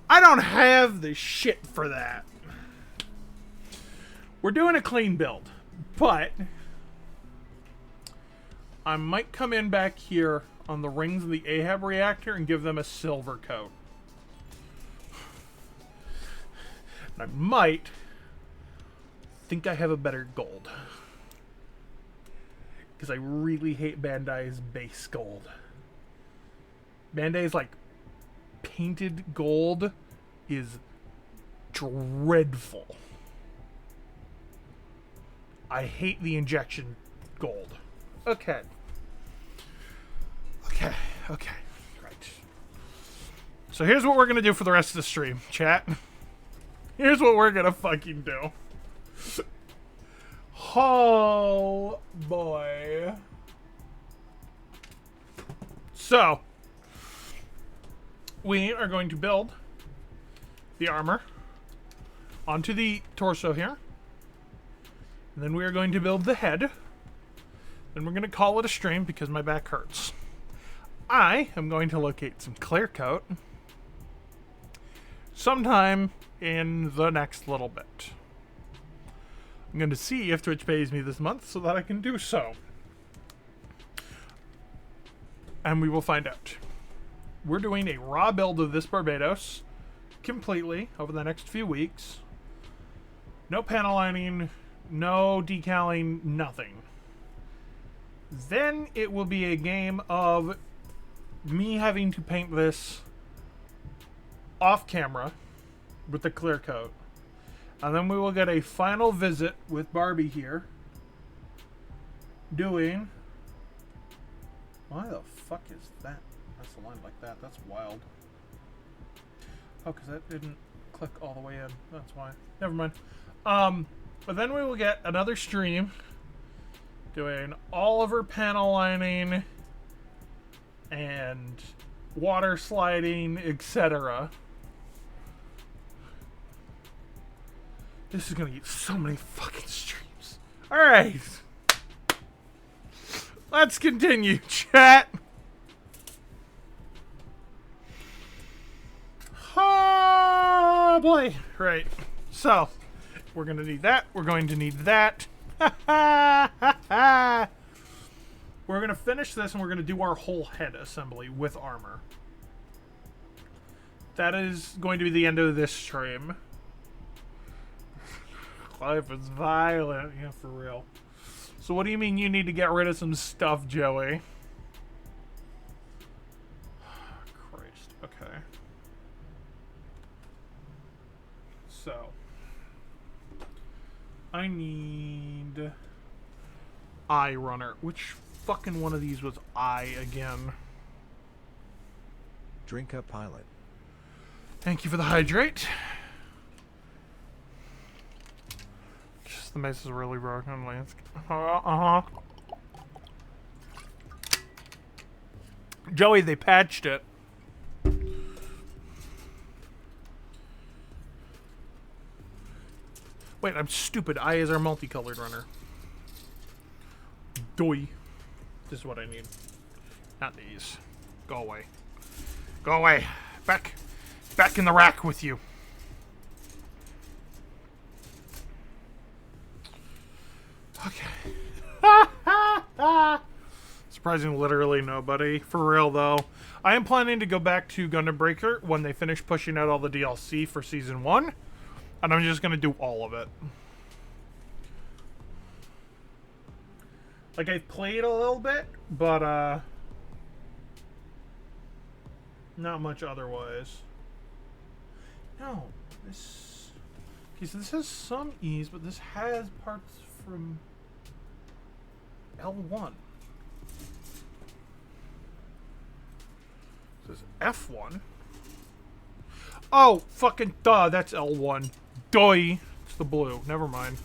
I don't have the shit for that. We're doing a clean build, but I might come in back here on the rings of the Ahab reactor and give them a silver coat. I might think I have a better gold. Because I really hate Bandai's base gold. Bandai's like painted gold is dreadful. I hate the injection gold. Okay. Right. So here's what we're gonna do for the rest of the stream, chat. Here's what we're gonna fucking do. Oh boy. So we are going to build the armor onto the torso here. And then we are going to build the head. Then we're going to call it a stream because my back hurts. I am going to locate some clear coat sometime in the next little bit. I'm going to see if Twitch pays me this month so that I can do so. And we will find out. We're doing a raw build of this Barbatos completely over the next few weeks. No panel lining, no decaling, nothing. Then it will be a game of me having to paint this off camera with the clear coat. And then we will get a final visit with Barbie here doing... Why the fuck is that? That's a line like that. That's wild. Oh, because that didn't click all the way in. That's why. Never mind. But then we will get another stream doing all of her panel lining and water sliding, etc. This is gonna get so many fucking streams. Alright. Let's continue, chat. Oh boy. Right. So, we're gonna need that. We're going to need that. We're gonna finish this and we're gonna do our whole head assembly with armor. That is going to be the end of this stream. Life is violent. Yeah, for real. So what do you mean you need to get rid of some stuff, Joey? Christ. Okay. So. I need... Eye Runner. Which fucking one of these was I again? Drink up, pilot. Thank you for the hydrate. Just the mace is really broken. Joey, they patched it. Wait, I'm stupid. I is our multicolored runner. Doi. This is what I need. Not these. Go away. Go away. Back in the rack with you. Okay. Surprising literally nobody. For real though. I am planning to go back to Gundam Breaker when they finish pushing out all the DLC for Season 1. And I'm just gonna do all of it. Like, I've played a little bit, but, not much otherwise. No, this... Okay, so this has some E's, but this has parts from L1. This is F1. Oh, fucking duh, that's L1. Doi. It's the blue. Never mind.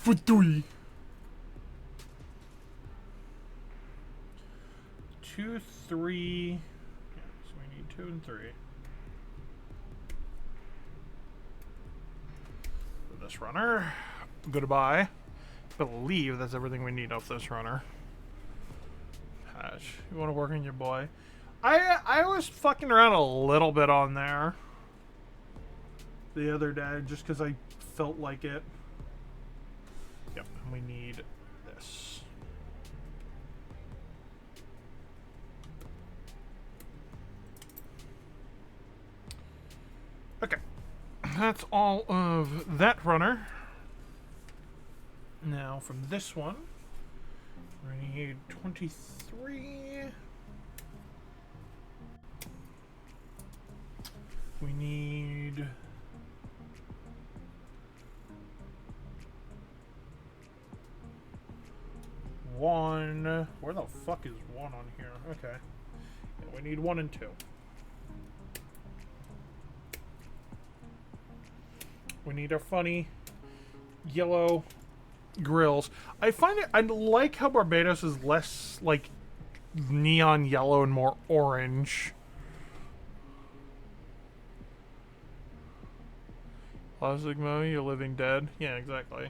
Fudui. 2, 3. Yeah, 2 and 3. For this runner. Goodbye. Believe that's everything we need off this runner. Hatch. You want to work on your boy? I was fucking around a little bit on there the other day just because I felt like it. Yep, and we need this. Okay, that's all of that runner. Now from this one, we need 23. We need one. Where the fuck is one on here? Okay. Yeah, we need 1 and 2. We need our funny yellow grills. I find it, I like how Barbatos is less like neon yellow and more orange. Plastic Mo, you're living dead. Yeah, exactly.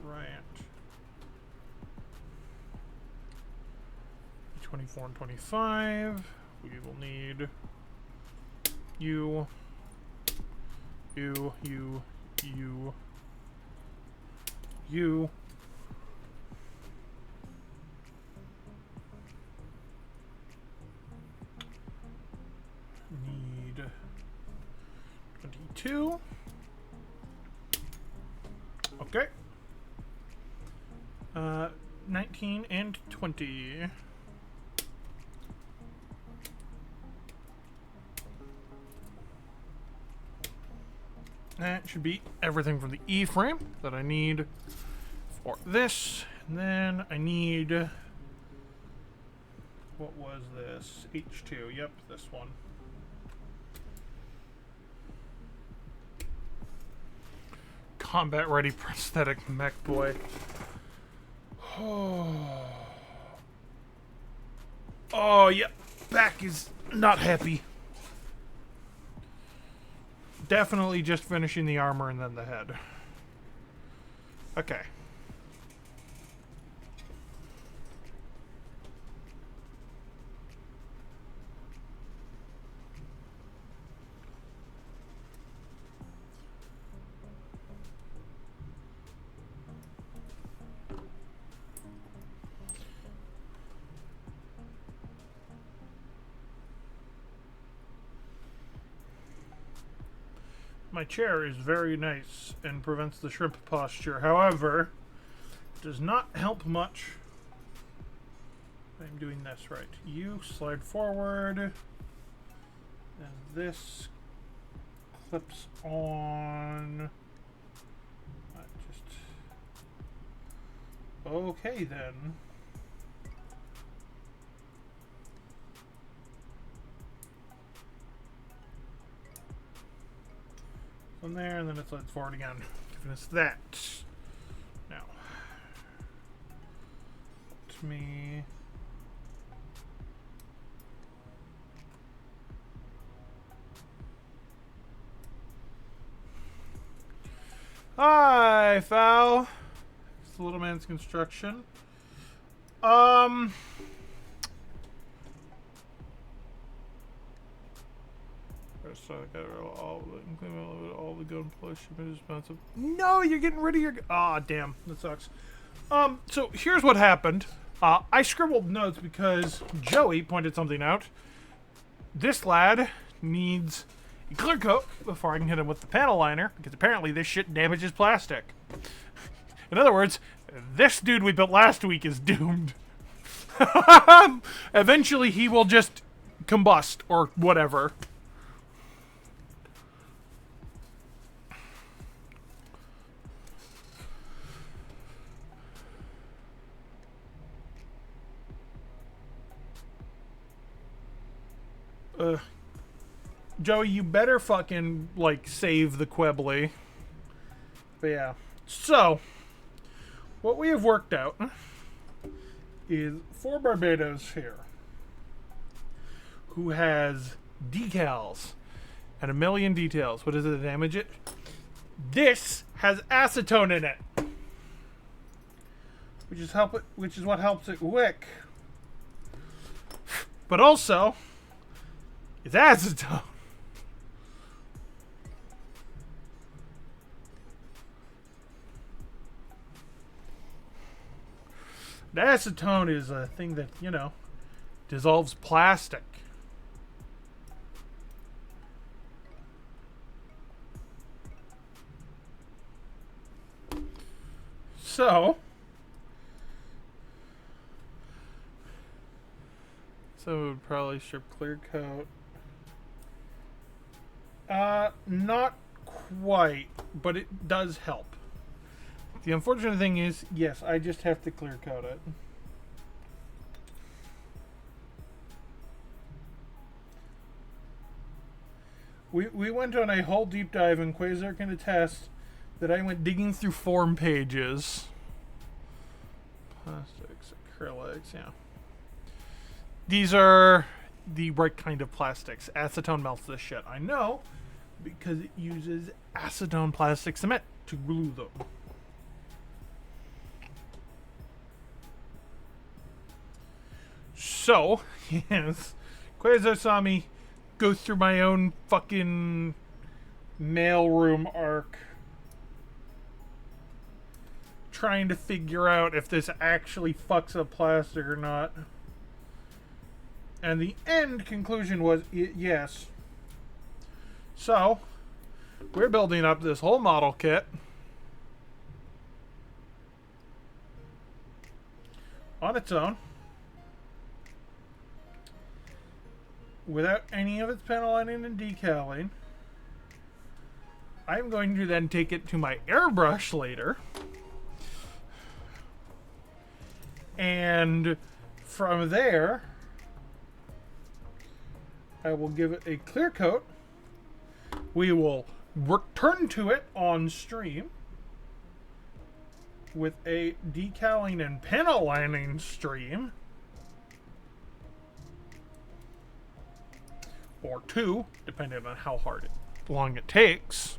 Right. 24 and 25. We will need you. Need 22. Okay. 19 and 20. That should be everything from the E-frame that I need for this. And then I need... what was this? H2. Yep, this one. Combat ready prosthetic mech boy. Oh, yeah. Back is not happy. Definitely just finishing the armor and then the head. Okay. My chair is very nice and prevents the shrimp posture. However, does not help much. I'm doing this right. You slide forward, and this clips on. Okay then. On there, and then it slides forward again, giving us that. Now, to me. Hi, Foul. It's the little man's construction. So I got all the Gunpla shipment is expensive. No, you're getting rid of your. Ah, damn, that sucks. So here's what happened. I scribbled notes because Joey pointed something out. This lad needs a clear coat before I can hit him with the panel liner, because apparently this shit damages plastic. In other words, this dude we built last week is doomed. Eventually he will just combust or whatever. Joey, you better fucking, like, save the Quibbly. But yeah. So, what we have worked out is for Barbatos here, who has decals and a million details. What does it damage it? This has acetone in it, which is what helps it wick. But also, it's acetone. The acetone is a thing that, you know, dissolves plastic. So it would probably strip clear coat. Not quite, but it does help. The unfortunate thing is, yes, I just have to clear coat it. We went on a whole deep dive, and Quasar can attest that I went digging through form pages. Plastics, acrylics, yeah. These are the right kind of plastics. Acetone melts this shit. I know, because it uses acetone plastic cement to glue them. So, yes, Quasar saw me go through my own fucking mailroom arc, trying to figure out if this actually fucks up plastic or not. And the end conclusion was yes. So, we're building up this whole model kit on its own, without any of its panel lining and decaling. I'm going to then take it to my airbrush later, and from there I will give it a clear coat. We will return to it on stream with a decaling and panel lining stream, or two, depending on how long it takes.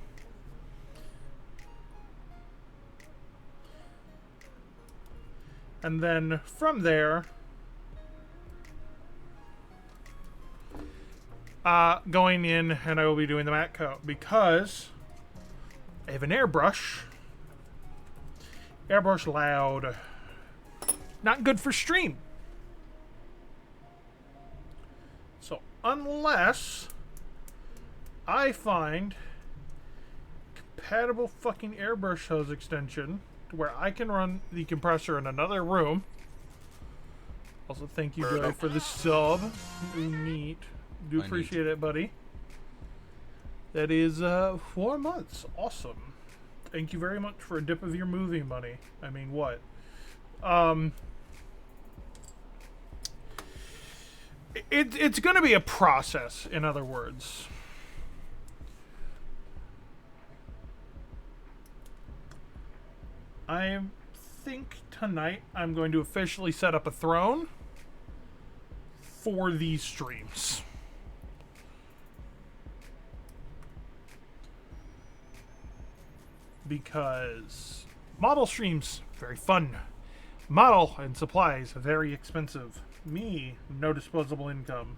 And then from there, going in, and I will be doing the matte coat, because I have an airbrush. Airbrush loud. Not good for stream. So unless I find compatible fucking airbrush hose extension to where I can run the compressor in another room. Also, thank you, Joey, for the sub. Neat. Do appreciate it, buddy. That is 4 months. Awesome. Thank you very much for a dip of your movie money. I mean, what? It's going to be a process, in other words. I think tonight I'm going to officially set up a throne for these streams. Because model streams, very fun. Model and supplies, very expensive. Me, no disposable income.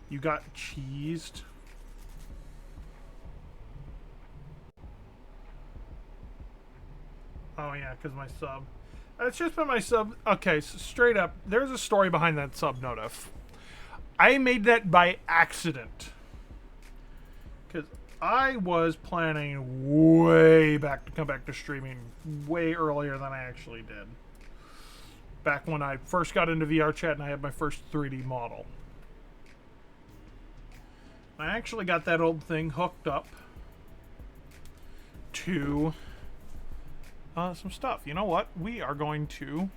You got cheesed. Oh yeah, because my sub. It's just been my sub. Okay, so straight up, there's a story behind that sub notif. I made that by accident. Because I was planning way back to come back to streaming way earlier than I actually did. Back when I first got into VR chat and I had my first 3D model. I actually got that old thing hooked up to some stuff. You know what? We are going to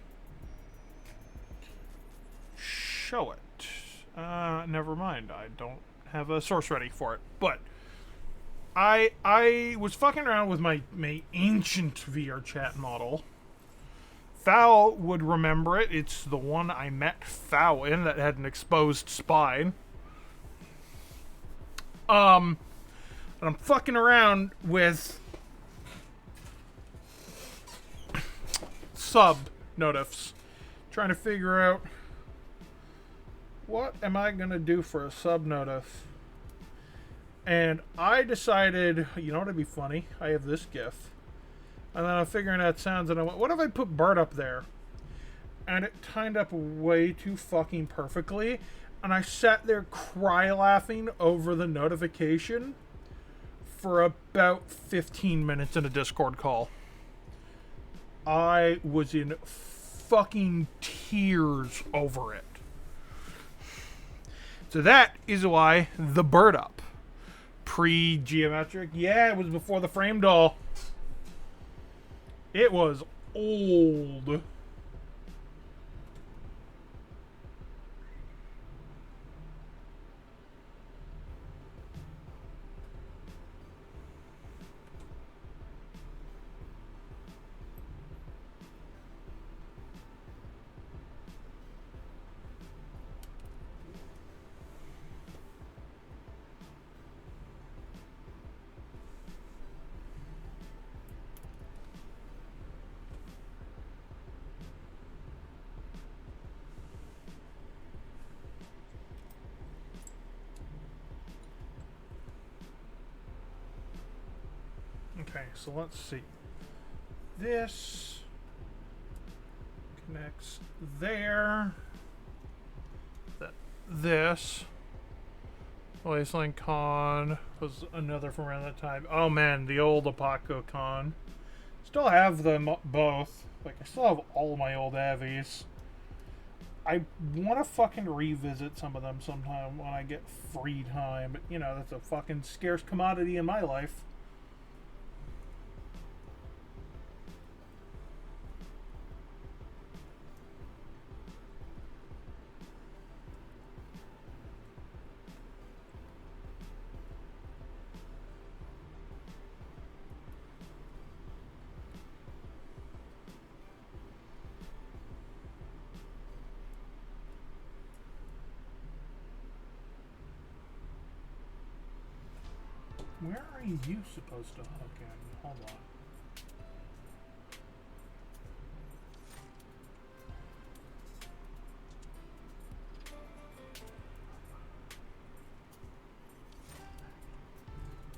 show it. Never mind. I don't have a source ready for it. But I was fucking around with my ancient VR chat model. Thao would remember it. It's the one I met Thao in that had an exposed spine. And I'm fucking around with sub notifs, trying to figure out what am I gonna do for a sub notif. And I decided, you know what'd be funny? I have this GIF. And then I'm figuring out sounds, and I went, what if I put Bart up there? And it timed up way too fucking perfectly. And I sat there cry laughing over the notification for about 15 minutes in a Discord call. I was in fucking tears over it. So that is why the bird up. Pre-geometric. Yeah, it was before the frame doll. It was old. Okay, so let's see. This connects there. This. Wasteland Con was another from around that time. Oh man, the old Apaco Con. Still have them both. Like, I still have all my old Avies. I want to fucking revisit some of them sometime when I get free time. But, you know, that's a fucking scarce commodity in my life. Where are you supposed to hook in? Hold on.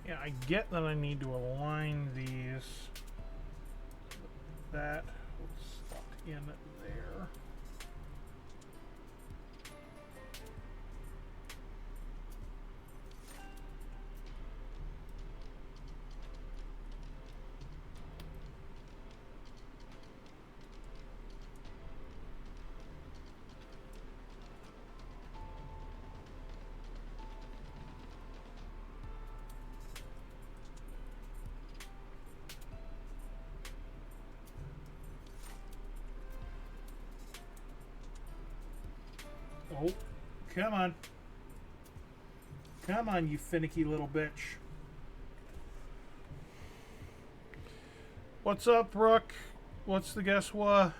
Yeah, I get that I need to align these. That was stuck in there. Oh, come on. Come on, you finicky little bitch. What's up, Brooke? What's the guess what?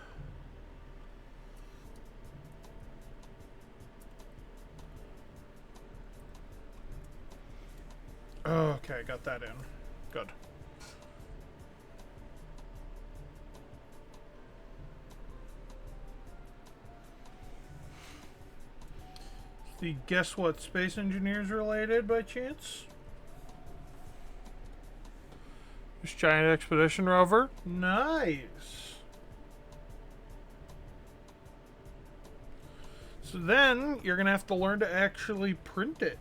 Okay, got that in. Good. The guess what space engineers related by chance? This giant expedition rover. Nice. So then you're gonna have to learn to actually print it.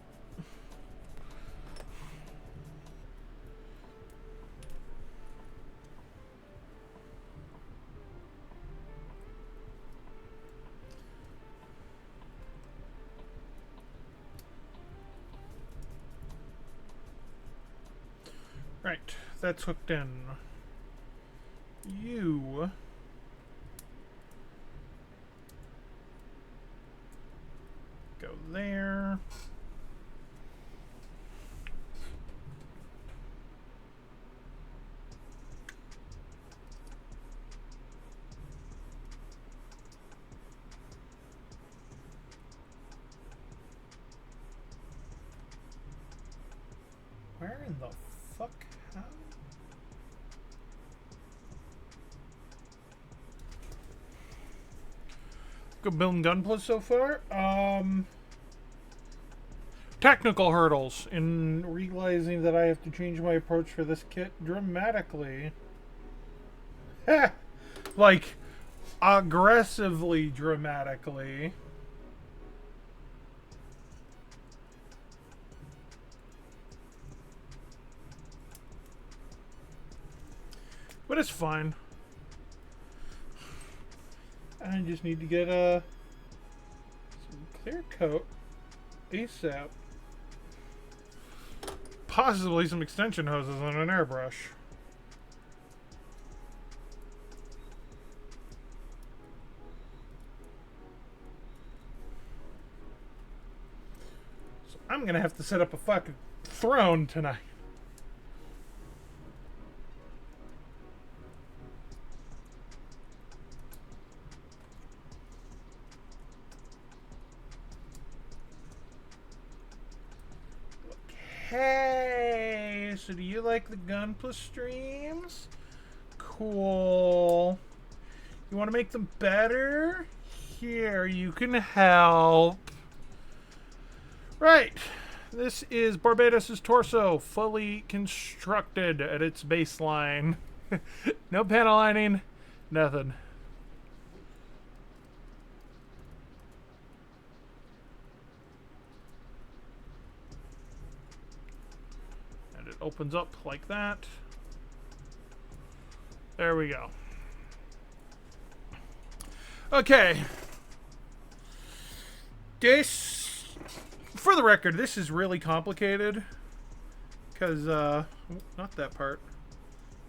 Right, that's hooked in. You go there. Good building Gunpla so far. Technical hurdles in realizing that I have to change my approach for this kit dramatically. Like, aggressively dramatically. But it's fine. I just need to get some clear coat ASAP. Possibly some extension hoses on an airbrush. So I'm gonna have to set up a fucking throne tonight. Hey, so do you like the Gunpla streams? Cool. You want to make them better? Here, you can help. Right. This is Barbatos' torso, fully constructed at its baseline. No panel lining, nothing. Opens up like that. There we go. Okay. This, for the record, this is really complicated. Because, not that part.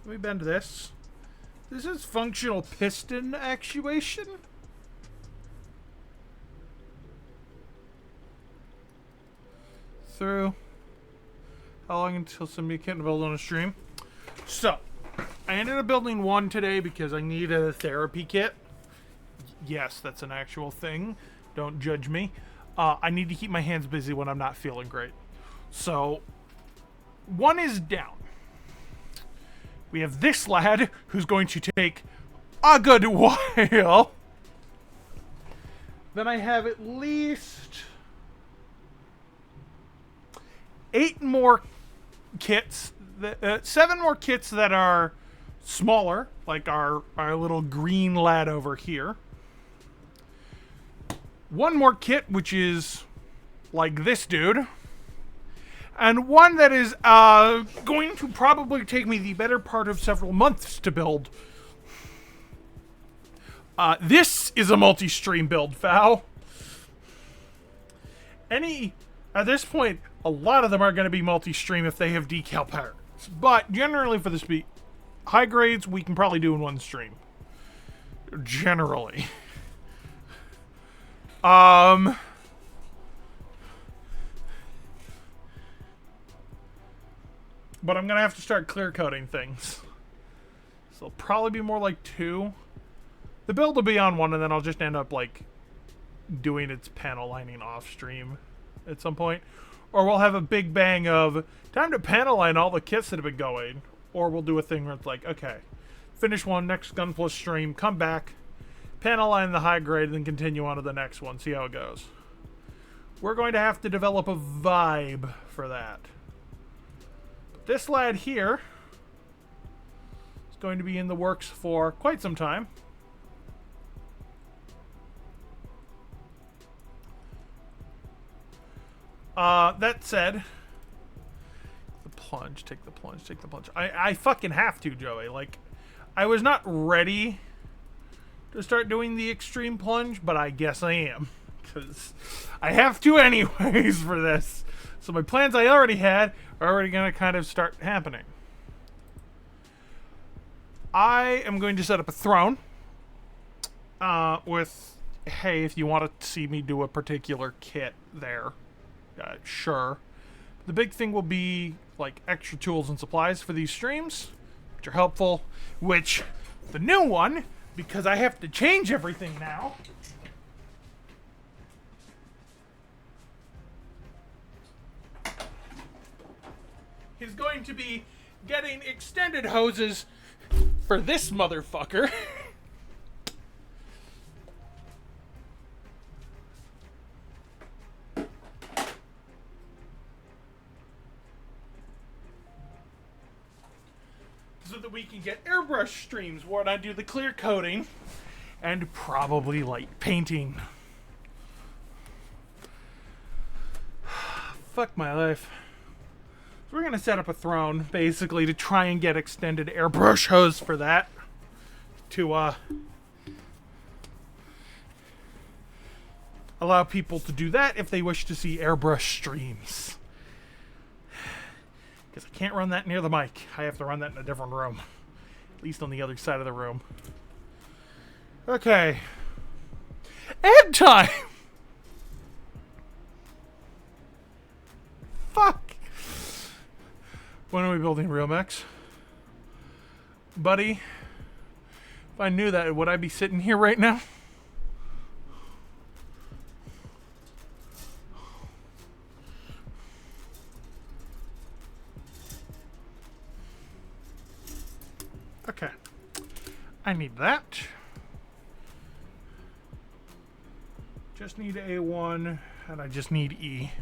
Let me bend this. This is functional piston actuation. Through. How long until somebody can build on a stream? So, I ended up building one today because I need a therapy kit. Yes, that's an actual thing. Don't judge me. I need to keep my hands busy when I'm not feeling great. So, one is down. We have this lad who's going to take a good while. Then I have at least 8 more kits, 7 more kits that are smaller, like our little green lad over here. 1 more kit, which is like this dude. And one that is going to probably take me the better part of several months to build. This is a multi-stream build, Fow. At this point, a lot of them are going to be multi-stream if they have decal patterns. But generally for this beat, high grades we can probably do in one stream. Generally. But I'm going to have to start clear coating things. So it'll probably be more like 2. The build will be on 1 and then I'll just end up like doing its panel lining off stream at some point. Or we'll have a big bang of time to panel line all the kits that have been going. Or we'll do a thing where it's like, okay, finish one, next Gunpla stream, come back, panel line the high grade, then continue on to the next one, see how it goes. We're going to have to develop a vibe for that. But this lad here is going to be in the works for quite some time. That said, the plunge, take the plunge, take the plunge. I fucking have to, Joey. Like, I was not ready to start doing the extreme plunge, but I guess I am. Because I have to anyways for this. So my plans I already had are already going to kind of start happening. I am going to set up a throne. With, hey, if you want to see me do a particular kit there. Sure. The big thing will be like extra tools and supplies for these streams, which are helpful. Which, the new one, because I have to change everything now, is going to be getting extended hoses for this motherfucker. so that we can get airbrush streams where I do the clear coating and probably light painting. Fuck my life. So we're gonna set up a throne basically to try and get extended airbrush hose for that. To allow people to do that if they wish to see airbrush streams. Because I can't run that near the mic. I have to run that in a different room. At least on the other side of the room. Okay. Ad time! Fuck! When are we building real mechs? Buddy, if I knew that, would I be sitting here right now? Okay. I need that. Just need A1, and I just need E.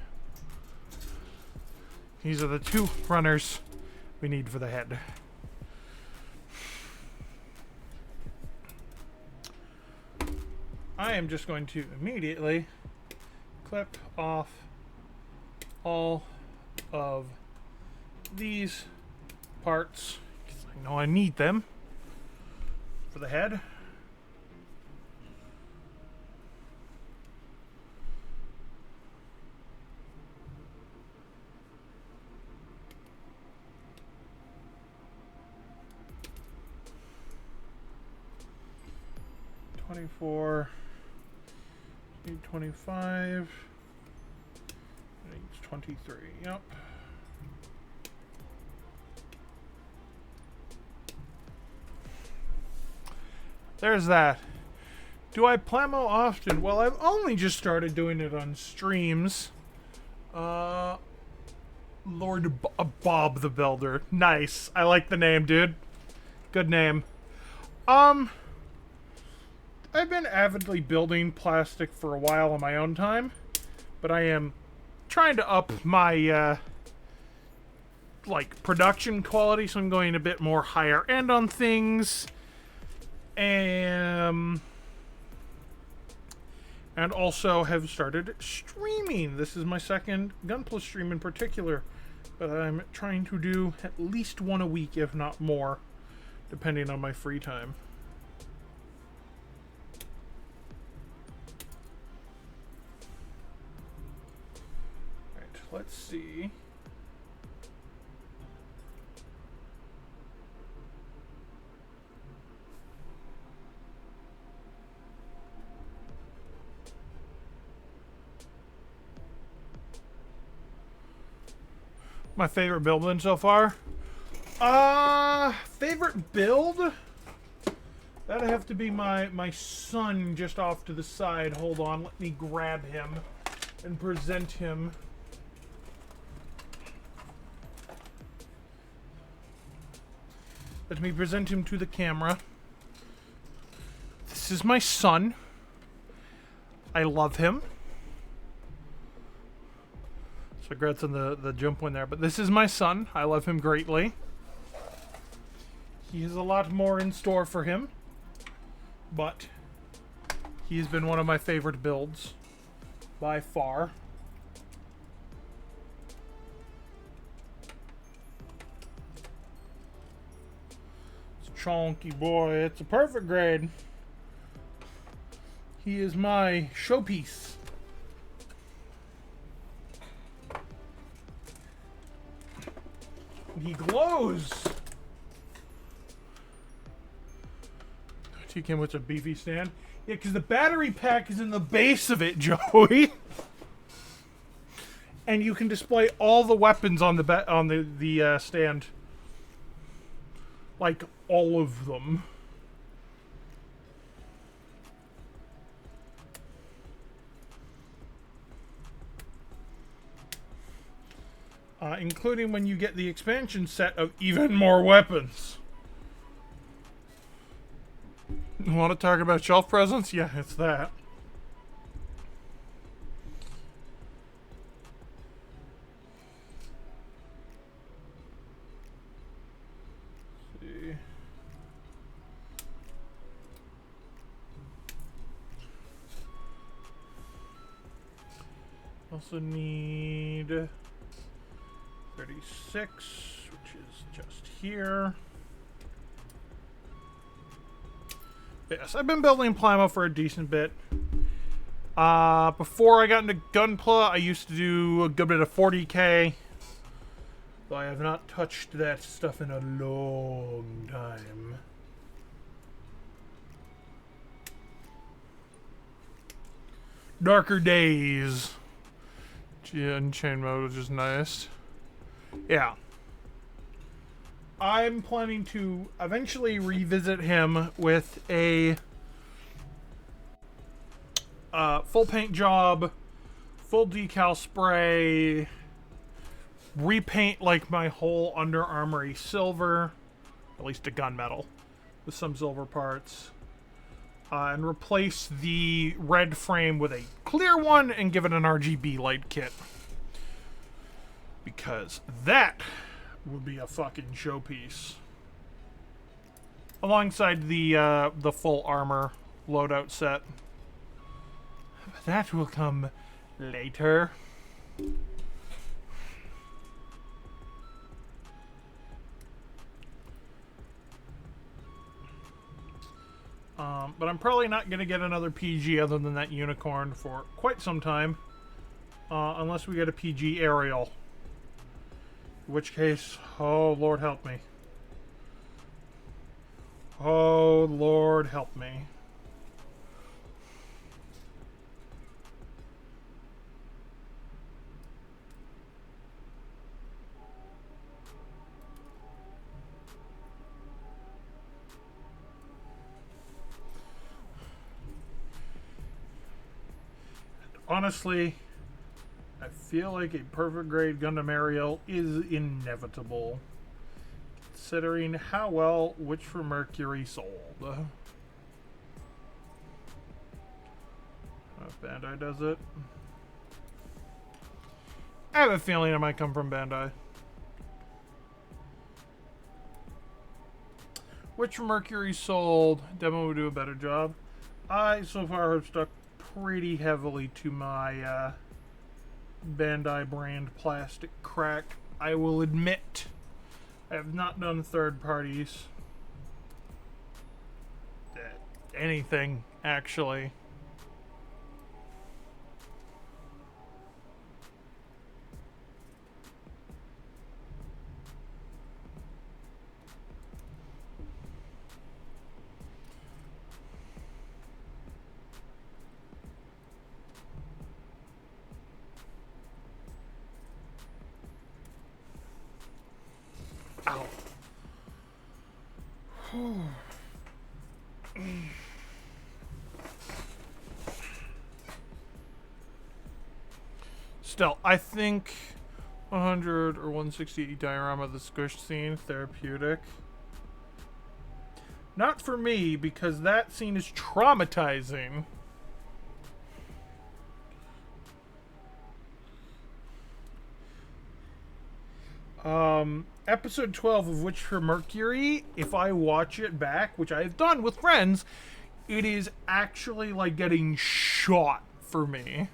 These are the two runners we need for the head. I am just going to immediately clip off all of these parts because I know I need them for the head. Need 25. Needs 23. Yep. There's that. Do I plamo often? Well, I've only just started doing it on streams. Lord Bob the Builder. Nice. I like the name, dude. Good name. I've been avidly building plastic for a while on my own time, but I am trying to up my like production quality, so I'm going a bit more higher end on things. And also have started streaming. This is my second Gunpla stream in particular, but I'm trying to do at least one a week, if not more, depending on my free time. Alright, let's see. My favorite build win so far? Favorite build? That'd have to be my son just off to the side. Hold on, let me grab him and present him. Let me present him to the camera. This is my son. I love him. So regrets on the jump one there, but this is my son. I love him greatly. He has a lot more in store for him, but he's been one of my favorite builds by far. It's a chunky boy. It's a perfect grade. He is my showpiece. He glows. He came with a beefy stand. Yeah, because the battery pack is in the base of it, Joey. And you can display all the weapons on the stand, like all of them. Including when you get the expansion set of even more weapons. You want to talk about shelf presence? Yeah, it's that. Let's see. Also need 36, which is just here. Yes, I've been building Plamo for a decent bit. Before I got into Gunpla, I used to do a good bit of 40k. Though I have not touched that stuff in a long time. Darker Days. In chain mode, which is nice. Yeah. I'm planning to eventually revisit him with a full paint job, full decal spray, repaint like my whole Under Armour silver, at least a gunmetal, with some silver parts, and replace the red frame with a clear one and give it an RGB light kit. Because that would be a fucking showpiece. Alongside the full armor loadout set. But that will come later. But I'm probably not going to get another PG other than that unicorn for quite some time. Unless we get a PG aerial. In which case, oh Lord help me. Oh Lord help me. Honestly, I feel like a perfect grade Gundam Aerial is inevitable, considering how well Witch for Mercury sold. If Bandai does it. I have a feeling it might come from Bandai. Witch for Mercury sold. Demo would do a better job. I, so far, have stuck pretty heavily to my Bandai brand plastic crack. I will admit, I have not done third parties. Anything, actually. Ow. Still, I think 100 or 160 diorama of the squish scene therapeutic. Not for me, because that scene is traumatizing. Episode 12 of Witch for Mercury, if I watch it back, which I have done with friends, it is actually like getting shot for me.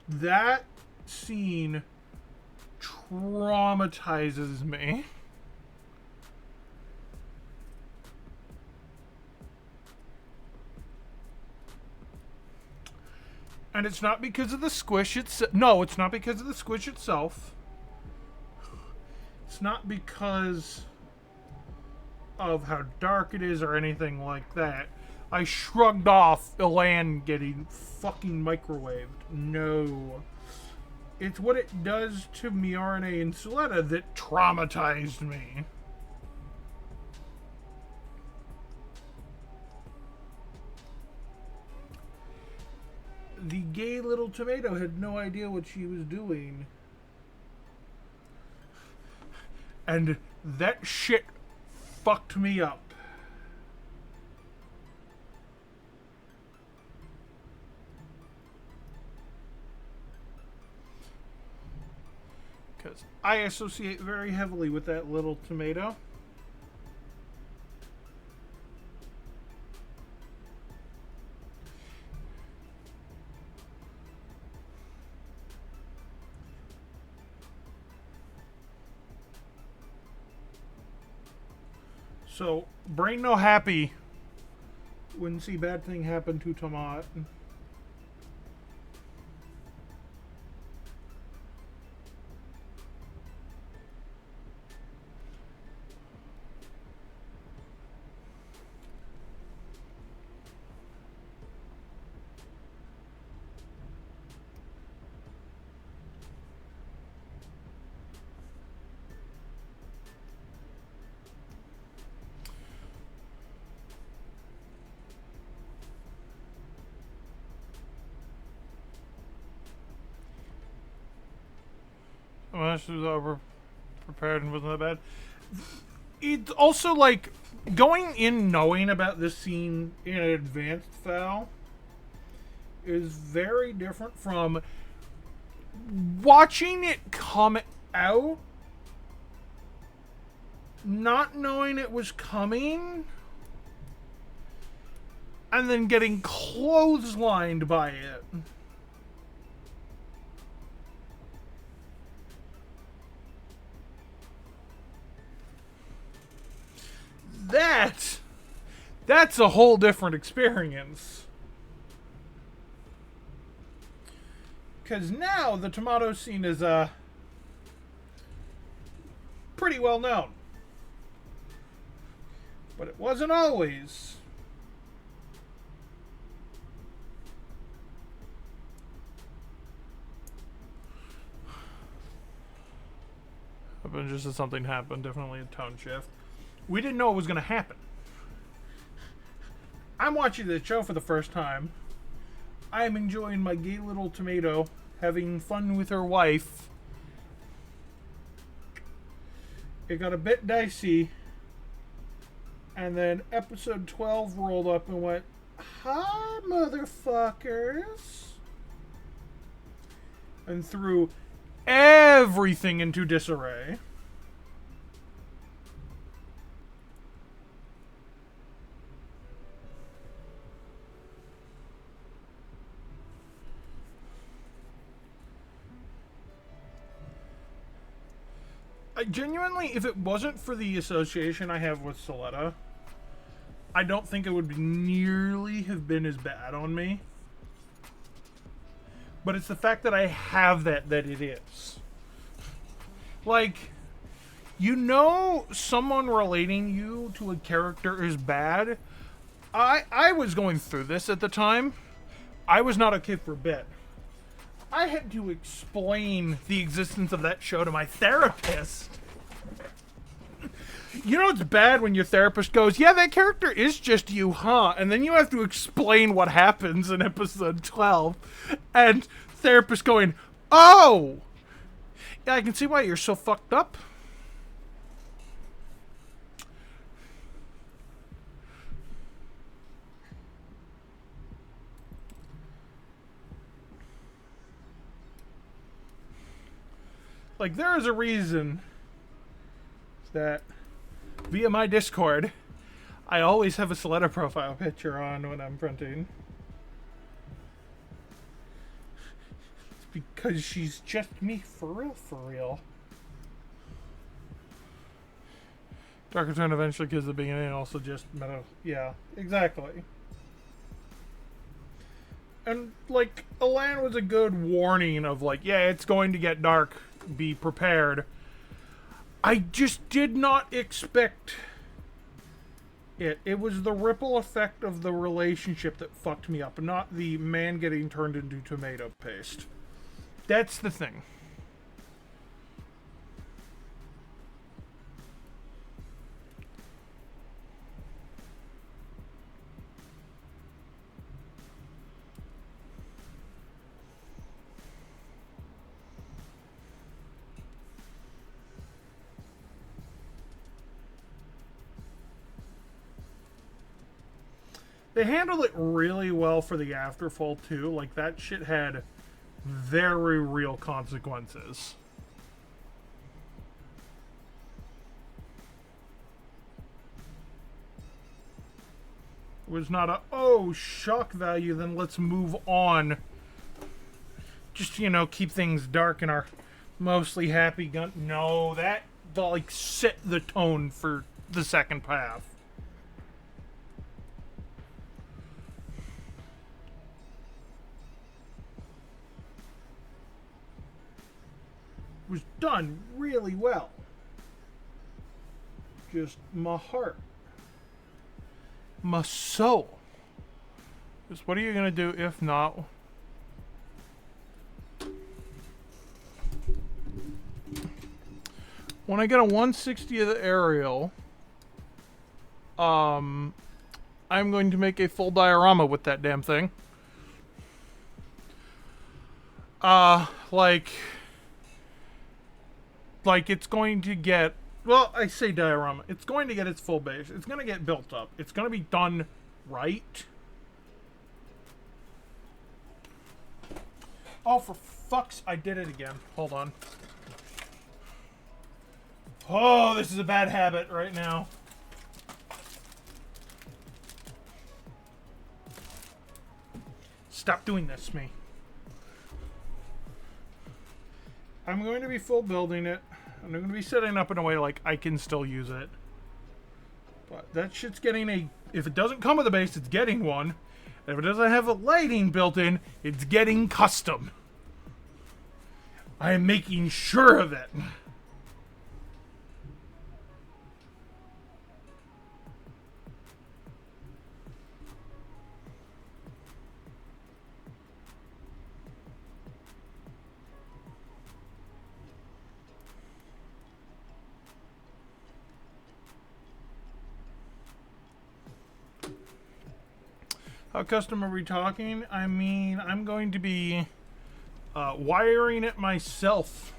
That scene traumatizes me. And it's not because of the squish itself. No, it's not because of the squish itself. It's not because of how dark it is or anything like that. I shrugged off Elan getting fucking microwaved. No. It's what it does to Miorne and Suletta that traumatized me. The gay little tomato had no idea what she was doing. And that shit fucked me up. Because I associate very heavily with that little tomato. So, brain no happy. Wouldn't see bad thing happen to tomato. Well, she was over prepared and wasn't that bad. It's also like going in knowing about this scene in advance, Val, is very different from watching it come out, not knowing it was coming, and then getting clotheslined by it. That's a whole different experience. Because now the tomato scene is pretty well known. But it wasn't always. Happened just as something happened, definitely a tone shift. We didn't know it was going to happen. I'm watching the show for the first time. I am enjoying my gay little tomato, having fun with her wife. It got a bit dicey. And then episode 12 rolled up and went, "Hi, motherfuckers." And threw everything into disarray. I genuinely, if it wasn't for the association I have with Soletta, I don't think it would nearly have been as bad on me. But it's the fact that I have that it is. Like, you know, someone relating you to a character is bad. I was going through this at the time. I was not okay for a bit. I had to explain the existence of that show to my therapist. You know it's bad when your therapist goes, "Yeah, that character is just you, huh?" And then you have to explain what happens in episode 12. And therapist going, "Oh! Yeah, I can see why you're so fucked up." Like, there is a reason that via my Discord, I always have a Soletta profile picture on when I'm printing. It's because she's just me for real, for real. Darker Tone eventually kills the beginning, also just meta. Yeah, exactly. And, like, Elan was a good warning of, like, yeah, it's going to get dark. Be prepared. I just did not expect it. It was the ripple effect of the relationship that fucked me up, not the man getting turned into tomato paste. That's the thing. They handled it really well for the Afterfall too. Like, that shit had very real consequences. It was not a, oh, shock value, then let's move on. Just, you know, keep things dark in our mostly happy gun. No, that, like, set the tone for the second path. It was done really well. Just my heart. My soul. Just what are you gonna do if not? When I get a 1/60th aerial, I'm going to make a full diorama with that damn thing. Like it's going to get, well, I say diorama. It's going to get its full base. It's going to get built up. It's going to be done right. Oh, for fuck's, I did it again. Hold on. Oh, this is a bad habit right now. Stop doing this to me. I'm going to be full building it. And I'm going to be setting up in a way like I can still use it. But that shit's getting a... If it doesn't come with a base, it's getting one. And if it doesn't have a lighting built in, it's getting custom. I am making sure of it. How custom are we talking? I mean, I'm going to be wiring it myself.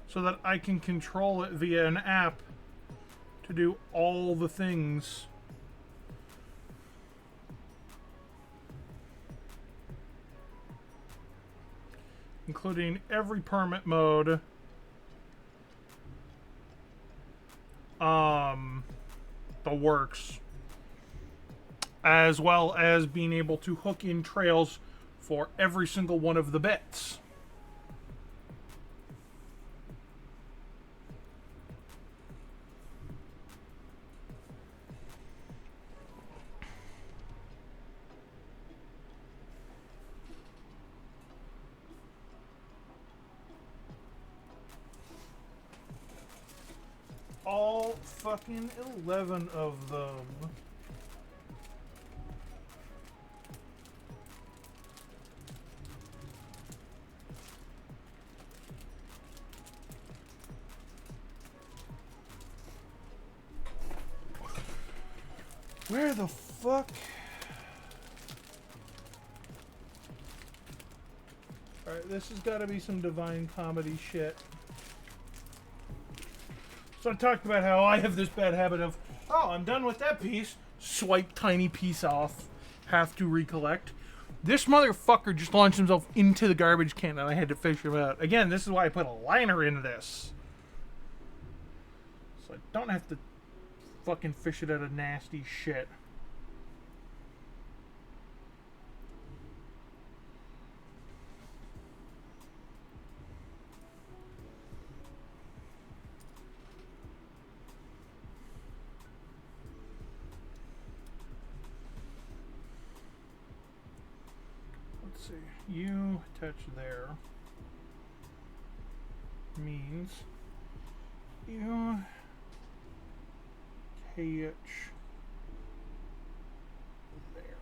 So that I can control it via an app to do all the things. Including every permit mode. The works. As well as being able to hook in trails for every single one of the bits. All fucking 11 of them. Where the fuck? Alright, this has got to be some Divine Comedy shit. So I talked about how I have this bad habit of, oh, I'm done with that piece. Swipe tiny piece off. Have to recollect. This motherfucker just launched himself into the garbage can and I had to fish him out. Again, this is why I put a liner in this. So I don't have to fucking fish it out of nasty shit. Let's see. You touch there means you touch there.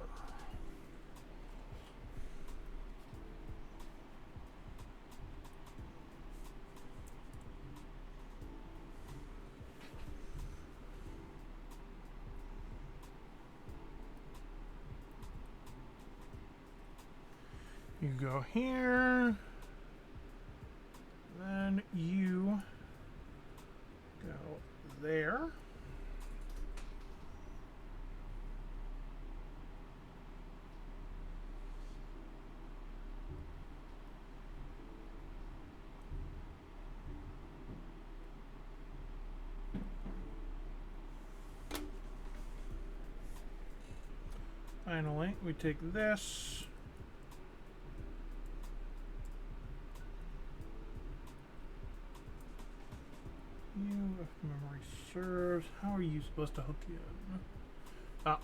You go here, then you go there. finally, we take this. You, if memory serves, how are you supposed to hook you in? Oh,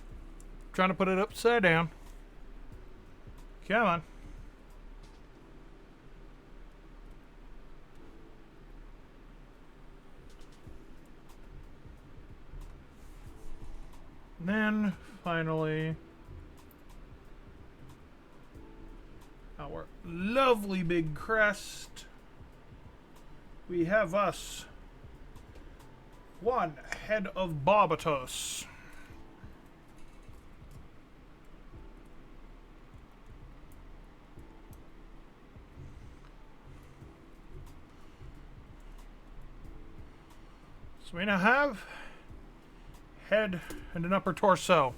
trying to put it upside down. Come on. Then, finally, our lovely big crest. We have us one head of Barbatos. So we now have head and an upper torso.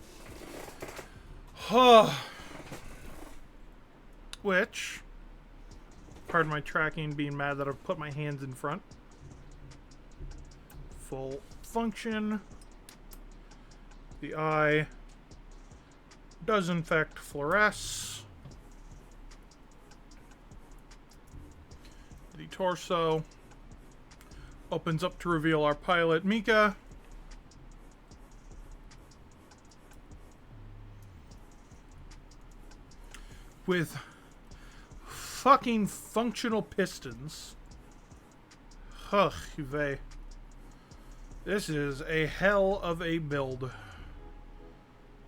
Which, pardon my tracking being mad that I've put my hands in front. Full function. The eye does in fact fluoresce. The torso opens up to reveal our pilot, Mika. With fucking functional pistons. Ugh, Juve. This is a hell of a build.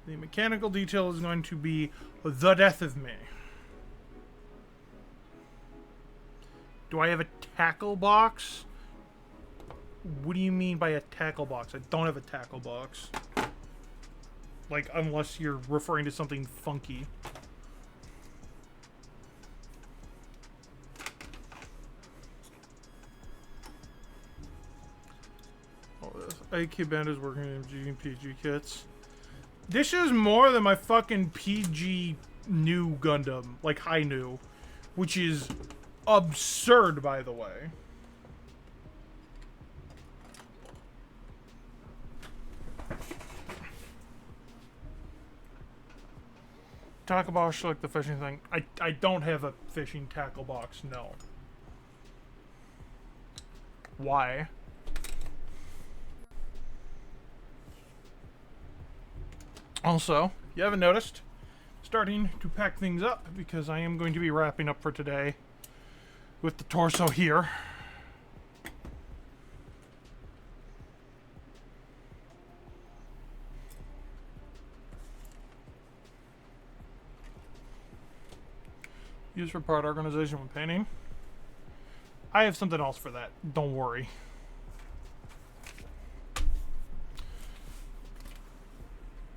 The mechanical detail is going to be the death of me. Do I have a tackle box? What do you mean by a tackle box? I don't have a tackle box. Like, unless you're referring to something funky. IQ Band is working in GPG kits. This is more than my fucking PG new Gundam, like high new, which is absurd, by the way. Tackle box, like the fishing thing. I don't have a fishing tackle box, no. Why? Also, you haven't noticed, starting to pack things up because I am going to be wrapping up for today with the torso here. Used for part organization when painting. I have something else for that. Don't worry.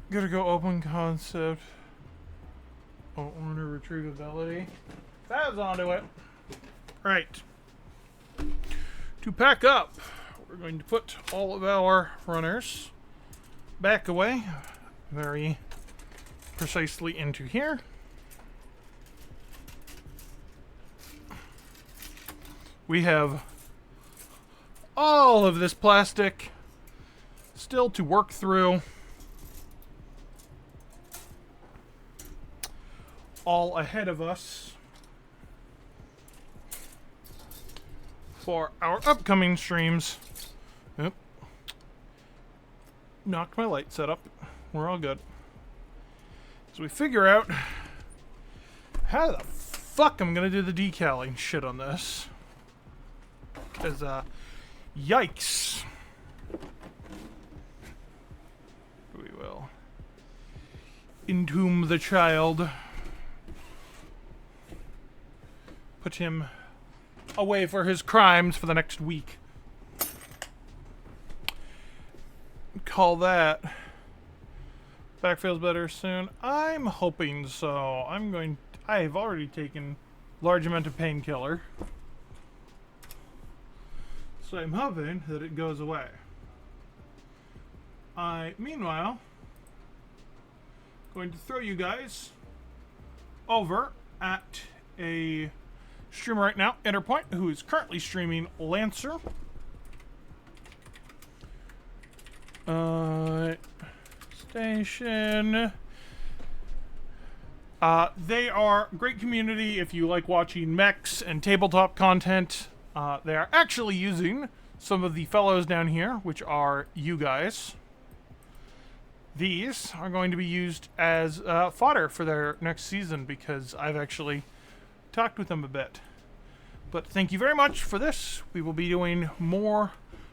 Gotta go open concept. Oh, owner retrievability. Fab's onto it. Right. To pack up, we're going to put all of our runners back away very precisely into here. We have all of this plastic still to work through. All ahead of us for our upcoming streams. Oop. Knocked my light setup. We're all good. So we figure out how the fuck I'm gonna do the decaling shit on this. Because, yikes. We will entomb the child. Put him away for his crimes for the next week. Call that. Back feels better soon. I'm hoping so. I've already taken large amount of painkiller. So I'm hoping that it goes away. Meanwhile, going to throw you guys over at a streamer right now, Interpoint, who is currently streaming Lancer. Station. They are a great community if you like watching mechs and tabletop content. They are actually using some of the fellows down here, which are you guys. These are going to be used as fodder for their next season because I've actually talked with them a bit. But thank you very much for this. We will be doing more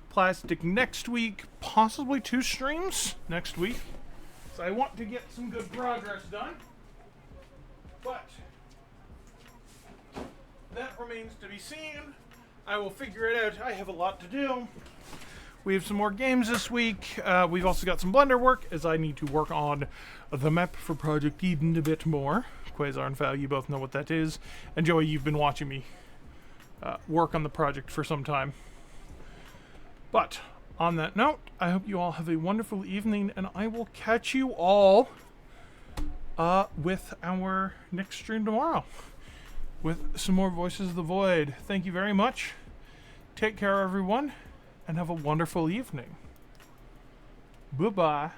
plastic next week, possibly 2 streams next week. So I want to get some good progress done. But that remains to be seen. I will figure it out. I have a lot to do. We have some more games this week. We've also got some Blender work, as I need to work on the map for Project Eden a bit more. Quasar and Val, you both know what that is. And Joey, you've been watching me work on the project for some time. But on that note, I hope you all have a wonderful evening, and I will catch you all with our next stream tomorrow with some more Voices of the Void. Thank you very much. Take care, everyone, and have a wonderful evening. Bye-bye.